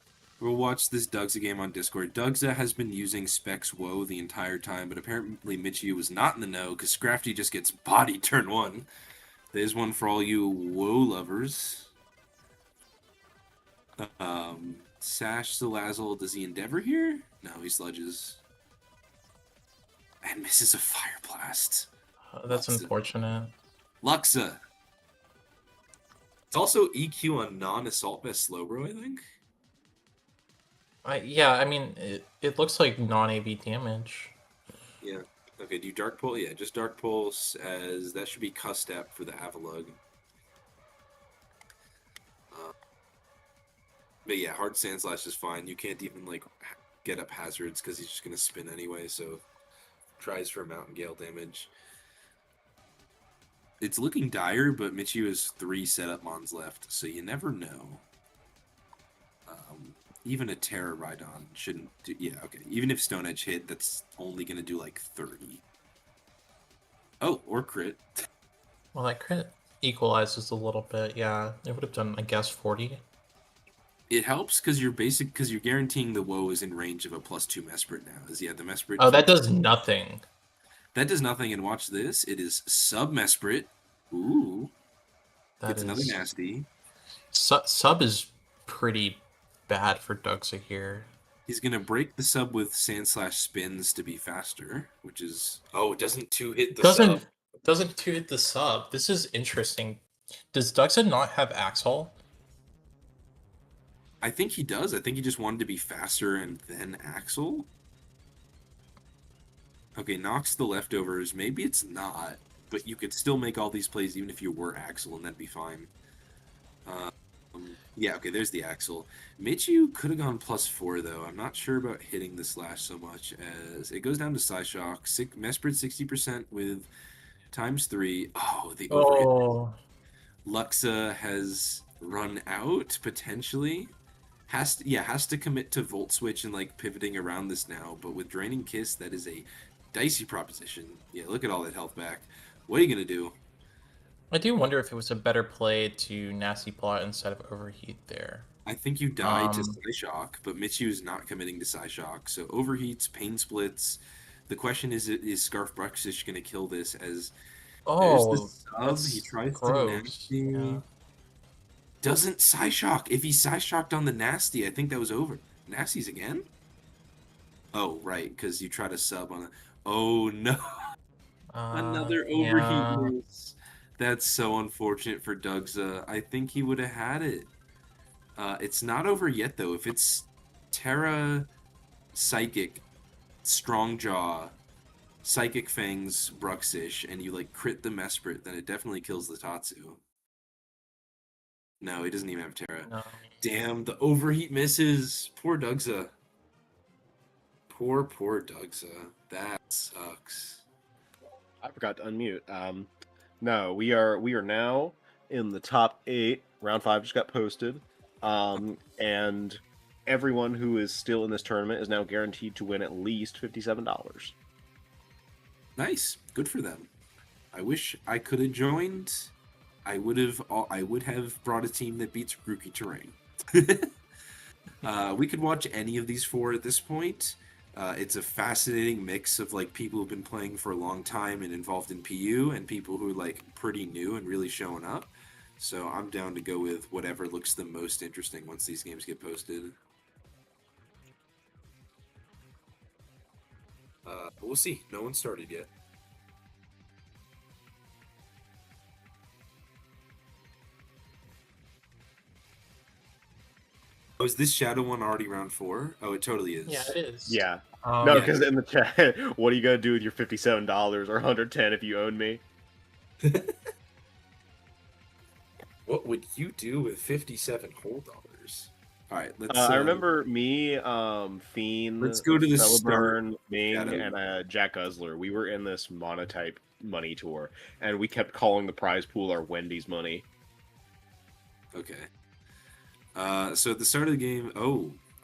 We'll watch this Dougsa game on Discord. Dougsa has been using Specs Woe the entire time, but apparently Michiu was not in the know because Scrafty just gets bodied turn 1. There's one for all you Woe lovers. Sash Salazzle, does he Endeavor here? No, he sludges. And misses a Fire Blast. That's unfortunate. Luxa. It's also EQ on non-Assault Vest Slowbro, I think. Yeah, I mean, it looks like non-AV damage. Yeah. Okay, do you Dark Pulse? Yeah, just Dark Pulse, as that should be Custap for the Avalug. But yeah, Hard Sand Slash is fine. You can't even, like, get up hazards because he's just going to spin anyway, so tries for Mountain Gale damage. It's looking dire, but Michiu has 3 setup mons left, so you never know. Even a Terra Rhydon shouldn't do... Yeah, okay. Even if Stone Edge hit, that's only going to do, like, 30. Oh, or crit. Well, that crit equalizes a little bit, yeah. It would have done, I guess, 40. It helps because you're guaranteeing the Woe is in range of a +2 Mesprit now. The Mesprit... Oh, that does nothing. That does nothing, and watch this. It is sub Mesprit. Ooh. That's another nasty. Sub is pretty bad for Dougsa here. He's going to break the sub with Sand Slash spins to be faster, which is... Oh, it doesn't 2-hit the sub. Doesn't 2-hit the sub. This is interesting. Does Dougsa not have Axel? I think he does. I think he just wanted to be faster and then Axel. Okay, knocks the leftovers. Maybe it's not. but you could still make all these plays even if you were Axel, and that'd be fine. Yeah, okay, there's the Axel. Michu could have gone +4, though. I'm not sure about hitting the slash so much, as it goes down to Psyshock. Mesprit 60% with ×3. Oh, the overhit. Oh, Luxa has run out, potentially. Has to commit to Volt Switch and, like, pivoting around this now, but with Draining Kiss, that is a dicey proposition. Yeah, look at all that health back. What are you going to do? I do wonder if it was a better play to Nasty Plot instead of Overheat there. I think you die to Um, Psyshock, but Michu is not committing to Psyshock. So overheats, pain splits. The question is Scarf Bruxish going to kill this? As there's the oh, sub, he that's tries to gross. nasty. Yeah. Doesn't Psyshock. If he Psyshocked on the nasty, I think that was over. Nasty's again? Oh, right, because you try to sub on it. Oh, no. Another overheat Yeah. miss. That's so unfortunate for Dugza. I think he would have had it. It's not over yet, though. If it's Terra, Psychic, Strong Jaw, Psychic Fangs, Bruxish, and you, like, crit the Mesprit, then it definitely kills the Tatsu. No, he doesn't even have Terra. No. Damn, the overheat misses. Poor Dugza. Poor Dugza. That sucks. I forgot to unmute. No, we are now in the top 8. Round 5 just got posted. And everyone who is still in this tournament is now guaranteed to win at least $57. Nice. Good for them. I wish I could have joined. I would have brought a team that beats Rookie Terrain. We could watch any of these 4 at this point. It's a fascinating mix of, like, people who've been playing for a long time and involved in PU, and people who are, like, pretty new and really showing up. So I'm down to go with whatever looks the most interesting once these games get posted. But we'll see. No one started yet. Oh, is this Shadow one already round 4? Oh, it totally is. Yeah, it is. Yeah. Um, No, yeah. because in the chat, what are you gonna do with your $57 or 110 if you own me? What would you do with 57 whole dollars? All right, let's. I remember me, Fiend, Let's go to the Celeburn, Ming, Shadow. and Jack Guzzler. We were in this monotype money tour, and we kept calling the prize pool our Wendy's money. Okay. So at the start of the game,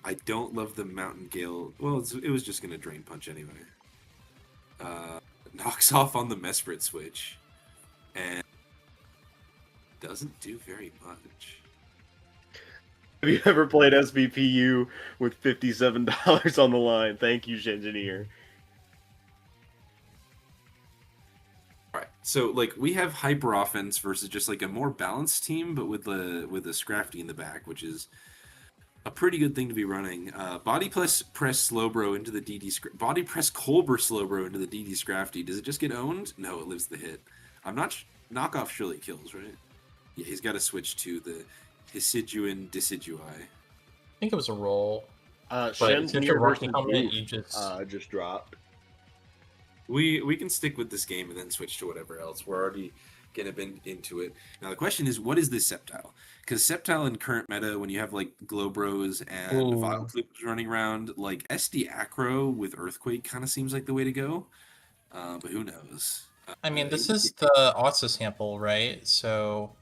I don't love the Mountain Gale. Well, it was just gonna Drain Punch anyway. Knocks off on the Mesprit switch, and doesn't do very much. Have you ever played SVPU with $57 on the line? Thank you, Engineer. All right, so, like, we have hyper offense versus just, like, a more balanced team, but with the Scrafty in the back, which is a pretty good thing to be running. Body press Slowbro into the DD. Body press Colbur Slowbro into the DD Scrafty. Does it just get owned? No, it lives the hit. I'm not. Knockoff surely kills, right? Yeah, he's got to switch to the Deciduan Decidui. I think it was a roll. But since you're working on it, you just dropped. We can stick with this game and then switch to whatever else. We're already gonna be into it. Now the question is, what is this Sceptile? Because Sceptile in current meta, when you have, like, Glowbros and Vile Flukes running around, like, SD Acro with Earthquake kind of seems like the way to go. But who knows? I mean, this is the Otsa sample, right? So,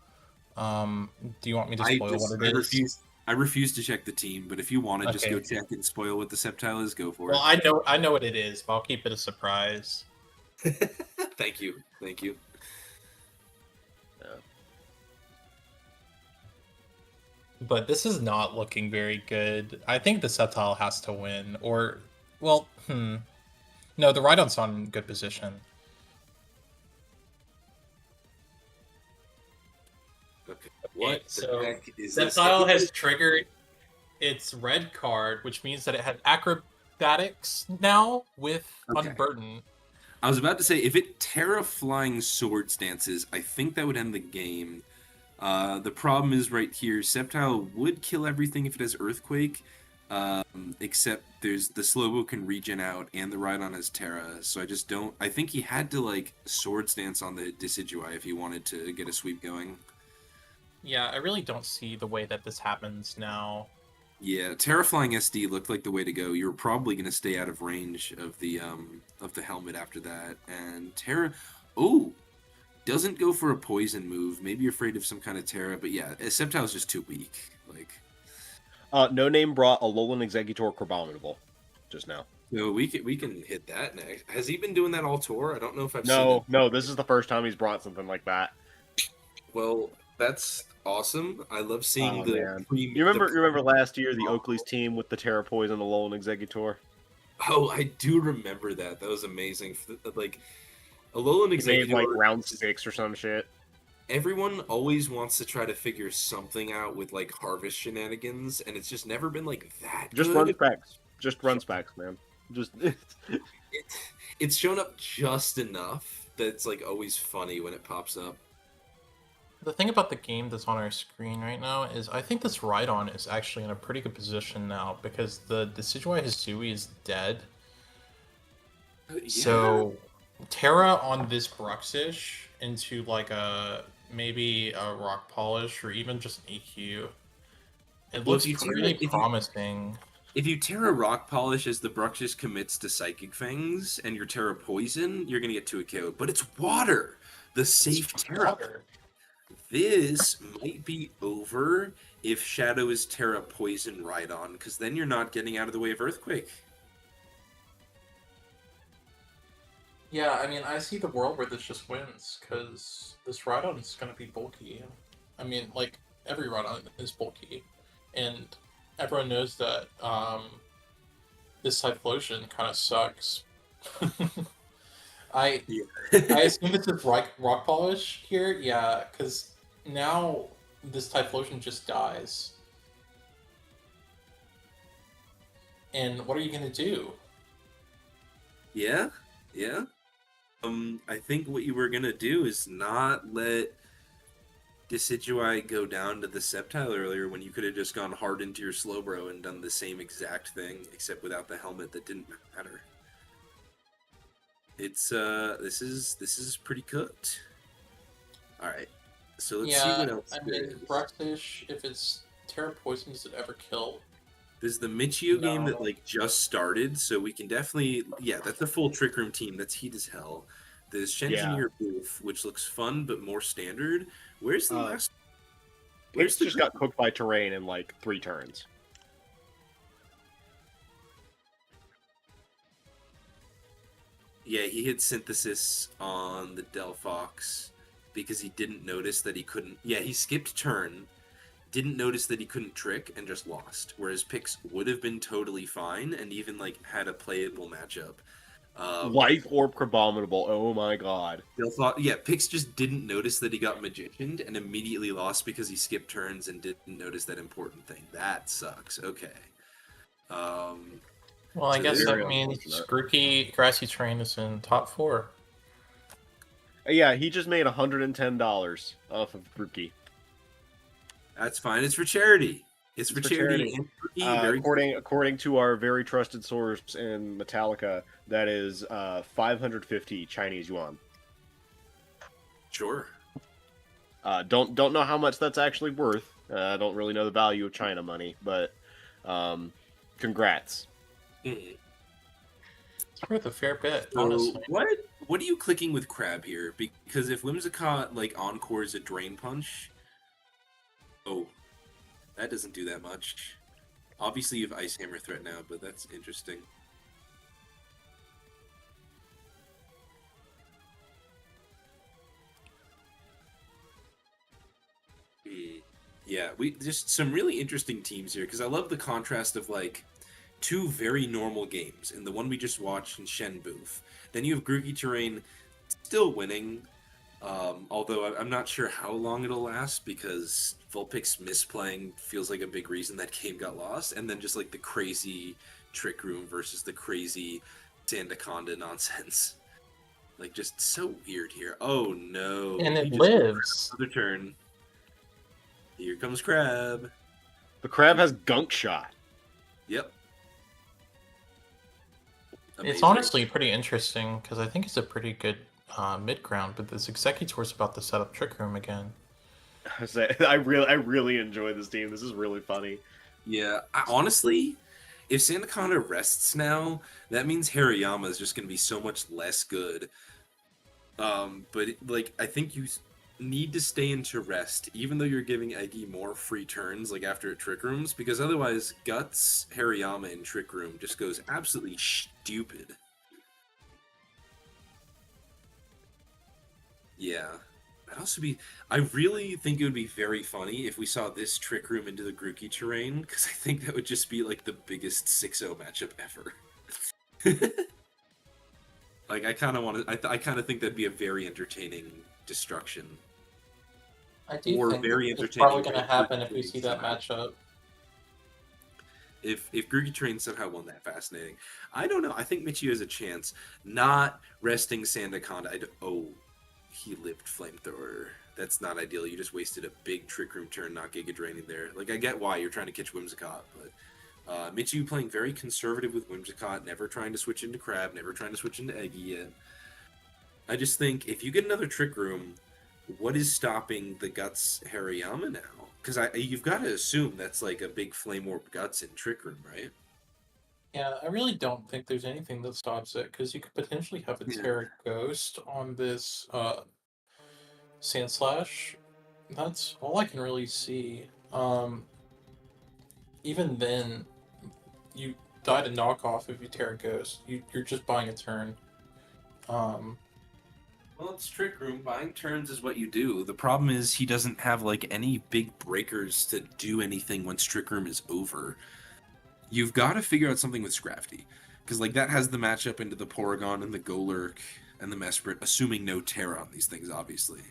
do you want me to spoil what it is? I refuse to check the team, but if you want to just Okay. go check and spoil what the Sceptile is, go for Well, I know what it is, but I'll keep it a surprise. it. Thank you. But this is not looking very good. I think the Sceptile has to win, or, well, no, the Rhydon's not in good position. Okay. What so the heck is this? Sceptile has triggered its red card, which means that it has acrobatics now with Okay. Unburden. I was about to say, if it Terra Flying Sword stances, I think that would end the game. The problem is right here, Sceptile would kill everything if it has Earthquake. Except there's the Slowbo can regen out and the Rhydon has Terra, so I just don't. I think he had to like Swords Dance on the Decidueye if he wanted to get a sweep going. Yeah, I really don't see the way that this happens now. Yeah, Terra Flying SD looked like the way to go. You were probably going to stay out of range of the helmet after that, and Terra, oh, doesn't go for a poison move. Maybe you're afraid of some kind of Terra, but yeah, Sceptile's just too weak. Like. No Name brought a Alolan Executor Crabominable just now. No, we can hit that next. Has he been doing that all tour? I don't know if I've seen No, it. no, this is the first time he's brought something like that. Well, that's awesome. I love seeing Oh, the. man. You remember last year the Oakley's team with the Terra Poison Alolan Executor? Oh, I do remember that. That was amazing. Like Alolan Executor, made like round 6 or some shit. Everyone always wants to try to figure something out with like harvest shenanigans, and it's just never been like that. Just good. run specs. Just run specs, man. Just it's shown up just enough that it's like always funny when it pops up. The thing about the game that's on our screen right now is I think this Rhydon is actually in a pretty good position now because the Decidueye Hisui is dead. Yeah. So Terra on this Bruxish into like maybe a Rock Polish or even just an EQ. It looks pretty promising. If you Terra Rock Polish as the Bruxish commits to Psychic Fangs and your Terra Poison, you're gonna get to a KO. But it's water! The safe Terra. Water. This might be over if Shadow is Terra Poison Rhydon, because then you're not getting out of the way of Earthquake. Yeah, I mean, I see the world where this just wins, because this Rhydon is going to be bulky. I mean, like, every Rhydon is bulky, and everyone knows that this Typhlosion kind of sucks. I assume this is rock polish here, yeah, because now this Typhlosion just dies. And what are you going to do? Yeah. I think what you were gonna do is not let Decidueye go down to the Sceptile earlier when you could have just gone hard into your Slowbro and done the same exact thing, except without the helmet that didn't matter. It's this is pretty cooked. Alright. So let's see what else. I mean, Bruxish, if it's Terra Poison, does it ever kill? There's the Michio game that like just started, so we can definitely that's a full Trick Room team. That's heat as hell. There's Shenjineer Booth, which looks fun but more standard. Where's the last? It's just got cooked by terrain in like 3 turns. Yeah, he hit Synthesis on the Delphox because he didn't notice that he couldn't. Yeah, he skipped turn. Didn't notice that he couldn't trick and just lost. Whereas Pix would have been totally fine and even like had a playable matchup. Life Orb Crabominable, oh my god. Pix just didn't notice that he got Magicianed and immediately lost because he skipped turns and didn't notice that important thing. That sucks. Okay. Well, I guess that means Grookey Grassy Train is in top 4. Yeah, he just made $110 off of Grookey. That's fine. It's for charity. It's for charity. According to our very trusted source in Metallica, that is 550 Chinese yuan. Sure. Don't know how much that's actually worth. I don't really know the value of China money, but congrats. Mm. It's worth a fair bit, so honestly. What are you clicking with Crab here? Because if Whimsicott like encores a Drain Punch, that doesn't do that much. Obviously, you have Ice Hammer threat now, but that's interesting. Yeah, we just some really interesting teams here because I love the contrast of like 2 very normal games, and the one we just watched in Shen Booth. Then you have Grookey Terrain still winning, although I'm not sure how long it'll last because Vulpix misplaying feels like a big reason that game got lost, and then just like the crazy Trick Room versus the crazy Sandaconda nonsense. Like just so weird here. Oh no. And it lives. Another turn. Here comes Crab. The Crab has Gunk Shot. Yep. It's Amazing. honestly pretty interesting because I think it's a pretty good mid ground, but this Executor's about to set up Trick Room again. I really enjoy this team. This is really funny. Yeah, honestly, if Sandaconda rests now, that means Hariyama is just going to be so much less good. But like, I think you need to stay into rest, even though you're giving Eggy more free turns, like after Trick Rooms, because otherwise, Guts Hariyama in Trick Room just goes absolutely stupid. Yeah. That'd also be. I really think it would be very funny if we saw this Trick Room into the Grookey terrain, because I think that would just be like the biggest 6-0 matchup ever. Like, I kind of want to. I kind of think that'd be a very entertaining destruction. I do Or think very it's entertaining probably going to way happen for if we see that somehow. matchup. If Grookey Train somehow won that, fascinating. I don't know. I think Michio has a chance. Not resting Sandaconda. Oh, he lived Flamethrower. That's not ideal. You just wasted a big Trick Room turn, not Giga Draining there. Like, I get why you're trying to catch Whimsicott, but Michio playing very conservative with Whimsicott, never trying to switch into Crab, never trying to switch into Eggy yet. I just think if you get another Trick Room, what is stopping the Guts Hariyama now? Because you've got to assume that's like a big Flame Orb Guts in Trick Room, right? Yeah, I really don't think there's anything that stops it because you could potentially have a Yeah. Terra Ghost on this Sand Slash. That's all I can really see. Even then, you die to knockoff if you Terra Ghost. You're just buying a turn. Well, it's Trick Room. Buying turns is what you do. The problem is he doesn't have like any big breakers to do anything once Trick Room is over. You've got to figure out something with Scrafty. Because like that has the matchup into the Porygon and the Golurk and the Mesprit, assuming no Terra on these things, obviously.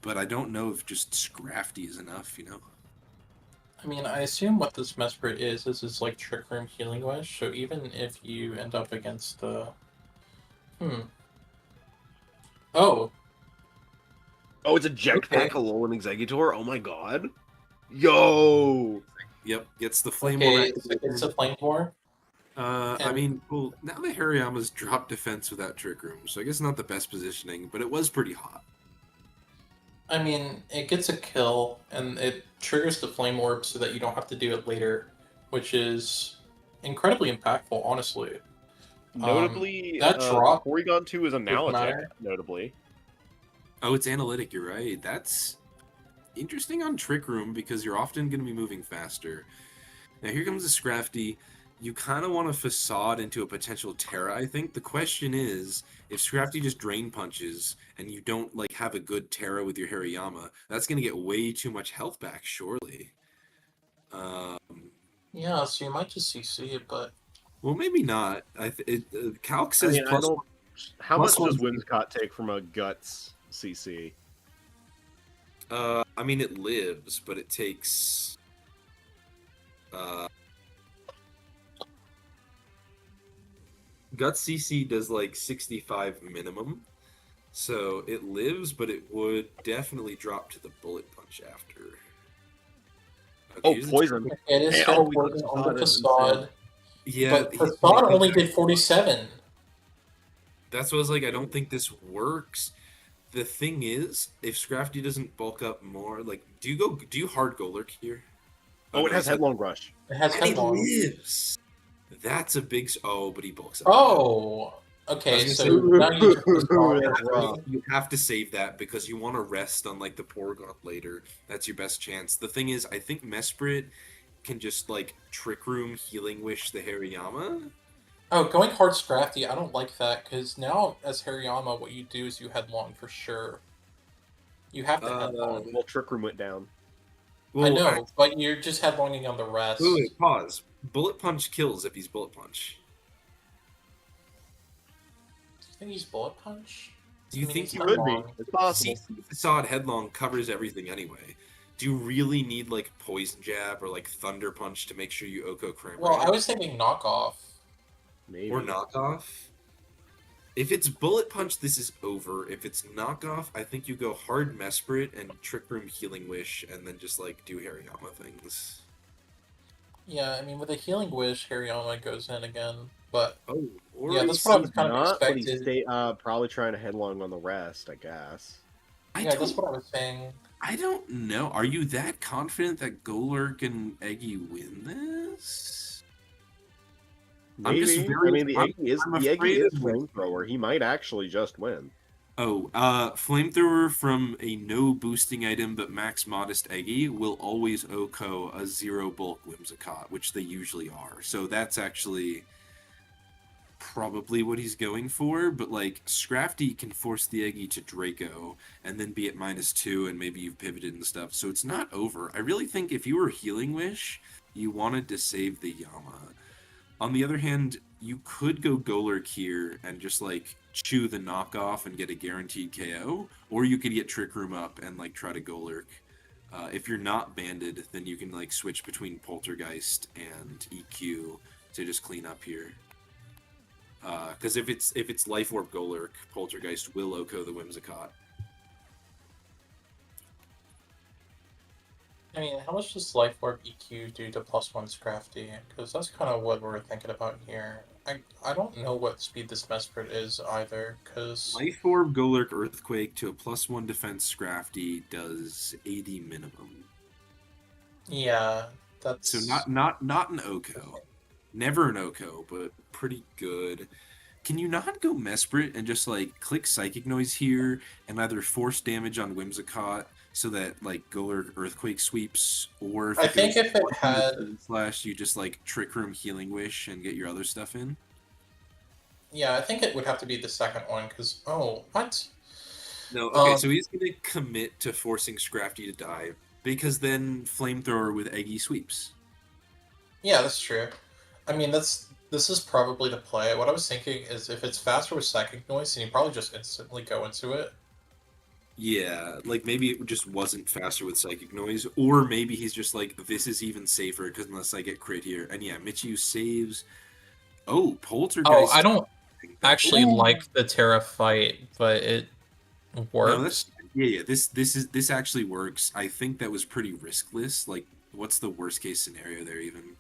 But I don't know if just Scrafty is enough, you know? I mean, I assume what this Mesprit is it's like Trick Room Healing Wish, so even if you end up against the... Oh! Oh, it's a Jetpack Alolan Executor? Oh my god. Yo! Yep, gets the Flame Okay, Orb. so it's a Flame War. I mean, well, now the Hariyama's dropped defense without Trick Room, so I guess not the best positioning, but it was pretty hot. I mean, it gets a kill, and it triggers the Flame Orb so that you don't have to do it later, which is incredibly impactful, honestly. Notably, that drop Porygon 2 is a now attack, matter. notably. Oh, it's analytic, you're right. That's interesting on Trick Room because you're often going to be moving faster. Now, here comes the Scrafty. You kind of want to facade into a potential Terra, I think. The question is, if Scrafty just Drain Punches and you don't like have a good Terra with your Hariyama, that's going to get way too much health back, surely. Yeah, so you might just CC it, but... Well, maybe not. Calc says I don't... How much plus does Whimsicott take from a Guts CC? I mean, it lives, but it takes... Guts CC does like 65 minimum, so it lives, but it would definitely drop to the Bullet Punch after. Okay, poison. It is still poison on the Facade. Yeah, but Facade only did 47. That's what I was like, I don't think this works. The thing is, if Scrafty doesn't bulk up more, like, do you hard Golurk here? Oh, it has Headlong Rush. It has Headlong. He lives. That's a big... Oh, but he bulks up. Oh! Okay, so now you just you have to save that because you want to rest on, like, the Porygon later. That's your best chance. The thing is, I think Mesprit can just, like, Trick Room Healing Wish the Hariyama. Oh, going hard Scrafty, I don't like that, because now, as Hariyama, what you do is you Headlong for sure. You have to Headlong. Well, Trick Room went down. Well, I know, but you're just Headlonging on the rest. Wait, pause. Bullet Punch kills if he's Bullet Punch. Do you think he's Bullet Punch? Do you think he could be? It's possible. Facade Headlong covers everything anyway. Do you really need, like, Poison Jab or, like, Thunder Punch to make sure you Oko Cram? Well, I was thinking Knockoff. Maybe. Or Knockoff? If it's Bullet Punch, this is over. If it's Knockoff, I think you go hard Mesprit and Trick Room Healing Wish and then just, like, do Hariyama things. Yeah, I mean, with a healing wish, Hariyama goes in again. But Oh, yeah, Ori that's what I was He's kind of not, but he's expected. probably trying to headlong on the rest, I guess. I Yeah, that's don't what I was saying. I don't know. Are you that confident that Golurk and Eggy win this? I'm just Maybe. I very mean, I'm the Eggy afraid is of like flamethrower. He might actually just win. flamethrower from a no boosting item but max modest Eggy will always OHKO a zero bulk Whimsicott, which they usually are. So that's actually probably what he's going for, but like Scrafty can force the Eggy to Draco and then be at -2 and maybe you've pivoted and stuff. So it's not over. I really think if you were Healing Wish, you wanted to save the Yama. On the other hand, you could go Golurk here and just like chew the knockoff and get a guaranteed KO, or you could get Trick Room up and like try to Golurk. If you're not banded, then you can like switch between Poltergeist and EQ to just clean up here. Because if it's Life Orb Golurk, Poltergeist will OHKO the Whimsicott. I mean, how much does Life Orb EQ do to +1 Scrafty? Because that's kind of what we're thinking about here. I don't know what speed this Mesprit is either, because... Life Orb Golurk Earthquake to a +1 defense Scrafty does 80 minimum. Yeah, So that's... not an OHKO. Never an OHKO, but pretty good. Can you not go Mesprit and just like click Psychic Noise here and either force damage on Whimsicott so that like Golurk Earthquake sweeps, or if I it think goes if it on the had... Flame Slash, you just like Trick Room Healing Wish and get your other stuff in? Yeah, I think it would have to be the second one, because... Oh, what? No, okay, so Um, he's gonna commit to forcing Scrafty to die because then Flamethrower with Eggy sweeps. yeah, that's true. I mean, this is probably the play. What I was thinking is if it's faster with Psychic Noise, then you probably just instantly go into it. Yeah, like maybe it just wasn't faster with Psychic Noise, or maybe he's just like, this is even safer because unless I get crit here. And yeah, Michiu saves. Oh, Oh, I Poltergeist. don't actually Ooh. like the Terra fight, but it No, that's works. yeah. This actually works. I think that was pretty riskless. Like, what's the worst case scenario there? Even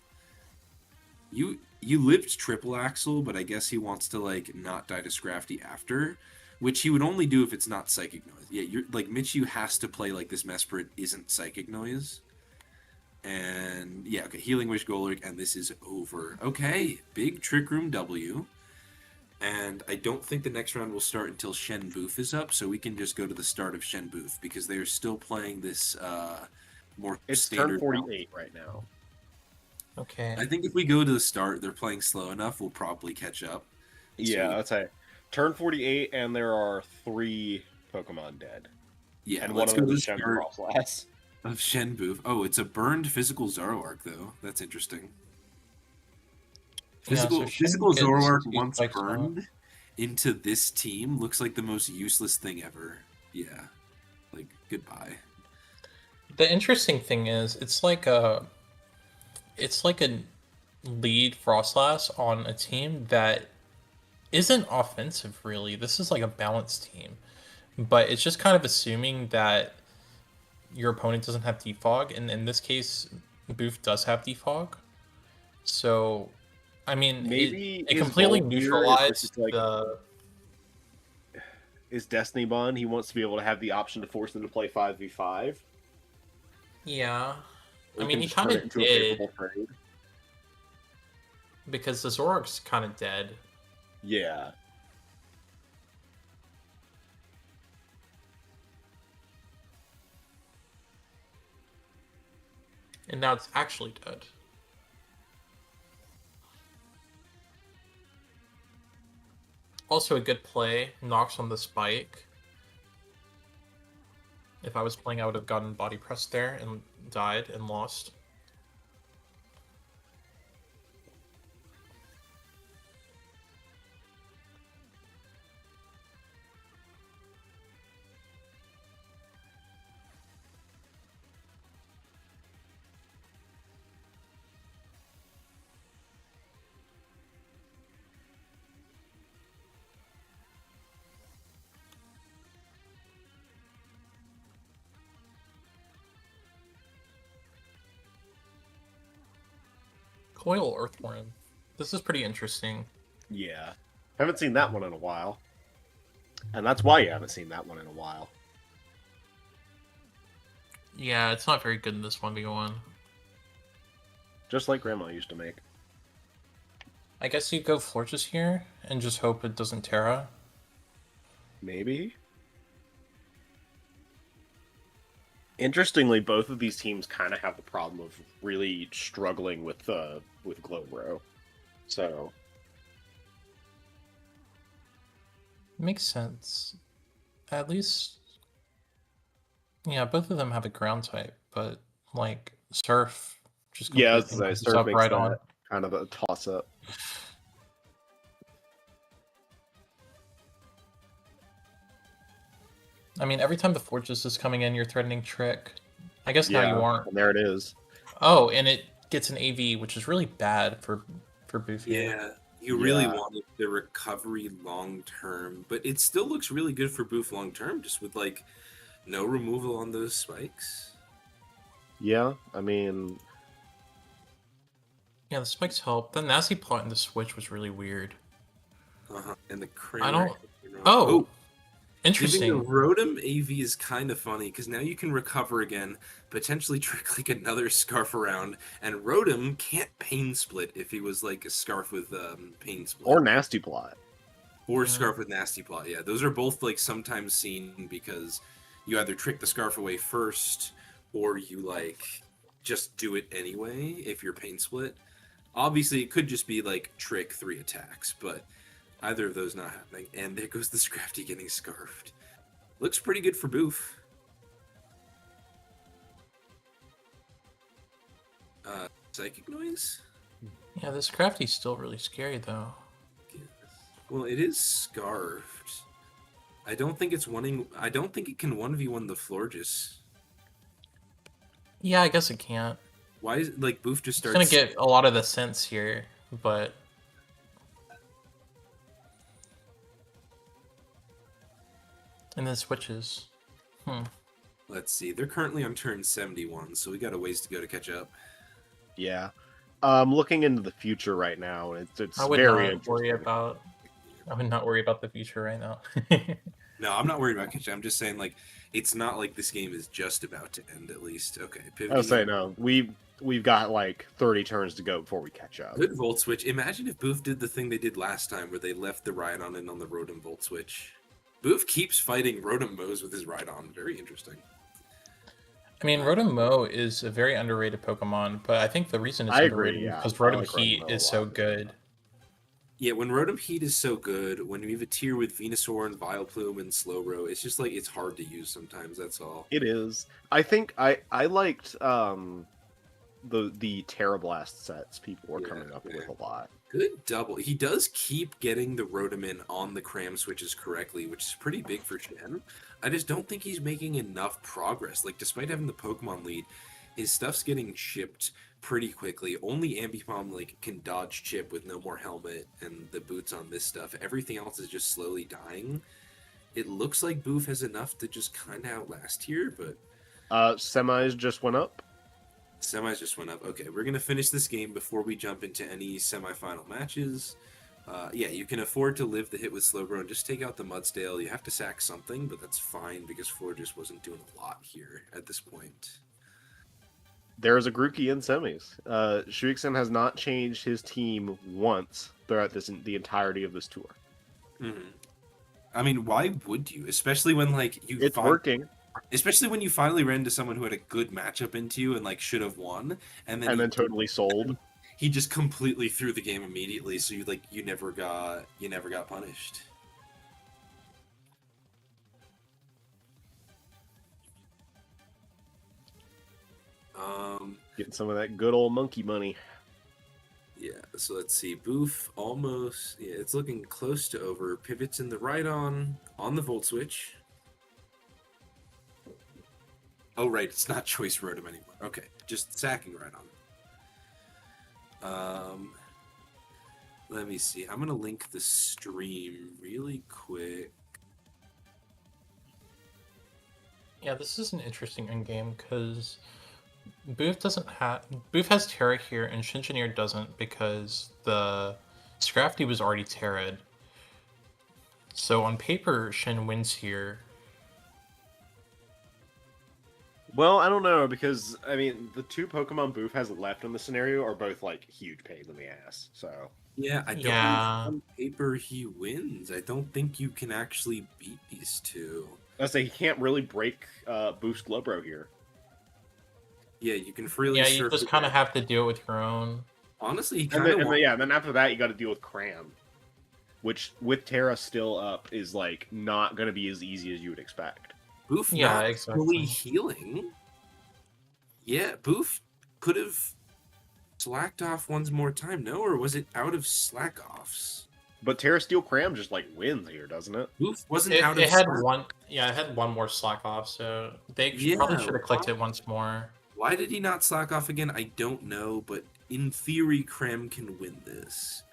you lived triple axle, but I guess he wants to like not die to Scrafty after, which he would only do if it's not Psychic Noise. Yeah, you're like Michiu has to play like this Mesprit isn't Psychic Noise. And yeah, okay, Healing Wish Golurk, and this is over. Okay, big Trick Room W. And I don't think the next round will start until Shen Booth is up, so we can just go to the start of Shen Booth because they're still playing this more It's turn standard round. 48 right now. Okay. I think if we go to the start, they're playing slow enough, we'll probably catch up. So Yeah, that's a turn 48, and there are 3 Pokemon dead. yeah, And one let's of go them to is the Shem start Frostlass. of Shen Booth. Oh, it's a burned physical Zoroark though. That's interesting. Yeah, so Shin Physical gets Zoroark 2 once spikes on it. burned into this team looks like the most useless thing ever. Yeah. Like goodbye. The interesting thing is, it's like a lead Frostlass on a team that isn't offensive really. This is like a balanced team, but it's just kind of assuming that your opponent doesn't have defog, and in this case, Booth does have defog. So, I mean, it Maybe it his completely goal here is just neutralized like the... his Destiny Bond. He wants to be able to have the option to force them to play 5v5. Yeah. Or I he mean, can he just kind turn it of into a did favorable trade. because the Zoroark's kind of dead. Yeah. And now it's actually dead. Also a good play, knocks on the spike. If I was playing, I would have gotten body pressed there and died and lost. foil Earthworm. This is pretty interesting. Yeah. Haven't seen that one in a while. And that's why you haven't seen that one in a while. Yeah, it's not very good in this 1v1. Just like Grandma used to make. I guess you go Florges here and just hope it doesn't Terra. Maybe. Interestingly, both of these teams kind of have the problem of really struggling with Glowbro. So Makes sense. At least, yeah, both of them have a ground type, but like Surf just yeah, completely messes Surf up makes right that on. kind of a toss up. I mean, every time the Fortress is coming in, you're threatening Trick. I guess now you aren't. And there it is. Oh, and it gets an AV, which is really bad for Boofy. Yeah, you really wanted the recovery long term, but it still looks really good for Boof long term, just with like no removal on those spikes. Yeah, I mean, Yeah, the spikes help. The nasty plot in the switch was really weird. And the I don't. Kramer. Oh, Giving interesting. the Rotom AV is kind of funny because now you can recover again, potentially trick like another Scarf around, and Rotom can't Pain Split if he was like a Scarf with Pain Split. or Nasty Plot. Or Scarf with Nasty Plot, yeah. Those are both like sometimes seen because you either trick the Scarf away first, or you like just do it anyway if you're Pain Split. Obviously, it could just be like trick 3 attacks, but either of those not happening. And there goes the Scrafty getting scarfed. Looks pretty good for Boof. Psychic Noise? Yeah, this Crafty's still really scary though. Well, it is scarfed. I don't think it's I don't think it can 1v1 the Florges. Yeah, I guess it can't. Why is like Boof just It's starts? gonna get a lot of the sense here, but and then switches. Let's see. They're currently on turn 71, so we got a ways to go to catch up. Yeah. Looking into the future right now, it's I would very not worry interesting. about. I would not worry about the future right now. No, I'm not worried about catching. I'm just saying, like, it's not like this game is just about to end. At least, okay. I was saying, no, we've got like 30 turns to go before we catch up. Good Volt Switch. Imagine if Boof did the thing they did last time, where they left the Rhydon in on the Rotom Volt Switch. Boof keeps fighting Rotom Moes with his Rhydon. Very interesting. I mean, Rotom Mo is a very underrated Pokemon, but I think the reason it's underrated is because Rotom Heat is so good. Yeah, when Rotom Heat is so good, when you have a tier with Venusaur and Vileplume and Slowbro, it's just like it's hard to use sometimes. That's all. It is. I think I liked the Terra Blast sets people were coming up with a lot. Good double. He does keep getting the Rotom on the cram switches correctly, which is pretty big for Shen. I just don't think he's making enough progress. Like, despite having the Pokemon lead, his stuff's getting chipped pretty quickly. Only Ambipom like can dodge chip with no more helmet and the boots on this stuff. Everything else is just slowly dying. It looks like Boof has enough to just kind of outlast here, but Semis just went up. Semis just went up. Okay, we're gonna finish this game before we jump into any semifinal matches. Yeah, you can afford to live the hit with Slowbro and just take out the Mudstale. You have to sack something, but that's fine because Floor just wasn't doing a lot here at this point. There is a Grookey in semis. Shuixen has not changed his team once throughout the entirety of this tour. Mm-hmm. I mean, why would you? Especially when like it's working. Especially when you finally ran into someone who had a good matchup into you and like should have won, and then totally sold. He just completely threw the game immediately, so you never got punished. Getting some of that good old monkey money. Yeah, so let's see. Boof almost. Yeah, it's looking close to over. Pivots in the Rhydon on the Volt Switch. Oh, right. It's not Choice Rotom anymore. Okay. Just sacking Rhydon. Let me see. I'm going to link the stream really quick. Yeah, this is an interesting endgame because Booth has Terra here, and Shinjineer doesn't because the Scrafty was already Terra'd. So on paper, Shin wins here. Well, I don't know because I mean the two Pokemon Boof has left in the scenario are both like huge pains in the ass. So Yeah, I don't know if Yeah. on paper he wins. I don't think you can actually beat these two. I say he can't really break Boof's Glowbro here. Yeah, you can freely Yeah, you surf just it kind of down. have to do it with your own. Honestly, he And kind then, of and then wants. yeah, then after that you got to deal with Cram, which with Terra still up is like not going to be as easy as you would expect. Boof Yeah, not fully exactly. healing. Yeah, Boof could have slacked off once more time, no? Or was it out of slack offs? But Terra Steel Cram just like wins here, doesn't it? Boof wasn't It, out of it had slack. one. Yeah, it had one more slack off, so they probably Yeah, should have clicked it once more. why did he not slack off again? I don't know, but in theory, Cram can win this.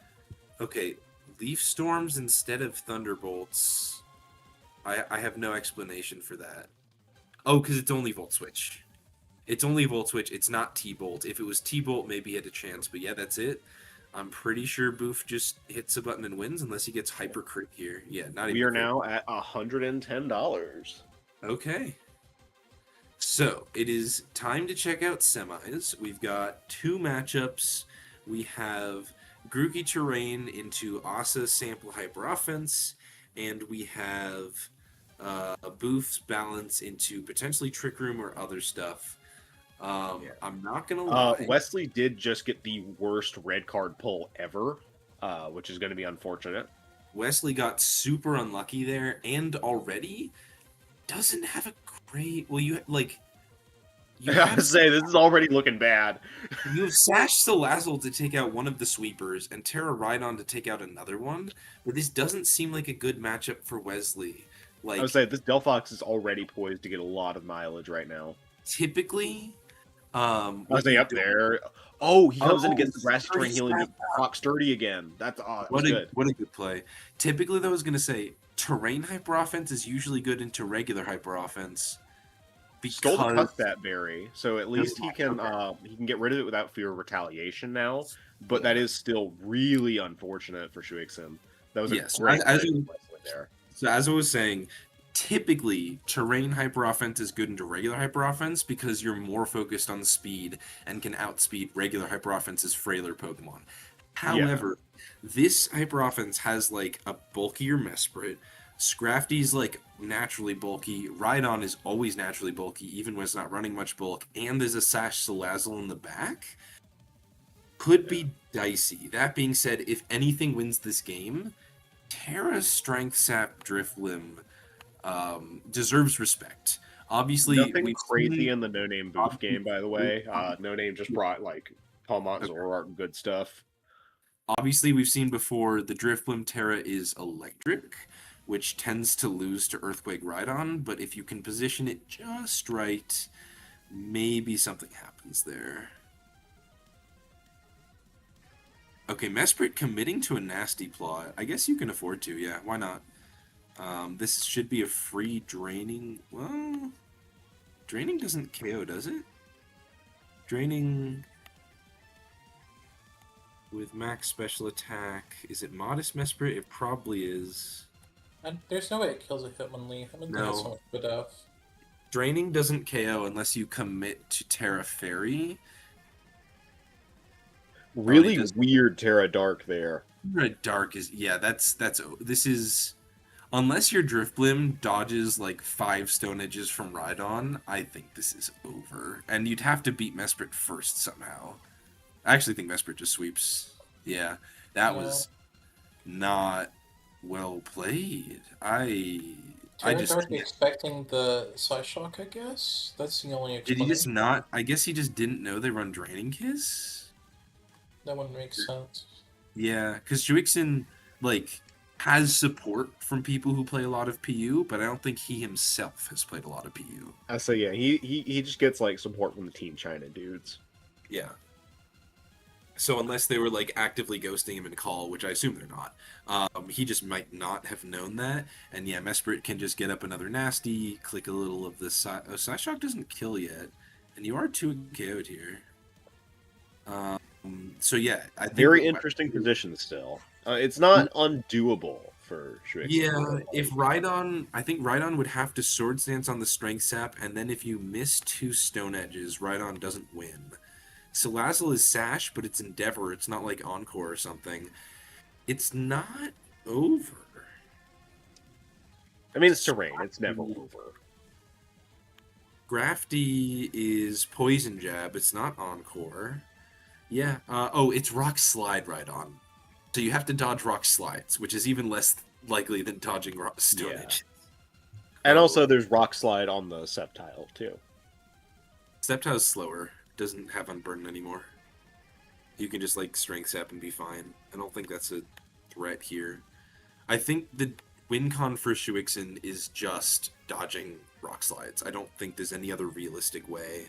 Okay, Leaf Storms instead of Thunderbolts. I have no explanation for that. Oh, because it's only Volt Switch. It's only Volt Switch. It's not T-Bolt. If it was T-Bolt, maybe he had a chance. But yeah, that's it. I'm pretty sure Boof just hits a button and wins unless he gets Hyper Crit here. Yeah, not even We are crit. now at $110. Okay. So, it is time to check out semis. We've got two matchups. We have Grookey Terrain into Asa Sample Hyper Offense, and we have Boof's Balance into potentially Trick Room or other stuff. I'm not gonna lie. Wesley did just get the worst red card pull ever, which is going to be unfortunate. Wesley got super unlucky there, and already doesn't have a great. Well, you like. You I have say this is already looking bad. You have Sash Salazzle to take out one of the sweepers and Terra Rhydon to take out another one, but this doesn't seem like a good matchup for Wesley. I would Like, say this Delphox is already poised to get a lot of mileage right now. typically, I would say up there. Oh, he comes in against the grassy terrain healing to Sturdy rock sturdy again. That was good. what a good play. Typically, though, I was going to say, terrain hyper offense is usually good into regular hyper offense. Stole the Because cut berry, so at least he can get rid of it without fear of retaliation now. But that is still really unfortunate for Shuixin. That was a great play from Wesley there. So as I was saying, typically terrain hyper offense is good into regular hyper offense because you're more focused on speed and can outspeed regular hyper offense's frailer Pokemon. However, this hyper offense has like a bulkier Mesprit. Scrafty's like naturally bulky. Rhydon is always naturally bulky, even when it's not running much bulk. And there's a Sash Salazzle in the back. Could be dicey. That being said, if anything wins this game, Terra's Strength Sap Drifblim deserves respect. Obviously, Nothing we've crazy seen, in the No Name Booth game, by the way. No Name just brought like Palmont Zoroark and good stuff. obviously we've seen before the Drifblim Terra is electric, which tends to lose to Earthquake Rhydon, but if you can position it just right, maybe something happens there. Okay, Mesprit committing to a nasty plot. I guess you can afford to, yeah, why not? This should be a free draining. Well, draining doesn't KO, does it? Draining with max special attack. Is it modest Mesprit? It probably is. And there's no way it kills a Hitmonlee. Hitmonlee No. has so much good death. Draining doesn't KO unless you commit to Terra Fairy. Really weird Terra Dark there. Terra Dark is this is unless your Drifblim dodges like 5 Stone Edges from Rhydon, I think this is over. And you'd have to beat Mesprit first somehow. I actually think Mesprit just sweeps. Yeah, that was not well played. Terra Dark expecting the Psyshock, I guess? That's the only explanation. Did he just not? I guess he just didn't know they run Draining Kiss? That wouldn't make sense. Yeah, because Shuixin, like, has support from people who play a lot of PU, but I don't think he himself has played a lot of PU. So yeah, he just gets like support from the Team China dudes. Yeah. So unless they were like actively ghosting him in call, which I assume they're not, he just might not have known that. And yeah, Mesprit can just get up another nasty, click a little of the Psyshock doesn't kill yet. And you are 2 KO'd here. So yeah, I think Very interesting position still. It's not undoable for Shuixin. Yeah, if Rhydon, I think Rhydon would have to Sword Stance on the Strength Sap, and then if you miss 2 Stone Edges, Rhydon doesn't win. Salazzle is Sash, but it's Endeavor. It's not like Encore or something. It's not over. I mean, it's terrain. It's never over. Grafty is Poison Jab. It's not Encore. Yeah. Oh, it's Rock Slide Rhydon. So you have to dodge Rock Slides, which is even less likely than dodging Stone Yeah. Edge. And also, there's Rock Slide on the Sceptile, too. Sceptile's slower. Doesn't have Unburden anymore. You can just, like, Strength Sap and be fine. I don't think that's a threat here. I think the win con for Shuixin is just dodging Rock Slides. I don't think there's any other realistic way.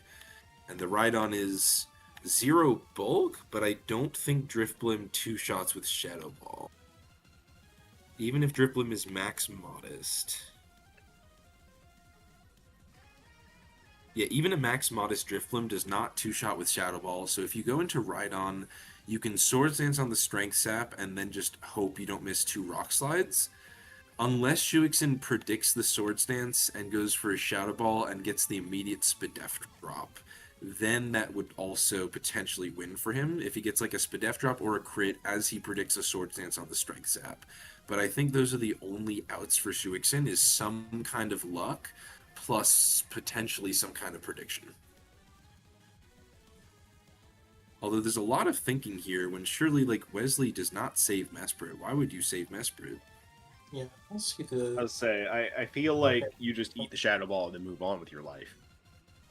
And the Rhydon is 0 bulk, but I don't think Driftblim 2 shots with Shadow Ball. Even if Driftblim is max modest. Yeah, even a max modest Driftblim does not 2-shot with Shadow Ball, so if you go into Rhydon, you can Sword Stance on the Strength Sap and then just hope you don't miss 2 Rock Slides. Unless Shuixin predicts the Sword Stance and goes for a Shadow Ball and gets the immediate Spadef drop, then that would also potentially win for him if he gets like a Spadef drop or a crit as he predicts a Sword Stance on the Strength Sap. But I think those are the only outs for Shuixin, is some kind of luck plus potentially some kind of prediction. Although there's a lot of thinking here when surely like Wesley does not save Mesprit. Why would you save Mesprit? Yeah, let's see the. I would say, I feel like you just eat the Shadow Ball and then move on with your life.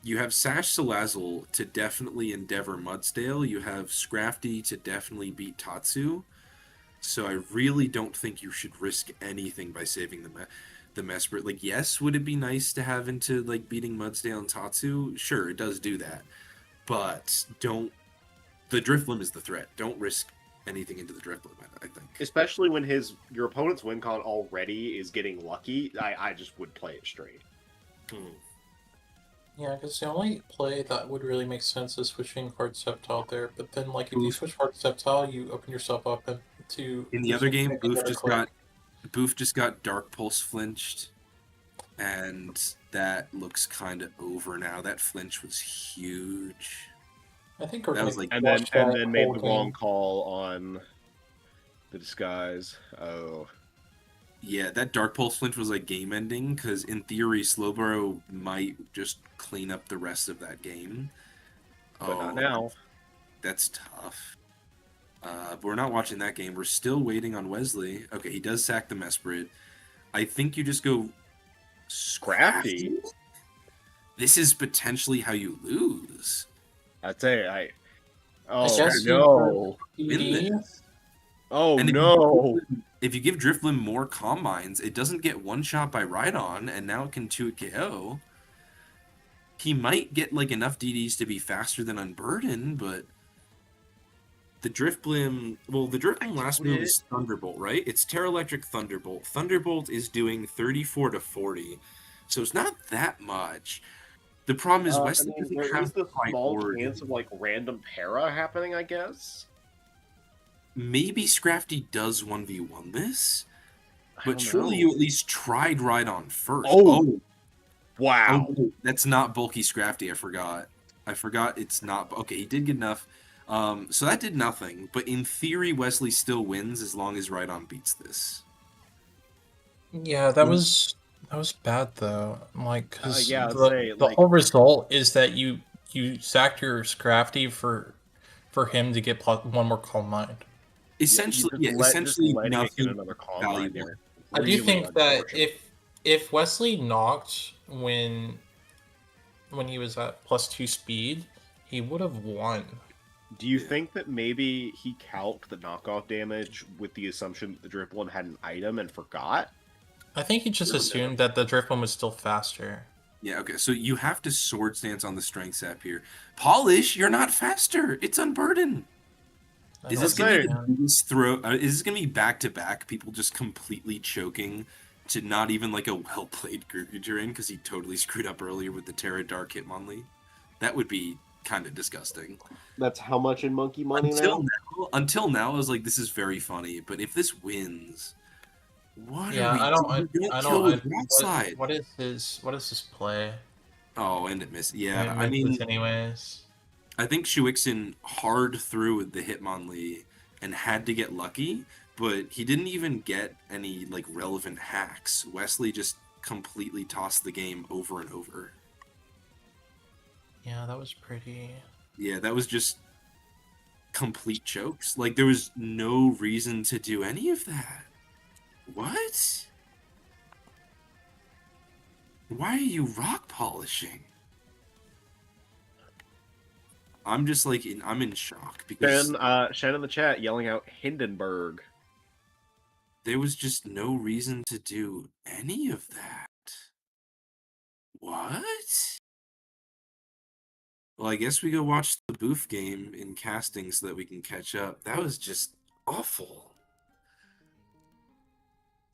You have Sash Salazzle to definitely Endeavor Mudsdale. You have Scrafty to definitely beat Tatsu. So I really don't think you should risk anything by saving the Mesprit. Like, yes, would it be nice to have into like beating Mudsdale and Tatsu? Sure, it does do that. But don't. The Driftblim is the threat. Don't risk anything into the Driftblim, I think. Especially when your opponent's win con already is getting lucky, I just would play it straight. Yeah, because the only play that would really make sense is switching Hard Sceptile there. But then, like, if you switch Hard Sceptile, you open yourself up to. In the other game, Boof just got Dark Pulse flinched, and that looks kind of over now. That flinch was huge. I think that was like, and then made the wrong call on the disguise. Oh. Yeah, that Dark Pulse flinch was like game ending, because in theory, Slowbro might just clean up the rest of that game. But not now. That's tough. But we're not watching that game. We're still waiting on Wesley. Okay, he does sack the Mesprit. I think you just go Scrafty. This is potentially how you lose. I'd say Oh guess no! Oh and no! If you give Driftblim more Calm Minds, it doesn't get one shot by Rhydon, and now it can 2 KO. He might get like enough DDs to be faster than Unburden, but the Driftblim, well, the Driftblim last move is Thunderbolt, right? It's Terra Electric Thunderbolt. Thunderbolt is doing 34 to 40, so it's not that much. The problem is Wesley doesn't have the small chance of like random para happening, I guess. Maybe Scrafty does 1v1 this, but surely you at least tried Rhydon first. Oh. Wow. Oh, that's not bulky Scrafty, I forgot it's not. Okay, he did get enough. So that did nothing, but in theory, Wesley still wins as long as Rhydon beats this. Yeah, that was bad though. Like, because the whole result is that you sacked your Scrafty for him to get one more Calm Mind. Essentially, essentially nothing another valuable. I do think that if Wesley knocked when he was at +2 speed, he would have won. Do you think that maybe he calced the knockoff damage with the assumption that the Driftblim had an item and forgot? I think he just assumed that the Driftblim was still faster. Yeah, okay, so you have to Sword Stance on the Strength Sap here. Polish, you're not faster. It's Unburden. Is this going to be back-to-back people just completely choking to not even like a well-played Gruger in because he totally screwed up earlier with the Terra Dark Hitmonlee? That would be kind of disgusting. That's how much in monkey money Until now, I was like, this is very funny. But if this wins, what are Yeah, we I don't, doing? We don't I kill don't, with rat slide. what is his play? Oh, and it missed. It Yeah, I misses mean, anyways. I think Shuixin hard through the Hitmonlee and had to get lucky, but he didn't even get any like relevant hacks. Wesley just completely tossed the game over and over. Yeah, that was pretty. Yeah, that was just complete chokes. Like there was no reason to do any of that. What? Why are you rock polishing? I'm just like I'm in shock because Shen in the chat yelling out Hindenburg. there was just no reason to do any of that. What? Well, I guess we go watch the Booth game in casting so that we can catch up. That was just awful.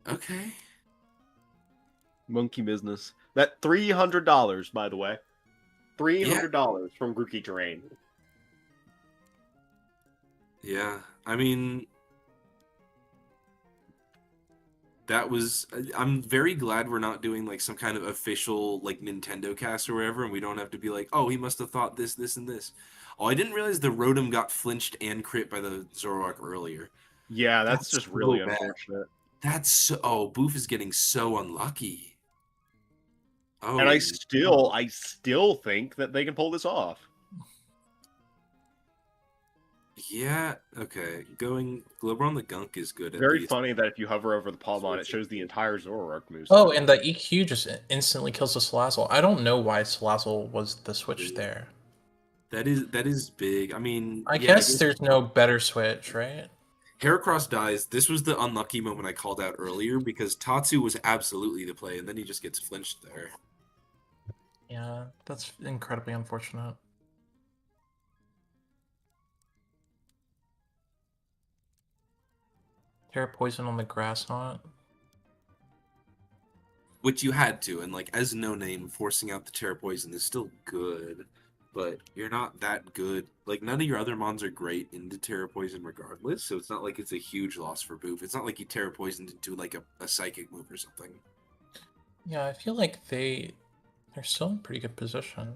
Okay. Monkey business. That $300, by the way. $300 from Grookey Terrain. Yeah. I mean, that was. I'm very glad we're not doing like some kind of official like Nintendo cast or whatever, and we don't have to be like, oh, he must have thought this, this, and this. Oh, I didn't realize the Rotom got flinched and crit by the Zoroark earlier. Yeah, that's just so really bad. unfortunate. That's so. Oh, Boof is getting so unlucky. Oh, And I still think that they can pull this off. Yeah, okay. Going Globber on the Gunk is good. Very funny that if you hover over the Palmon, it shows the entire Zoroark moveset. Oh, and the EQ just instantly kills the Salazzle. I don't know why Salazzle was the switch there. That is big. I mean, I guess there's no better switch, right? Heracross dies. This was the unlucky moment I called out earlier because Tatsu was absolutely the play, and then he just gets flinched there. Yeah, that's incredibly unfortunate. Terra Poison on the Grass Haunt. Which you had to, and like as no name, forcing out the Terra Poison is still good, but you're not that good. Like none of your other mons are great into Terra Poison regardless, so it's not like it's a huge loss for Boof. It's not like he Terra Poisoned into like a psychic move or something. Yeah, I feel like they're still in pretty good position.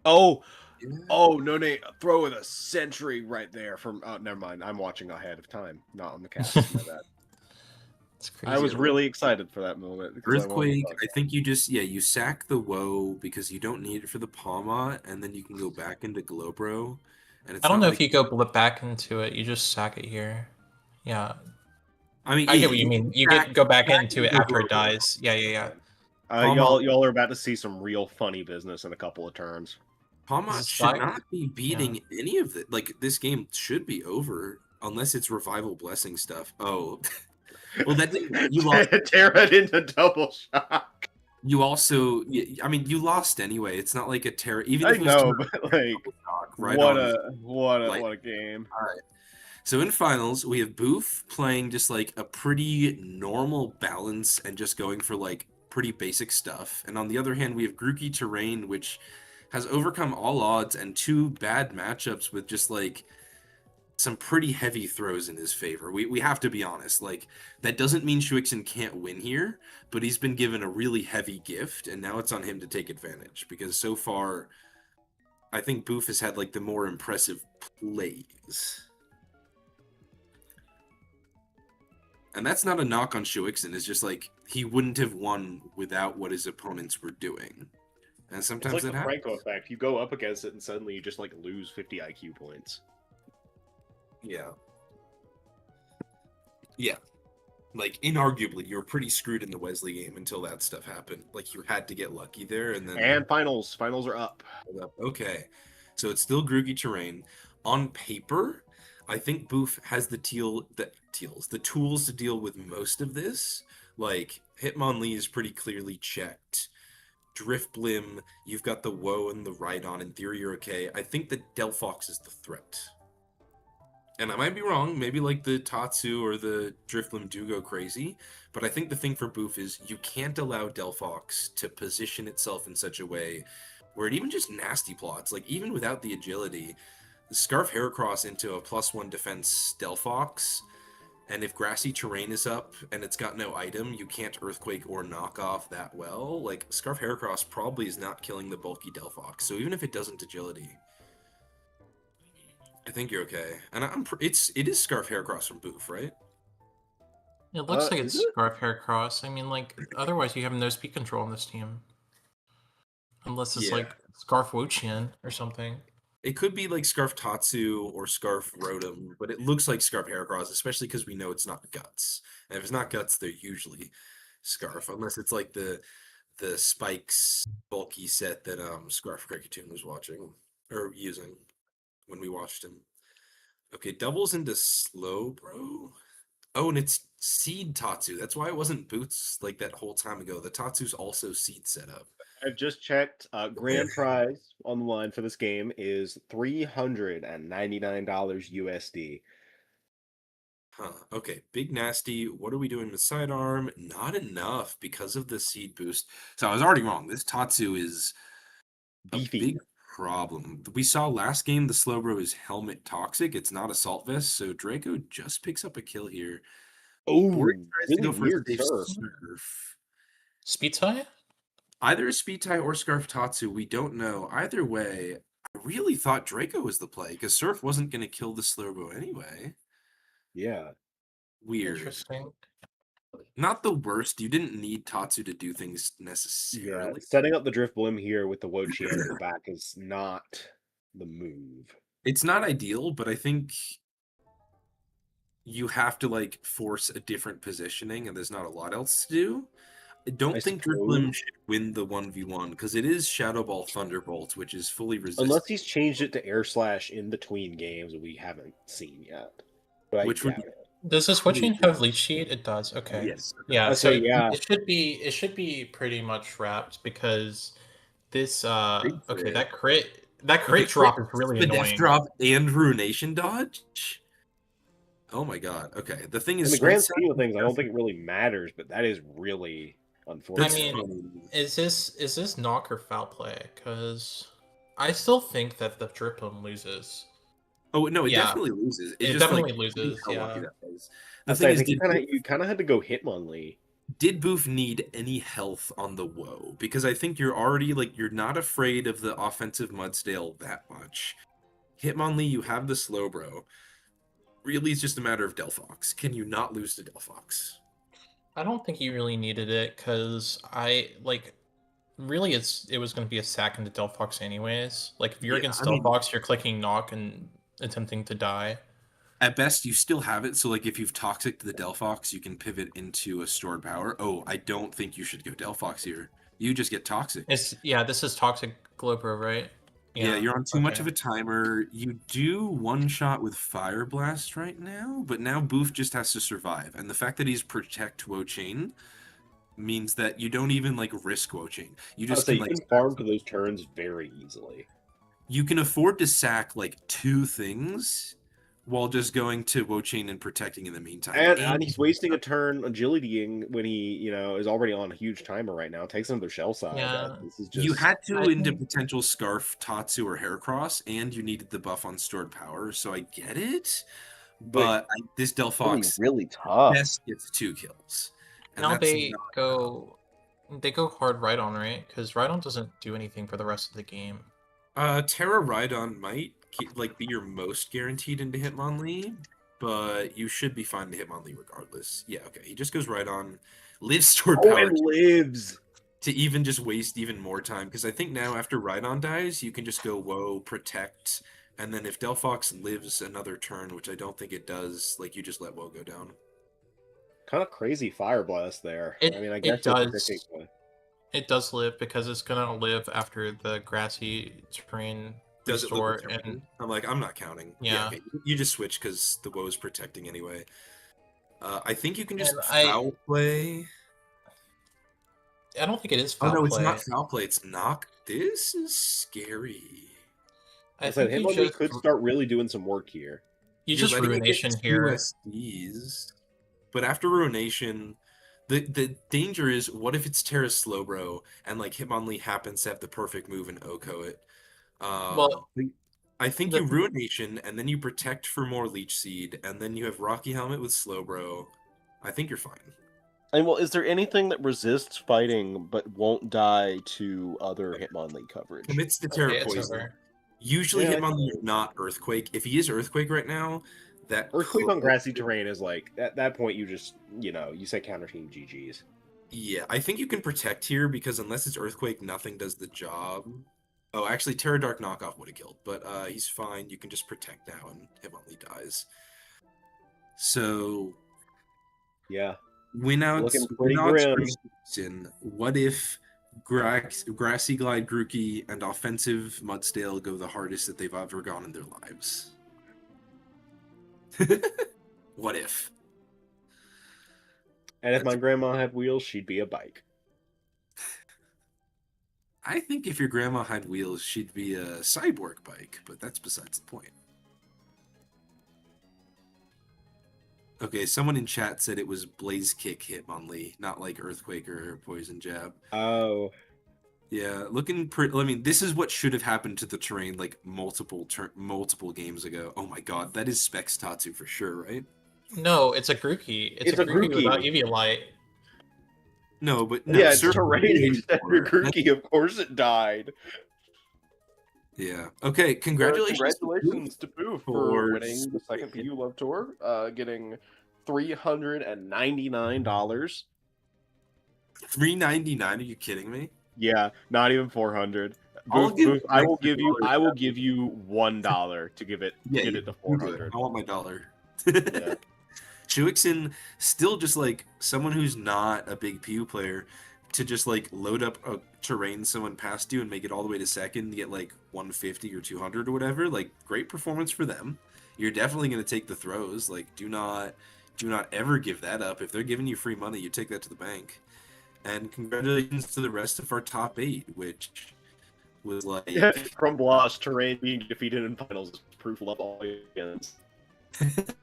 Oh, no, Nate, throw in a Sentry right there from. Oh, never mind. I'm watching ahead of time, not on the cast. My bad. It's crazy. I was really excited for that moment. Earthquake, I think you just you sack the Woe because you don't need it for the Palmot, and then you can go back into Glowbro. And it's I don't know if you go back into it. You just sack it here. Yeah. I mean, I get what you mean. You go back into it after it dies. Yeah. Y'all are about to see some real funny business in a couple of turns. Palmot should not be beating any of it. Like this game should be over unless it's revival blessing stuff. Oh, well, you lost. Terra into double shock. You also, I mean, you lost anyway. It's not like a Terra. Even I if know, but like, shock, right what a game! All right. So in finals, we have Boof playing just like a pretty normal balance and just going for like pretty basic stuff. And on the other hand, we have Grookey Terrain, which has overcome all odds and two bad matchups with just like some pretty heavy throws in his favor. We have to be honest. Like that doesn't mean Shuixin can't win here, but he's been given a really heavy gift, and now it's on him to take advantage because so far, I think Boof has had like the more impressive plays. And that's not a knock on Shuixin. It's just like he wouldn't have won without what his opponents were doing. And sometimes it's like that the happens. Franco effect. You go up against it and suddenly you just like lose 50 IQ points. Yeah. Yeah. Like inarguably, you're pretty screwed in the Wesley game until that stuff happened. Like you had to get lucky there, and then finals are up. Okay, so it's still Grookey Terrain. On paper, I think Boof has the tools to deal with most of this. Like Hitmonlee is pretty clearly checked. Driftblim, you've got the Woe and the Rhydon. In theory, you're okay. I think that Delphox is the threat. And I might be wrong. Maybe like the Tatsu or the Driftblim do go crazy. But I think the thing for Boof is you can't allow Delphox to position itself in such a way where it even just nasty plots, like even without the agility, Scarf Heracross into a +1 defense Delphox, and if grassy terrain is up and it's got no item, you can't Earthquake or knock off that well. Like, Scarf Heracross probably is not killing the bulky Delphox, so even if it doesn't agility, I think you're okay. And it is Scarf Heracross from Boof, right? It looks like Is it's it? Scarf Heracross. I mean, like, otherwise you have no speed control on this team. Unless it's Yeah. like Scarf Wuqian or something. It could be like Scarf Tatsu or Scarf Rotom, but it looks like Scarf Heracross, especially because we know it's not Guts. And if it's not Guts, they're usually Scarf, unless it's like the Spikes bulky set that Scarf Kricketune was watching or using when we watched him. Okay, doubles into slow, bro. Oh, and it's Seed Tatsu. That's why it wasn't Boots like that whole time ago. The Tatsu's also Seed setup. I've just checked. Grand prize on the line for this game is $399 USD. Huh. Okay, Big Nasty. What are we doing with Sidearm? Not enough because of the Seed boost. So I was already wrong. This Tatsu is a Beefy. big problem. We saw last game the Slowbro is Helmet Toxic. It's not Assault Vest, so Draco just picks up a kill here. Oh, Bori tries to really go for a weird safe surf. surf. Speed tie? Either a Speed Tie or Scarf Tatsu, we don't know. Either way, I really thought Draco was the play because Surf wasn't going to kill the Slowbro anyway. Yeah. Weird. Interesting. Not the worst. You didn't need Tatsu to do things Yeah. necessarily. Setting up the Drift Blim here with the Wochian in the back is not the move. It's not ideal, but I think you have to like force a different positioning, and there's not a lot else to do. I don't think Drifblim suppose. should win the 1v1 because it is Shadow Ball Thunderbolt, which is fully resistant. Unless he's changed it to Air Slash in between games we haven't seen yet. But Which I would doubt be it. Does this Wuqian have Leech Sheet? It does. Okay. Yes. Yeah. I'd So say, yeah. it should be pretty much wrapped because this Big okay, crit. that crit Okay, drop is really the Death annoying. Drop and Ruination dodge? Oh my god. Okay. The thing is, In the Strength grand Set- scheme of things, I don't think it really matters, but that is really unfortunate. That's I mean, funny. is this knock or foul play? Because I still think that the Driplim loses. Oh no, it Yeah. definitely loses. It just definitely like loses, how lucky yeah. that was. The I thing is, think you kind of had to go Hitmonlee. did Boof need any health on the woe? Because I think you're already like you're not afraid of the offensive Mudsdale that much. Hitmonlee, you have the Slowbro. Really, it's just a matter of Delphox. Can you not lose to Delphox? I don't think you really needed it because really it was going to be a sack into Delphox anyways. Like if you're Yeah, against I mean- Delphox, you're clicking knock and attempting to die. At best, you still have it. So, like, if you've Toxic to the Delphox, you can pivot into a stored power. Oh, I don't think you should go Delphox here. You just get Toxic. This is Toxic Globro, right? Yeah, you're on too much okay. of a timer. You do one shot with Fire Blast right now, but now Boof just has to survive. And the fact that he's Protect Wochain means that you don't even like risk Wochain. You I would just say can you like can farm for those turns very easily. you can afford to sack like two things while just going to Wochain and protecting in the meantime. And he's wasting a turn agilitying when he, is already on a huge timer right now. Takes another shell side. Yeah. This is just You had to I into think- potential Scarf, Tatsu, or Heracross, and you needed the buff on stored power, so I get it. But this Delphox really tough. best gets 2 kills. And Now that's they not- go hard Rhydon, right? Because Rhydon doesn't do anything for the rest of the game. Terra Rhydon might be your most guaranteed into Hitmonlee, but you should be fine to Hitmonlee regardless. Yeah, okay. He just goes Rhydon, lives stored power and lives. to even just waste even more time. Because I think now after Rhydon dies, you can just go Woe, Protect, and then if Delphox lives another turn, which I don't think it does, like you just let Woe go down. Kind of crazy Fire Blast there. It- I mean, I it guess does. it's predicting, It does live because it's gonna live after the grassy terrain Does it restore live with and everything? I'm like, I'm not counting. Yeah. Okay. You just switch because the Woe is protecting anyway. I think you can just And foul play. I don't think it is Oh foul no, it's play. not foul play. It's knock. This is scary. I said think Hitmonlee could start really doing some work here. you You're just letting it get ruination 2 here. SDs, but after ruination, The danger is, what if it's Terra Slowbro and like Hitmonlee happens to have the perfect move and Oko it? Well, I think the you Ruination and then you protect for more Leech Seed and then you have Rocky Helmet with Slowbro. I think you're fine. And well, is there anything that resists fighting but won't die to other Hitmonlee coverage? Commits to okay, Terra it's Poison. over. Usually Yeah, Hitmonlee is not Earthquake. If he is Earthquake right now, that Earthquake on could... grassy terrain is like at that point you just you say counter team GGs. Yeah, I think you can protect here because unless it's Earthquake, nothing does the job. Oh, actually, Terra Dark knockoff would have killed, but he's fine. You can just protect now and Hitmonlee dies. So Yeah, win looking outs, pretty grim. what if Grassy Glide Grookey and offensive Mudstale go the hardest that they've ever gone in their lives? What if? And if That's... my grandma had wheels, she'd be a bike. I think if your grandma had wheels, she'd be a cyborg bike, but that's besides the point. Okay, someone in chat said it was Blaze Kick Hitmonlee, not like Earthquake or Poison Jab. Oh, Yeah, looking pretty. I mean, this is what should have happened to the terrain like multiple games ago. Oh my god, that is Specs Tatsu for sure, right? No, it's a Grookey. It's a Grookey without Eviolite. No, but no. yeah, it's terrain except for Grookey. Of course, it died. Yeah. Okay. Congratulations. Congratulations to Boo for winning the second PU Love Tour, getting $399. $399? Are you kidding me? Yeah, not even 400. I'll give Booth, I will give you $1 to give it Yeah, get it to 400. I want my dollar. Yeah. Shuixin, still just like someone who's not a big PU player, to just like load up a terrain someone passed you and make it all the way to second, get like 150 or 200 or whatever. Like, great performance for them. You're definitely going to take the throws. Like, do not ever give that up. If they're giving you free money, you take that to the bank. And congratulations to the rest of our top 8, which was like... From Bloss, terrain being defeated in finals is proof love always wins.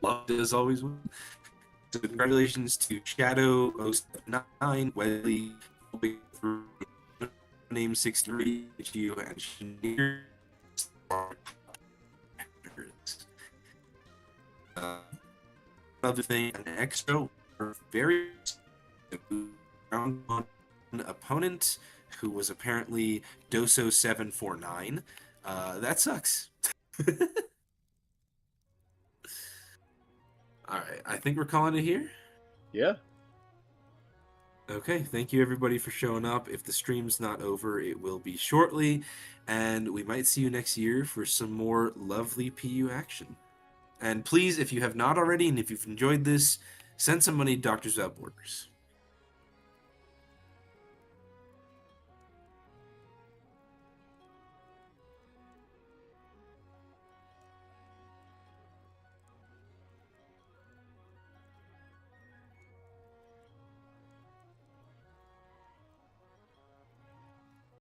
Love does always win. So congratulations to Shadow 079, Wesley, Name 63, you and Shanir. Another thing, an extra very round one opponent who was apparently Doso 749. That sucks. All right, I think we're calling it here. Yeah. Okay, thank you everybody for showing up. If the stream's not over, it will be shortly, and we might see you next year for some more lovely PU action. And please, if you have not already, and if you've enjoyed this, send some money to Doctors Without Borders.